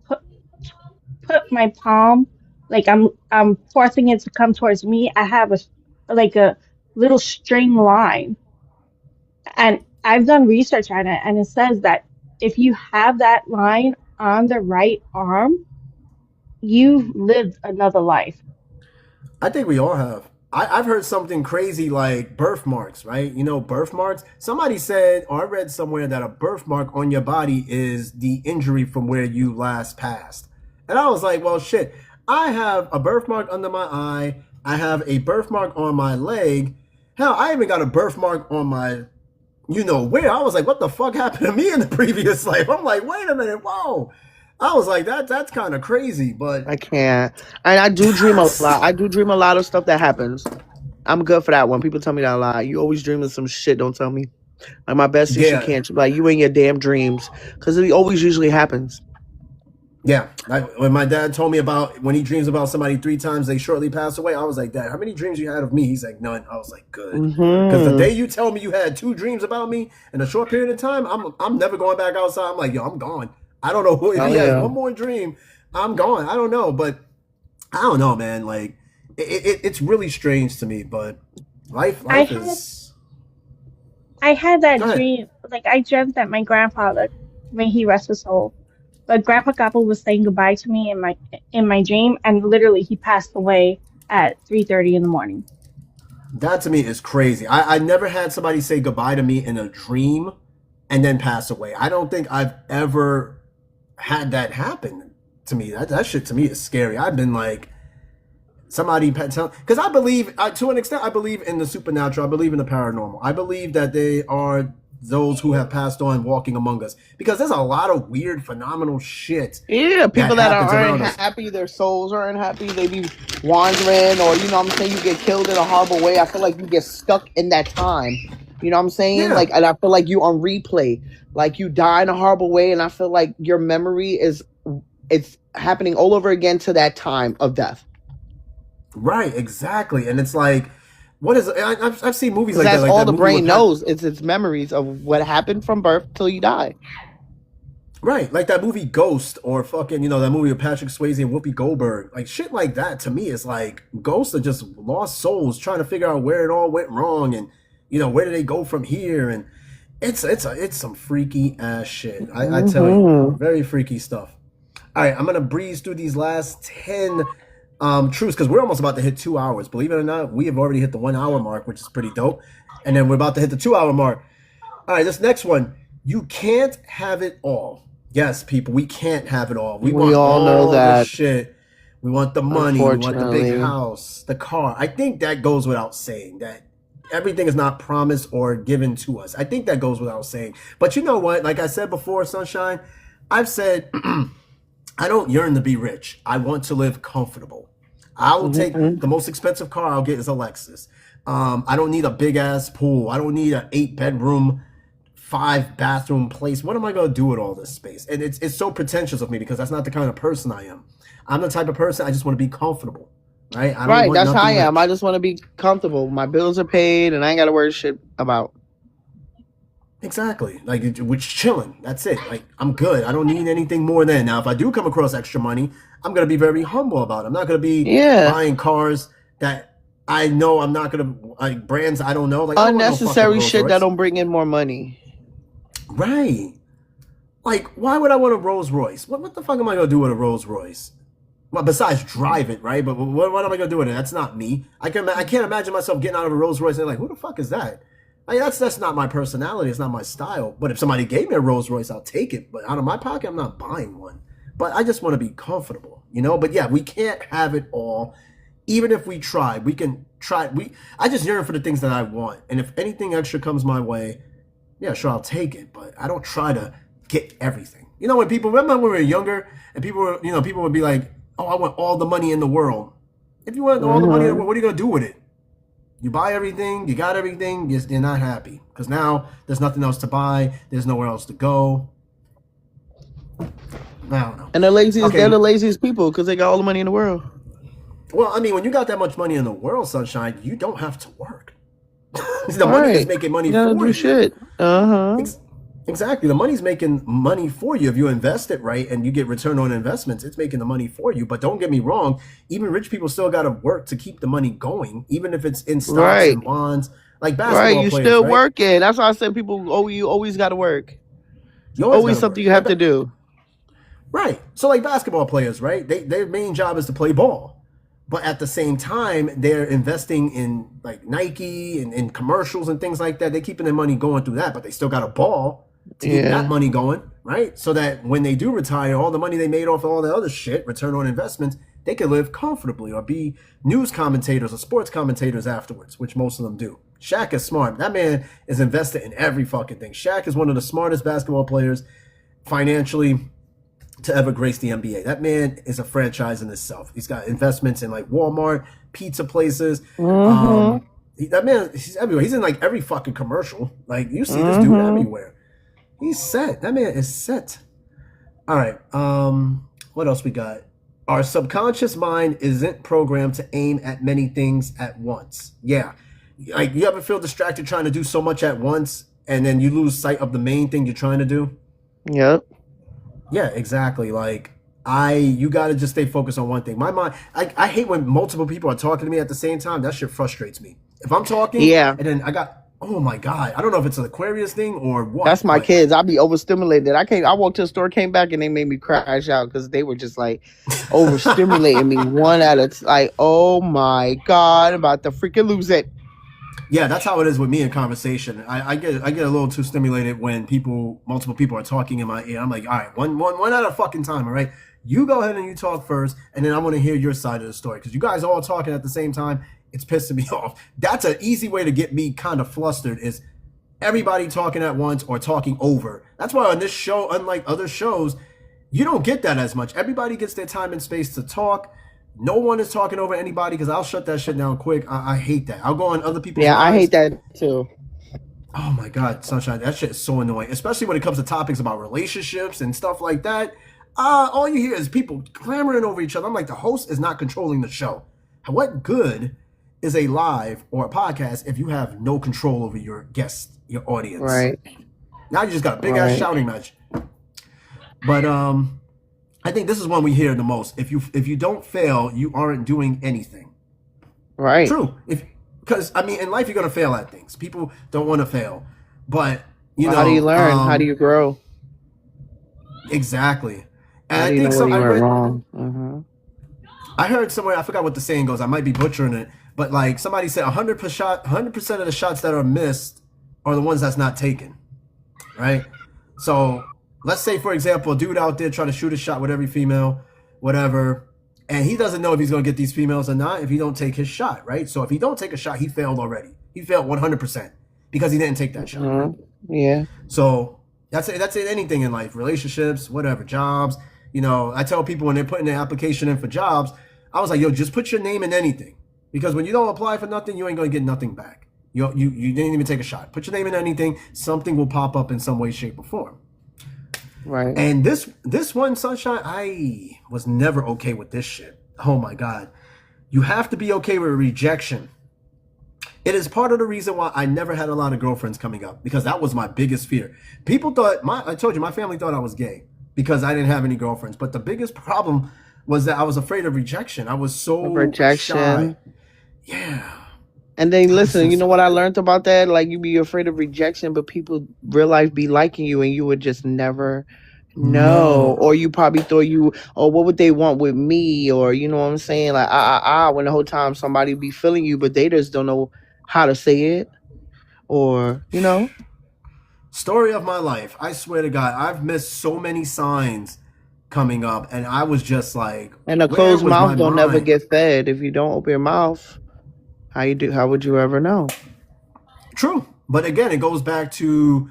put my palm, like I'm forcing it to come towards me, I have a little string line. And I've done research on it, and it says that if you have that line on the right arm, you've lived another life. I think we all have. I've heard something crazy like birthmarks, right? You know, birthmarks. Somebody said, or I read somewhere that a birthmark on your body is the injury from where you last passed. And I was like, well, shit. I have a birthmark under my eye. I have a birthmark on my leg. Hell, I even got a birthmark on my, you know where. I was like, what the fuck happened to me in the previous life? I'm like, wait a minute, whoa. I was like, that's kind of crazy, but I can't. And I do dream a lot. I do dream a lot of stuff that happens. I'm good for that one. People tell me that a lot. You always dream of some shit, don't tell me. Like my best is you can't. Like you in your damn dreams. Because it always usually happens. Yeah. Like when my dad told me about when he dreams about somebody 3 times, they shortly pass away. I was like, Dad, how many dreams you had of me? He's like, none. I was like, good. Because the day you tell me you had 2 dreams about me in a short period of time, I'm never going back outside. I'm like, yo, I'm gone. I don't know if he has one more dream, I'm gone. I don't know, but I don't know, man. Like it's really strange to me, but I life had is. I had Go that ahead. dream, like I dreamt that my grandfather, may he rest his soul, but Grandpa Gobble was saying goodbye to me in my dream, and literally he passed away at 3:30 in the morning. That to me is crazy. I never had somebody say goodbye to me in a dream and then pass away. I don't think I've ever had that happen to me. That shit to me is scary. I've been like somebody tell because I believe to an extent I believe in the supernatural. I believe in the paranormal. I believe that they are those who have passed on walking among us because there's a lot of weird phenomenal shit Yeah, that people that happens aren't around us. happy, their souls aren't happy, they be wandering, or you know what I'm saying, you get killed in a horrible way. I feel like you get stuck in that time. You know what I'm saying? Yeah. Like, and I feel like you on replay, like you die in a horrible way, and I feel like your memory is it's happening all over again to that time of death. Right, exactly. And it's like what is I've seen movies Because like that, that's like all that the movie brain with Pat. knows. It's memories of what happened from birth till you die. Right, like that movie Ghost or fucking, that movie with Patrick Swayze and Whoopi Goldberg. Like shit like that to me is like ghosts are just lost souls trying to figure out where it all went wrong and where do they go from here and it's some freaky ass shit. I tell you, Hmm. very freaky stuff. All right, I'm gonna breeze through these last 10 truths because we're almost about to hit 2 hours. Believe it or not, we have already hit the 1 hour mark, which is pretty dope. And then we're about to hit the 2 hour mark. All right, this next one. You can't have it all. Yes, people, we can't have it all. We We want all know all the that, shit. We want the money. We want the big unfortunately. house, the car. I think that goes without saying that everything is not promised or given to us. I think that goes without saying. But you know what? Like I said before, Sunshine, I've said I don't yearn to be rich. I want to live comfortable. I'll take Hmm. the most expensive car I'll get is a Lexus. I don't need a big ass pool. I don't need an 8 bedroom, 5 bathroom place. What am I gonna do with all this space? And it's so pretentious of me because that's not the kind of person I am. I'm the type of person I just want to be comfortable, right? I don't Right, want that's how I nothing am. I rich. just want to be comfortable. My bills are paid, and I ain't got to worry shit about. Exactly. Like we're chilling. That's it. Like I'm good. I don't need anything more than now. If I do come across extra money, I'm gonna be very humble about it. I'm not gonna be Yeah, buying cars that I know I'm not gonna like brands I don't know. Like I don't want no fucking unnecessary Rolls shit that Royce. don't bring in more money. Right. Like why would I want a Rolls Royce? What the fuck am I gonna do with a Rolls Royce? Well, besides drive it, right? But what am I gonna do with it? That's not me. I can't imagine myself getting out of a Rolls Royce and like, who the fuck is that? Like, that's not my personality. It's not my style. But if somebody gave me a Rolls Royce, I'll take it. But out of my pocket, I'm not buying one. But I just want to be comfortable. But yeah, we can't have it all. Even if we try, we can try. I just yearn for the things that I want, and if anything extra comes my way, yeah, sure, I'll take it. But I don't try to get everything. When people remember when we were younger, and people would be like, "Oh, I want all the money in the world." If you want all the money in the Hmm. world, what are you gonna do with it? You buy everything, you got everything, you're not happy because now there's nothing else to buy. There's nowhere else to go. I don't know. And the laziest, Okay, they're the laziest people because they got all the money in the world. well, I mean, when you got that much money in the world, Sunshine, you don't have to work. The money is Right. making money You gotta for do you. shit. Uh-huh. Ex- exactly. The money's making money for you if you invest it right and you get return on investments. It's making the money for you. But don't get me wrong, even rich people still got to work to keep the money going, even if it's in stocks Right. and bonds, like Right. basketball You players, still right? working. That's why I said people, oh, you always got to work. You always got Always to something work. you have to do. Right. So like basketball players, right? Their main job is to play ball. But at the same time, they're investing in like Nike and commercials and things like that. They're keeping their money going through that, but they still got a ball to keep that Yeah. money going, right? So that when they do retire, all the money they made off of all the other shit, return on investments, they can live comfortably or be news commentators or sports commentators afterwards, which most of them do. Shaq is smart. That man is invested in every fucking thing. Shaq is one of the smartest basketball players financially to ever grace the NBA. That man is a franchise in itself. He's got investments in like Walmart, pizza places. Mm-hmm. That man, he's everywhere. He's in like every fucking commercial. Like you see this dude Mm-hmm. everywhere. He's set. That man is set. All right. What else we got? Our subconscious mind isn't programmed to aim at many things at once. Yeah. Like you ever feel distracted trying to do so much at once and then you lose sight of the main thing you're trying to do? Yep. Yeah, exactly. Like you gotta just stay focused on one thing. My mind, I hate when multiple people are talking to me at the same time. That shit frustrates me. If I'm talking Yeah. and then oh my god, I don't know if it's an Aquarius thing or That's what, my but kids. I'll be overstimulated. I walked to the store, came back, and they made me crash out because they were just like overstimulating me one at a like, oh my god, I'm about to freaking lose it. yeah, that's how it is with me in conversation. I get a little too stimulated when multiple people are talking in my ear. I'm like, all right, one at a fucking time, all right. You go ahead and you talk first, and then I want to hear your side of the story because you guys are all talking at the same time. It's pissing me off. That's an easy way to get me kind of flustered. Is everybody talking at once or talking over? That's why on this show, unlike other shows, you don't get that as much. Everybody gets their time and space to talk. No one is talking over anybody because I'll shut that shit down quick. I hate that. I'll go on other people's Yeah, I lives. hate that too. Oh my god, Sunshine, that shit is so annoying, especially when it comes to topics about relationships and stuff like that. All you hear is people clamoring over each other. I'm like, the host is not controlling the show. What good is a live or a podcast if you have no control over your guests, your audience? Right. Now you just got a big ass shouting match. But I think this is one we hear the most. If you don't fail, you aren't doing anything. Right. True. Because I mean, in life you're gonna fail at things. People don't want to fail, but you know, how do you learn? How do you grow? Exactly. And how do you know where you went wrong? Mm-hmm. I heard somewhere, I forgot what the saying goes. I might be butchering it, but like somebody said, 100% of the shots that are missed are the ones that's not taken. Right. So let's say, for example, a dude out there trying to shoot a shot with every female, whatever, and he doesn't know if he's going to get these females or not if he don't take his shot, right? So if he don't take a shot, he failed already. He failed 100% because he didn't take that shot. Mm-hmm. Yeah. So that's it. Anything in life, relationships, whatever, jobs. You know, I tell people when they're putting their application in for jobs, I was like, yo, just put your name in anything. Because when you don't apply for nothing, you ain't going to get nothing back. You didn't even take a shot. Put your name in anything. Something will pop up in some way, shape, or form. Right. And this one, Sunshine, I was never okay with this shit. Oh my God. You have to be okay with rejection. It is part of the reason why I never had a lot of girlfriends coming up, because that was my biggest fear. People thought, I told you, my family thought I was gay because I didn't have any girlfriends. But the biggest problem was that I was afraid of rejection. I was so shy. Yeah. And then listen, you know what I learned about that? Like, you be afraid of rejection, but people real life be liking you and you would just never know. Or you probably thought what would they want with me? Or, you know what I'm saying? Like, when the whole time somebody be feeling you, but they just don't know how to say it. Or, you know. Story of my life. I swear to God, I've missed so many signs coming up, and I was just like, and a closed mouth don't never get fed. If you don't open your mouth, how would you ever know? True. But again, it goes back to,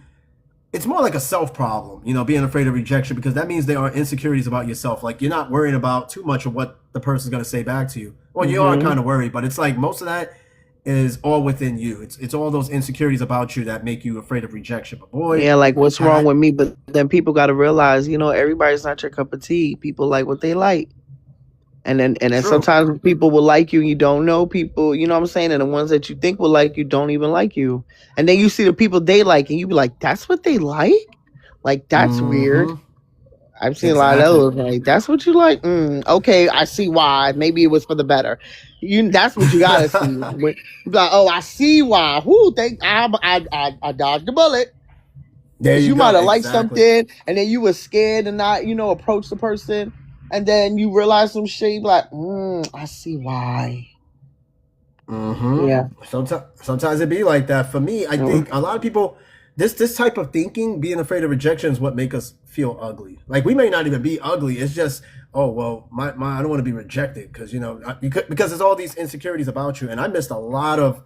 it's more like a self problem, you know, being afraid of rejection, because that means there are insecurities about yourself. Like, you're not worried about too much of what the person's going to say back to you. Well, you are kind of worried, but it's like most of that is all within you. It's all those insecurities about you that make you afraid of rejection. But boy, yeah, like, what's wrong with me? But then people got to realize, you know, everybody's not your cup of tea. People like what they like. And then sometimes people will like you and you don't know people, you know what I'm saying? And the ones that you think will like you don't even like you. And then you see the people they like and you be like, that's what they like? Like, that's weird. I've seen a lot of those. Like, that's what you like? Okay, I see why. Maybe it was for the better. That's what you gotta see. You're like, oh, I see why. Whoo, I dodged the bullet. There you might have liked something and then you were scared to not, you know, approach the person. And then you realize some shit, you're like, I see why. Yeah. Sometimes it be like that. For me, I think a lot of people, this type of thinking, being afraid of rejection, is what make us feel ugly. Like, we may not even be ugly. It's just, oh, well, my I don't want to be rejected because, you know, because there's all these insecurities about you. And I missed a lot of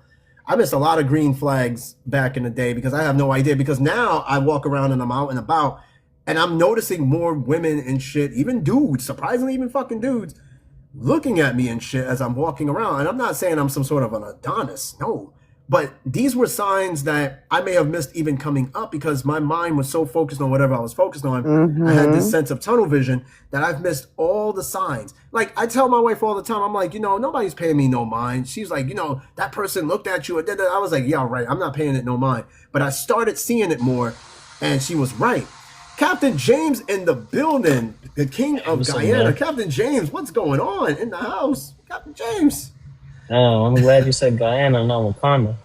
green flags back in the day because I have no idea. Because now I walk around and I'm out and about, and I'm noticing more women and shit, even dudes, surprisingly, even fucking dudes, looking at me and shit as I'm walking around. And I'm not saying I'm some sort of an Adonis, no. But these were signs that I may have missed even coming up because my mind was so focused on whatever I was focused on. I had this sense of tunnel vision that I've missed all the signs. Like, I tell my wife all the time, I'm like, you know, nobody's paying me no mind. She's like, you know, that person looked at you. I was like, yeah, right, I'm not paying it no mind. But I started seeing it more, and she was right. Captain James in the building. The king Hey, of what's up, Guyana, man? Captain James. What's going on in the house, Captain James? Oh, I'm glad you said Guyana, not Wakanda.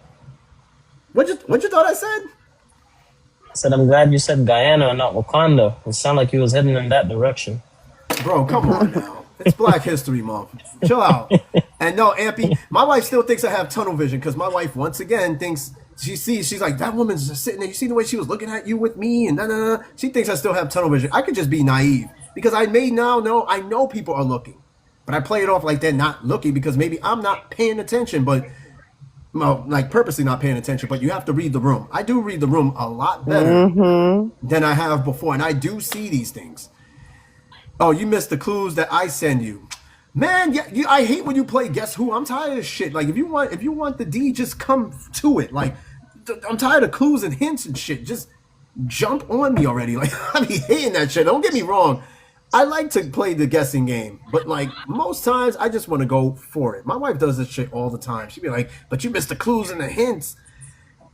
What you thought I said? I said I'm glad you said Guyana and not Wakanda. It sounded like you was heading in that direction. Bro, come on now. It's Black History Month. Chill out. And no, Ampy, my wife still thinks I have tunnel vision because my wife once again thinks she's like, that woman's just sitting there. You see the way she was looking at you with me and She thinks I still have tunnel vision. I could just be naive because I may now know I know people are looking, but I play it off like they're not looking because maybe I'm not paying attention, but well, like purposely not paying attention. But you have to read the room. I do read the room a lot better than I have before, and I do see these things. Oh, you missed the clues that I send you. Man, yeah, I hate when you play Guess Who. I'm tired of shit. Like, if you want the D, just come to it. Like, I'm tired of clues and hints and shit. Just jump on me already. Like, I be hating that shit. Don't get me wrong. I like to play the guessing game, but like most times, I just want to go for it. My wife does this shit all the time. She'd be like, "But you missed the clues and the hints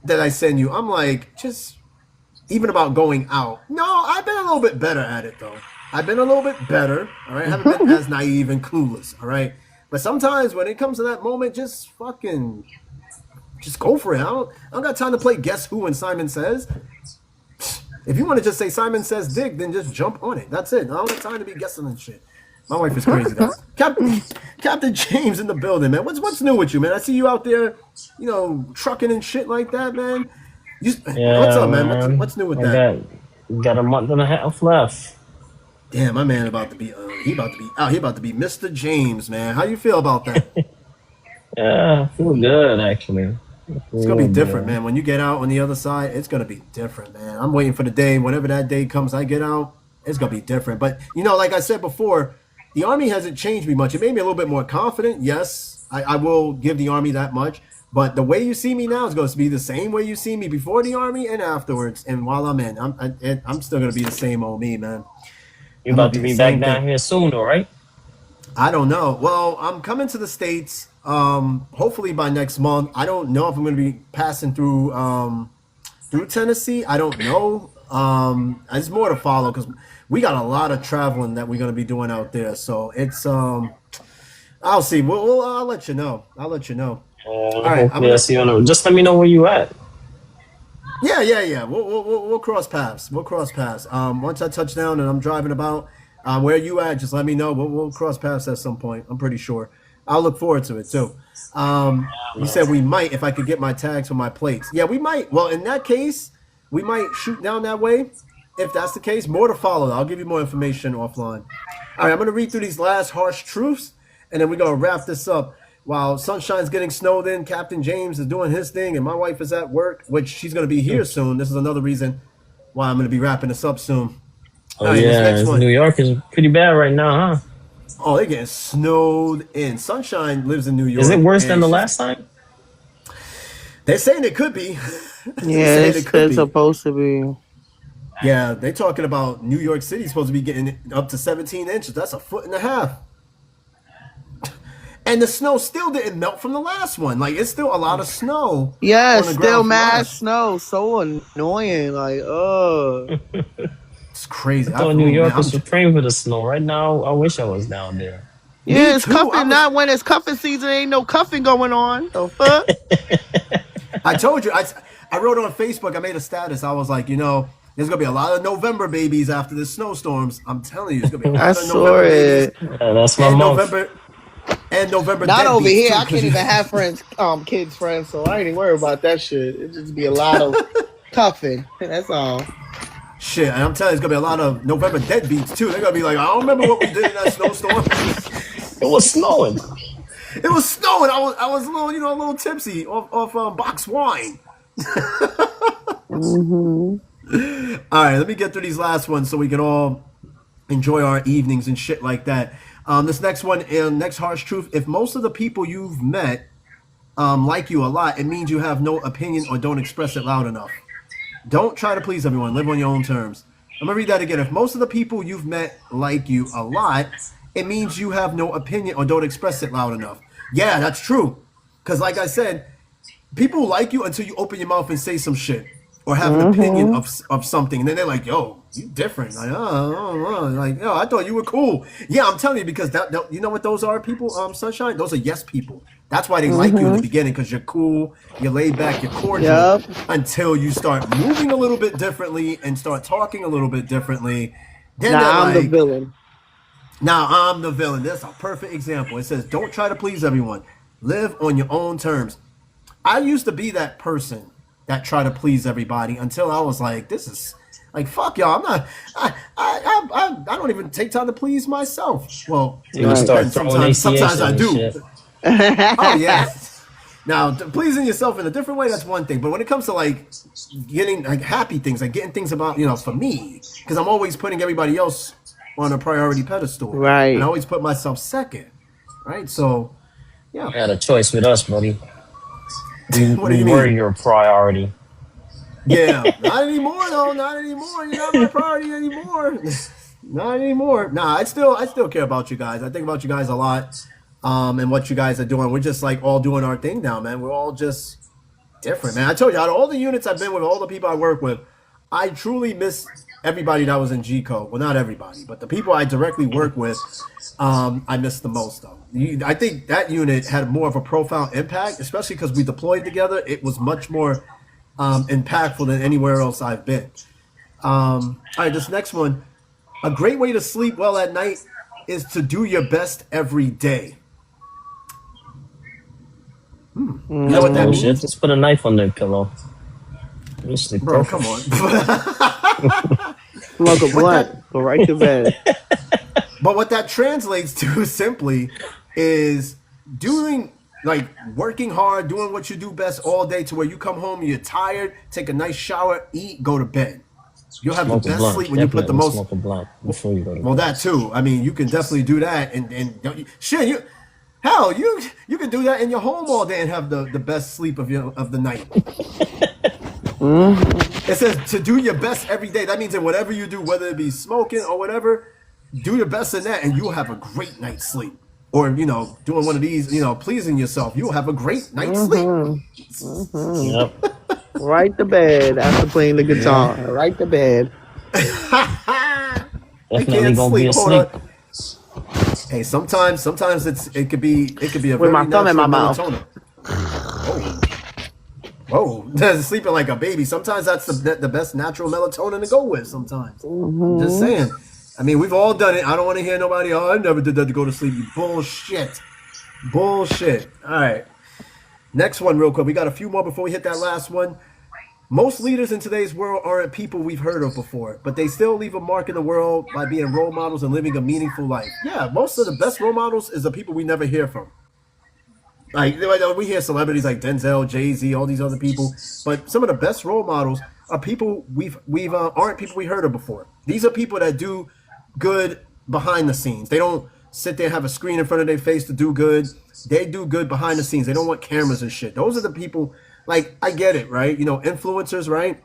that I send you." I'm like, just even about going out. No, I've been a little bit better at it though. I've been a little bit better. All right, I haven't been as naive and clueless. All right, but sometimes when it comes to that moment, just just go for it. I don't got time to play Guess Who and Simon Says. If you want to just say Simon Says Dick, then just jump on it. That's it. I don't have time to be guessing and shit. My wife is crazy though. Captain James in the building, man. What's new with you, man? I see you out there, trucking and shit like that, man. What's Yeah, up, man? man. What's new with I that? got a month and a half left. Damn, my man about to be he about to be out. He about to be Mr. James, man. How you feel about that? Yeah, I feel good actually. I It's gonna be feel different, good. man. When you get out on the other side, it's gonna be different, man. I'm waiting for the day. Whenever that day comes, I get out. It's gonna be different. But like I said before, the army hasn't changed me much. It made me a little bit more confident. Yes, I will give the army that much. But the way you see me now is going to be the same way you see me before the army and afterwards. And while I'm in, I'm still gonna be the same old me, man. You I'm gonna about be to the be back same thing. down here soon, all right? I don't know. Well, I'm coming to the States. Hopefully by next month. I don't know if I'm going to be passing through Tennessee. I don't know. It's more to follow because we got a lot of traveling that we're going to be doing out there. So it's I'll see. I'll let you know. I'll let you know. All right, I'm Hopefully I gonna. see you on the. Just let me know where you at. Yeah. We'll cross paths. We'll cross paths. Once I touch down and I'm driving about, where you at? Just let me know. We'll cross paths at some point. I'm pretty sure. I'll look forward to it too. You said we might if I could get my tags for my plates. Yeah, we might. Well, in that case, we might shoot down that way. If that's the case, more to follow. I'll give you more information offline. All right, I'm gonna read through these last harsh truths, and then we're gonna wrap this up. While Sunshine's getting snowed in, Captain James is doing his thing, and my wife is at work, which she's gonna be here soon. This is another reason why I'm gonna be wrapping this up soon. Oh All right, this yeah, next New one. York is pretty bad right now, huh? Oh, they're getting snowed in. Sunshine lives in New Is it York, worse than and the last time? they're saying it could be. They're Yeah, saying it could it's be. supposed to be. Yeah, they're talking about New York City supposed to be getting up to 17 inches. That's a foot and a half. And the snow still didn't melt from the last one. Like, it's still a lot of snow Yeah, on the still ground from mad last. snow. So annoying. Like, It's crazy. I thought New Man, York was supreme for the snow. Right now, I wish I was down there. me Yeah, it's too. cuffing. Not when it's cuffing season. Ain't no cuffing going on. The fuck? I told you. I wrote on Facebook. I made a status. I was like, there's gonna be a lot of November babies after the snowstorms. I'm telling you, there's gonna be a I lot of saw November babies it. Yeah, that's my and month. November Not over deadbeats here. too. I can't even have friends, kids friends. So I ain't even worry about that shit. It just be a lot of cuffing. That's all. Shit, and I'm telling you, it's gonna be a lot of November deadbeats too. They're gonna be like, I don't remember what we did in that snowstorm. It was snowing. It was snowing. I was a little, a little tipsy off box wine. All right, let me get through these last ones so we can all enjoy our evenings and shit like that. This next one, next harsh truth: if most of the people you've met like you a lot, it means you have no opinion or don't express it loud enough. Don't try to please everyone. Live on your own terms. I'm gonna read that again. If most of the people you've met like you a lot, it means you have no opinion or don't express it loud enough. Yeah, that's true. Because, like I said, people like you until you open your mouth and say some shit or have an opinion of something, and then they're like, "Yo, you different. Like, like, yo, I thought you were cool. Yeah, I'm telling you because that you know what those are, people. Sunshine. Those are yes people. That's why they like you in the beginning because you're cool, you're laid back, you're cordial. Yep. Until you start moving a little bit differently and start talking a little bit differently, then they're Nah, I'm the like, villain. now I'm the villain. That's a perfect example. It says, don't try to please everyone. Live on your own terms. I used to be that person that tried to please everybody until I was like, this is like, fuck y'all. I'm not, I don't even take time to please myself. Well, You would start throwing sometimes I and do. shit. Oh, yeah. Now, pleasing yourself in a different way, that's one thing. But when it comes to like getting like happy things, like getting things about, for me, because I'm always putting everybody else on a priority pedestal. Right. And I always put myself second. Right. So, yeah. You had a choice with us, buddy. What do you We were mean? your priority. Yeah. Not anymore, though. Not anymore. You're not my priority anymore. Not anymore. Nah, I still care about you guys. I think about you guys a lot. And what you guys are doing. We're just like all doing our thing now, man. We're all just different, man. I told you, out of all the units I've been with, all the people I work with, I truly miss everybody that was in G Code. Well, not everybody, but the people I directly work with, I miss the most though. I think that unit had more of a profound impact, especially because we deployed together. It was much more impactful than anywhere else I've been. All right, this next one. A great way to sleep well at night is to do your best every day. You know what that Bullshit. means? Just put a knife on their pillow. Bro, come on. Smoke a blunt. Go right to bed. But what that translates to simply is doing, like, working hard, doing what you do best all day to where you come home, you're tired, take a nice shower, eat, go to bed. You'll have Smoke the a best blunt. sleep when you put the most. Smoke a blunt before you go to Well, bed. that too. I mean, you can definitely do that, and don't you, shit, you can do that in your home all day and have the best sleep of the night. It says to do your best every day. That means in whatever you do, whether it be smoking or whatever, do your best in that, and you'll have a great night's sleep. Or doing one of these, pleasing yourself, you'll have a great night's sleep. Yep. Right to bed after playing the guitar. Right to bed. I Definitely can't gonna be sleep. Hold asleep. on. Hey, sometimes it could be a With very my thumb in my mouth. melatonin. Whoa, sleeping like a baby. Sometimes that's the best natural melatonin to go with. Sometimes, I'm just saying. I mean, we've all done it. I don't want to hear nobody. Oh, I never did that to go to sleep. You bullshit. All right, next one, real quick. We got a few more before we hit that last one. Most leaders in today's world aren't people we've heard of before, but they still leave a mark in the world by being role models and living a meaningful life. Yeah, most of the best role models is the people we never hear from. Like, we hear celebrities like Denzel, Jay-Z, all these other people, but some of the best role models are people we've aren't people we heard of before. These are people that do good behind the scenes. They don't sit there and have a screen in front of their face to do good. They do good behind the scenes. They don't want cameras and shit. Those are the people. Like, I get it, right? Influencers, right?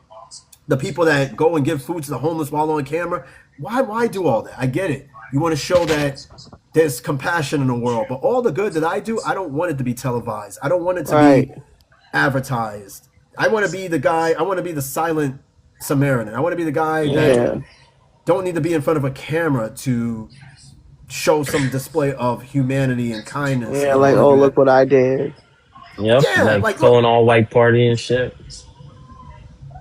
The people that go and give food to the homeless while on camera. Why do all that? I get it. You want to show that there's compassion in the world. But all the good that I do, I don't want it to be televised. I don't want it to be advertised. I want to be the guy. I want to be the silent Samaritan. I want to be the guy that don't need to be in front of a camera to show some display of humanity and kindness. Yeah, like, oh, look what I did. Yep. Yeah, like throwing all white party and shit.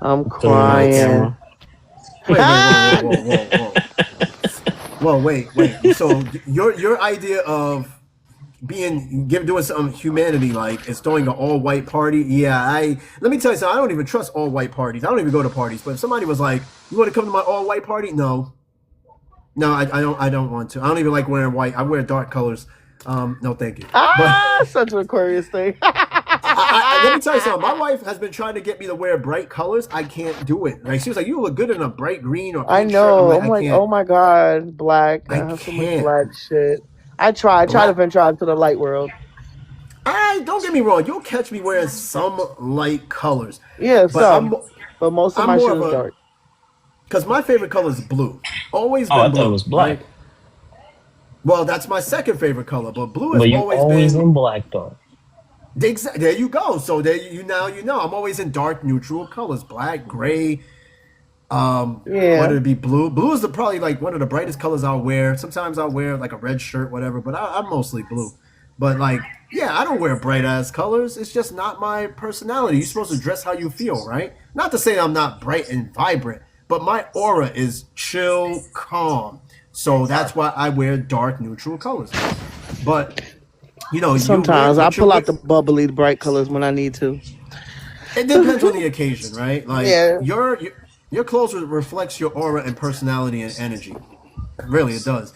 I'm crying. Wait. So your idea of doing something humanity like is throwing an all white party? Yeah, let me tell you something. I don't even trust all white parties. I don't even go to parties. But if somebody was like, "You want to come to my all white party?" No, I don't. I don't want to. I don't even like wearing white. I wear dark colors. No, thank you. Such an Aquarius thing. Let me tell you something. My wife has been trying to get me to wear bright colors. I can't do it. Like, she was like, "You look good in a bright green or pink I know. shirt." I'm like, oh my god, black. I have so much black shit. I try to venture out to the light world. Don't get me wrong. You'll catch me wearing some light colors. Yeah, but most of my shit is dark. Because my favorite color is blue. Always been blue. I thought it was black. Right? Well, that's my second favorite color, but blue has but you always been in black though. There you go. So there you know. I'm always in dark neutral colors, black, gray. Whether Yeah. it be blue. Blue is probably like one of the brightest colors I'll wear. Sometimes I'll wear like a red shirt, whatever, but I'm mostly blue. But like, yeah, I don't wear bright ass colors. It's just not my personality. You're supposed to dress how you feel, right? Not to say I'm not bright and vibrant, but my aura is chill, calm. So that's why I wear dark, neutral colors. But you wear Sometimes I what you pull wear. out the bubbly bright colors when I need to. It depends on the occasion, right? Like Yeah. your clothes reflects your aura and personality and energy. Really, it does.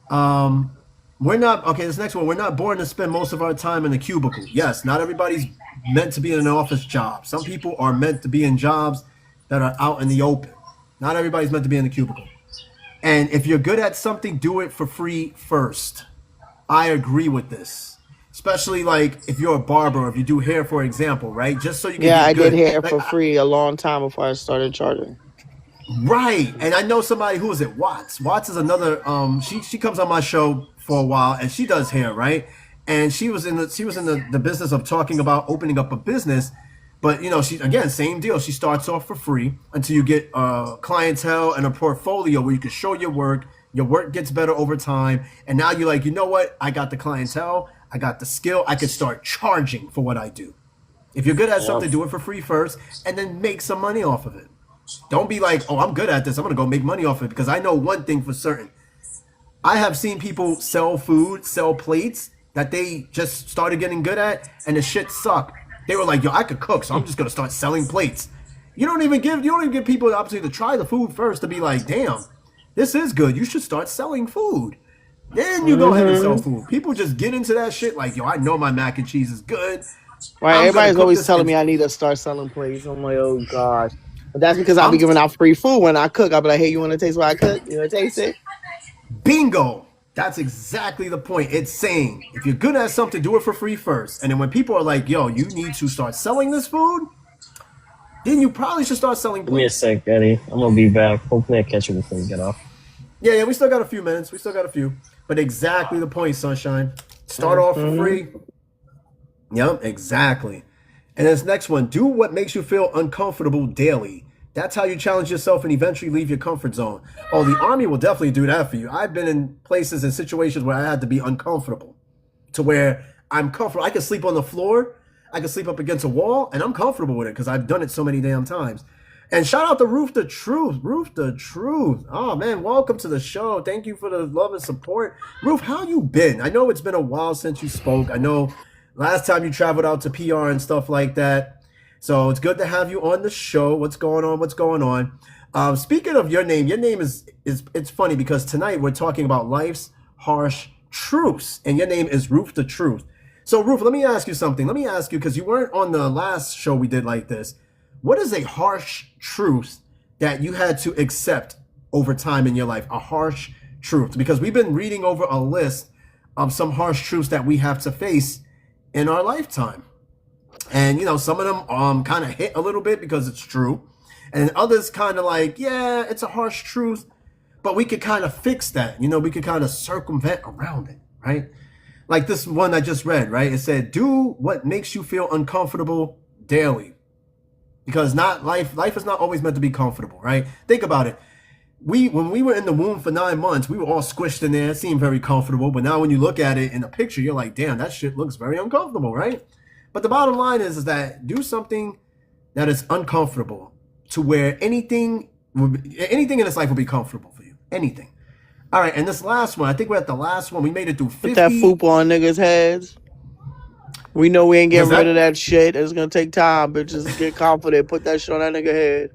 Um, we're not okay. This next one, we're not born to spend most of our time in a cubicle. Yes, not everybody's meant to be in an office job. Some people are meant to be in jobs that are out in the open. Not everybody's meant to be in the cubicle. And if you're good at something, do it for free first. I agree with this. Especially like if you're a barber or if you do hair, for example, right? Just so you can Yeah, get I did good. hair Like for free a long time before I started charging. right. And I know somebody who is it, Watts. Watts is another she comes on my show for a while and she does hair, right? And she was in the business of talking about opening up a business. But she again, same deal. She starts off for free until you get clientele and a portfolio where you can show your work. Your work gets better over time, and now you're like, you know what? I got the clientele, I got the skill. I could start charging for what I do. If you're good at Yeah. something, do it for free first, and then make some money off of it. Don't be like, oh, I'm good at this. I'm gonna go make money off it because I know one thing for certain. I have seen people sell food, sell plates that they just started getting good at, and the shit sucked. They were like, "Yo, I could cook, so I'm just gonna start selling plates." You don't even give people the opportunity to try the food first to be like, "Damn, this is good. You should start selling food." Then you go ahead and sell Hmm. food. People just get into that shit like, "Yo, I know my mac and cheese is good. Right. I'm gonna Everybody's cook always this." telling And me I need to start selling plates. I'm like, oh gosh. But that's because I'll be I'm giving out free food when I cook. I'll be like, hey, you want to taste what I cook? You want to taste it? bingo. That's exactly the point. It's saying if you're good at something, do it for free first. And then when people are like, "Yo, you need to start selling this food," then you probably should start selling Give me a plates. sec, Eddie. I'm gonna be back. Hopefully, I catch you before you get off. Yeah, yeah, we still got a few minutes. We still got a few. But exactly the point, Sunshine. Start off for Hmm. free. Yep, exactly. And this next one, do what makes you feel uncomfortable daily. That's how you challenge yourself and eventually leave your comfort zone. Oh, the army will definitely do that for you. I've been in places and situations where I had to be uncomfortable to where I'm comfortable. I can sleep on the floor, I can sleep up against a wall, and I'm comfortable with it because I've done it so many damn times. And shout out to Roof the Truth. Roof the Truth. Oh man, welcome to the show. Thank you for the love and support. Roof, how you been? I know it's been a while since you spoke. I know last time you traveled out to PR and stuff like that. So it's good to have you on the show. What's going on? What's going on? Speaking of your name is it's funny because tonight we're talking about life's harsh truths, and your name is Roof the Truth. So Roof, let me ask you something. Let me ask you because you weren't on the last show we did like this. What is a harsh truth that you had to accept over time in your life? A harsh truth, because we've been reading over a list of some harsh truths that we have to face in our lifetime. And some of them kind of hit a little bit because it's true, and others kind of like, yeah, it's a harsh truth, but we could kind of fix that. We could kind of circumvent around it, right? Like this one I just read, right? It said, "Do what makes you feel uncomfortable daily." Because not life is not always meant to be comfortable, right? Think about it. When we were in the womb for 9 months, we were all squished in there. It seemed very comfortable, but now when you look at it in a picture, you're like, damn, that shit looks very uncomfortable, right? But the bottom line is that do something that is uncomfortable to where anything in this life will be comfortable for you. Anything. All right, and this last one, I think we're at the last one. We made it through Put that 50. foop on niggas' heads. We know we ain't Does getting rid of that that shit. It's gonna take time, but just get confident. Put that shit on that nigga head.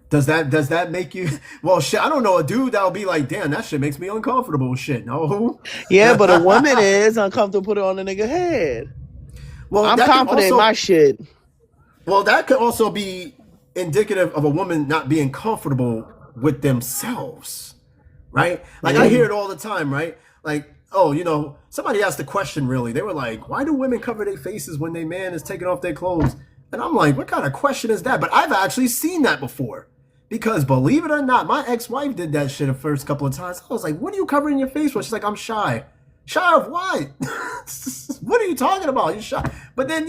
does that make you well shit? I don't know a dude that'll be like, damn, that shit makes me uncomfortable. Shit, no. Yeah, but a woman is uncomfortable. Put it on the nigga head. well, I'm that can confident in my also shit. Well, that could also be indicative of a woman not being comfortable with themselves, right? Like I hear Mm. it all the time, right? Like, oh, somebody asked a question really. They were like, why do women cover their faces when their man is taking off their clothes? And I'm like, what kind of question is that? But I've actually seen that before. Because believe it or not, my ex-wife did that shit the first couple of times. I was like, what are you covering your face for? She's like, I'm shy. Shy of what? What are you talking about? You're shy. But then,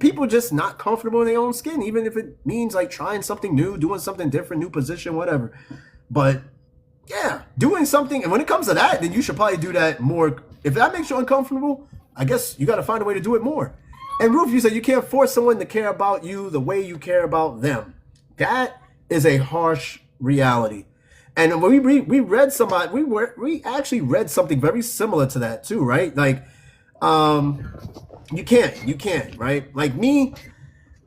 people just not comfortable in their own skin, even if it means like trying something new, doing something different, new position, whatever. But yeah, doing something, and when it comes to that, then you should probably do that more. If that makes you uncomfortable, I guess you got to find a way to do it more. And Roof, you said you can't force someone to care about you the way you care about them. That is a harsh reality. And when we read somebody, we actually read something very similar to that too, right? Like, you can't, right? Like me,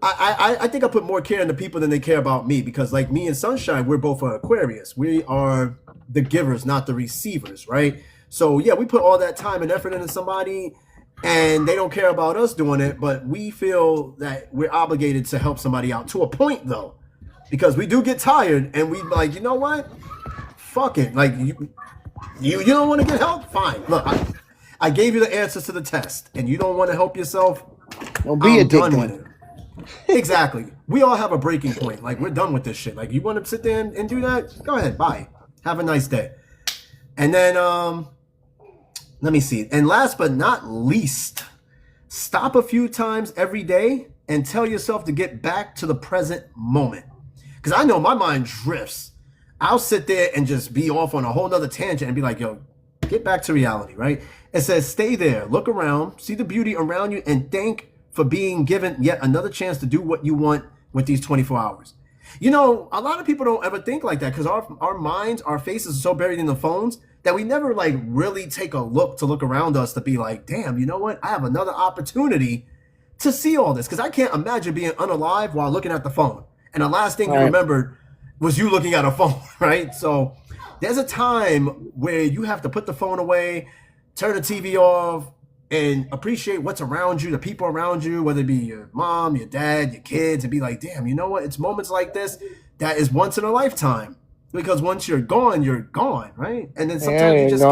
I think I put more care into people than they care about me, because like me and Sunshine, we're both Aquarius. We are the givers, not the receivers, right? So yeah, we put all that time and effort into somebody, and they don't care about us doing it, but we feel that we're obligated to help somebody out to a point though, because we do get tired and we like, you know what? Fuck it. Like you don't want to get help? Fine. Look, I gave you the answers to the test, and you don't want to help yourself? Don't be I'm done with addicted. it. Exactly. We all have a breaking point. Like, we're done with this shit. Like, you want to sit there and do that? Go ahead. Bye. Have a nice day. And then, let me see. And last but not least, stop a few times every day and tell yourself to get back to the present moment. Because I know my mind drifts. I'll sit there and just be off on a whole nother tangent and be like, yo, get back to reality, right? It says, stay there, look around, see the beauty around you, and thank for being given yet another chance to do what you want with these 24 hours. You know, a lot of people don't ever think like that, because our minds, our faces are so buried in the phones that we never like really take a look around us to be like, damn, you know what? I have another opportunity to see all this, because I can't imagine being unalive while looking at the phone. And the last thing you remembered was you looking at a phone, right? So there's a time where you have to put the phone away, turn the TV off, and appreciate what's around you, the people around you, whether it be your mom, your dad, your kids, and be like, damn, you know what? It's moments like this that is once in a lifetime. Because once you're gone, right? And then sometimes you just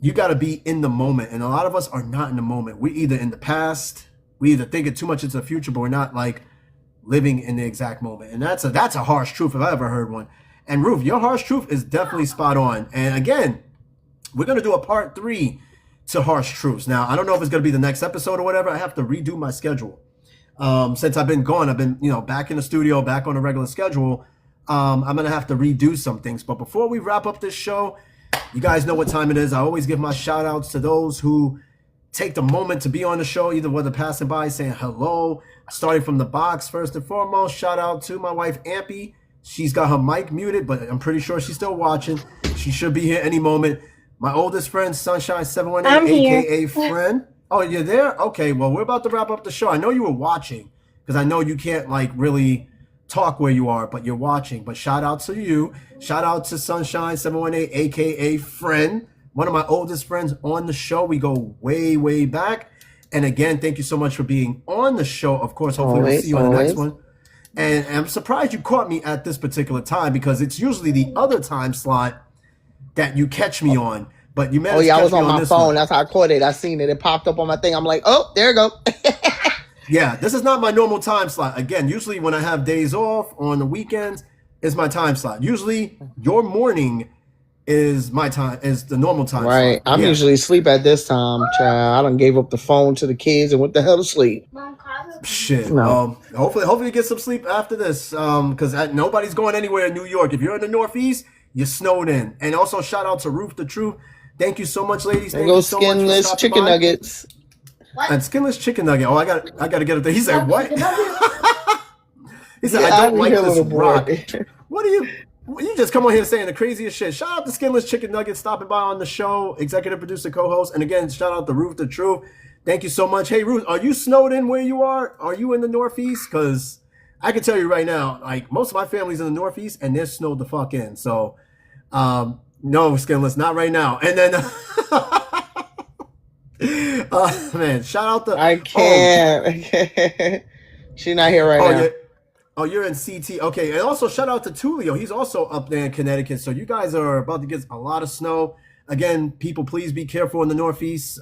you gotta be in the moment. And a lot of us are not in the moment. We're either in the past, we either think it too much into the future, but we're not like living in the exact moment. And that's a harsh truth if I ever heard one. And Roof, your harsh truth is definitely spot on. And again, we're going to do a part 3 to harsh truths. Now, I don't know if it's going to be the next episode or whatever. I have to redo my schedule. Since I've been gone, I've been, back in the studio, back on a regular schedule. I'm going to have to redo some things. But before we wrap up this show, you guys know what time it is. I always give my shout outs to those who take the moment to be on the show, either whether passing by, saying hello, starting from the box. First and foremost, shout out to my wife, Ampy. She's got her mic muted, but I'm pretty sure she's still watching. She should be here any moment. My oldest friend, Sunshine718, a.k.a. friend. Oh, you're there? Okay, well, we're about to wrap up the show. I know you were watching, because I know you can't, like, really talk where you are, but you're watching. But shout out to you. Shout out to Sunshine718, a.k.a. friend. One of my oldest friends on the show. We go way, way back. And again, thank you so much for being on the show. Of course, hopefully we'll see you on the next one. And I'm surprised you caught me at this particular time, because it's usually the other time slot that you catch me on. But you managed to catch me on this one. I was on my phone. That's how I caught it. I seen it. It popped up on my thing. I'm like, oh, there you go. Yeah, this is not my normal time slot. Again, usually when I have days off on the weekends, is my time slot. Usually your morning is my time, is the normal time right. slot. I'm usually asleep at this time, child. I done gave up the phone to the kids and went the hell to sleep. Shit. No. Hopefully you get some sleep after this. Because nobody's going anywhere in New York. If you're in the Northeast, you're snowed in. And also shout out to Roof the Truth. Thank you so much, ladies. Thank you so much for skinless stopping chicken by. nuggets. What? And skinless chicken nugget. Oh, I gotta get it there. He said, what? He said, Yeah, I don't like here, this little boy. rock. What are you? You just come on here saying the craziest shit. Shout out to Skinless Chicken Nuggets stopping by on the show, executive producer, co-host, and again, shout out to Roof the Truth. Thank you so much. Hey, Ruth, are you snowed in where you are? Are you in the Northeast? Because I can tell you right now, like, most of my family's in the Northeast, and they're snowed the fuck in. So, no, Skinless, not right now. And then, man, shout out to... I can't. She's not here right now. Yeah. Oh, you're in CT. Okay, and also shout out to Tulio. He's also up there in Connecticut. So you guys are about to get a lot of snow. Again, people, please be careful in the Northeast.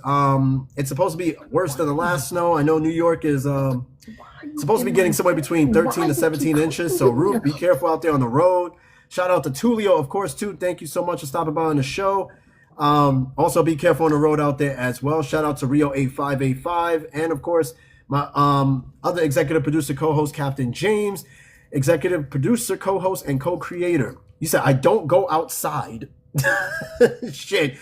It's supposed to be worse than the last snow. I know New York is supposed to be getting somewhere between 13 to 17 inches. So, Roof, be careful out there on the road. Shout out to Tulio, of course, too. Thank you so much for stopping by on the show. Also, be careful on the road out there as well. Shout out to Rio8585. And, of course, My other executive producer, co-host, Captain James, executive producer, co-host, and co-creator. You said I don't go outside. Shit.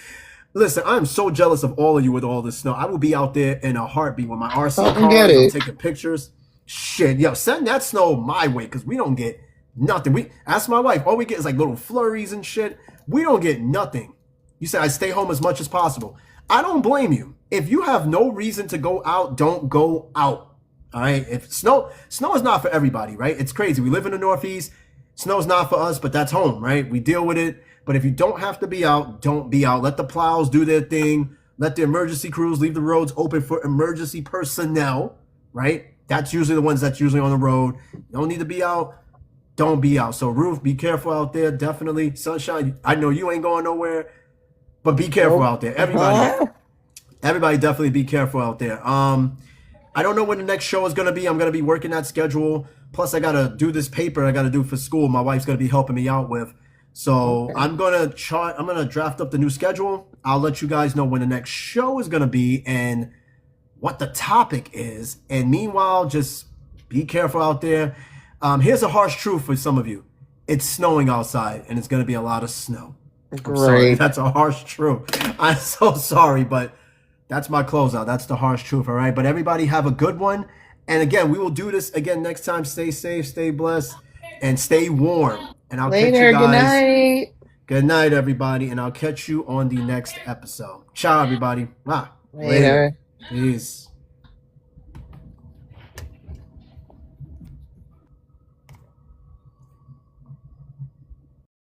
Listen, I'm so jealous of all of you with all this snow. I will be out there in a heartbeat with my RC Come cars. get I'm it. taking pictures. Shit, yo, send that snow my way because we don't get nothing. We ask my wife. All we get is like little flurries and shit. We don't get nothing. You said I stay home as much as possible. I don't blame you. If you have no reason to go out, don't go out. All right. If snow is not for everybody, right? It's crazy. We live in the Northeast. Snow's not for us, but that's home, right? We deal with it. But if you don't have to be out, don't be out. Let the plows do their thing. Let the emergency crews leave the roads open for emergency personnel, right? That's usually the ones that's usually on the road. You don't need to be out. Don't be out. So, Ruth, be careful out there. Definitely. Sunshine, I know you ain't going nowhere, but be careful out there. Everybody definitely be careful out there. I don't know when the next show is going to be. I'm going to be working that schedule. Plus, I got to do this paper I got to do for school. My wife's going to be helping me out with. So I'm gonna draft up the new schedule. I'll let you guys know when the next show is gonna be and what the topic is. And meanwhile, just be careful out there. Here's a harsh truth for some of you. It's snowing outside and it's gonna be a lot of snow. I'm sorry. That's a harsh truth. I'm so sorry, but that's my closeout. That's the harsh truth, all right? But everybody have a good one. And again, we will do this again next time. Stay safe, stay blessed, and stay warm. And I'll catch you guys. Good night. Good night, everybody. And I'll catch you on the next episode. Ciao, everybody. Later. Peace.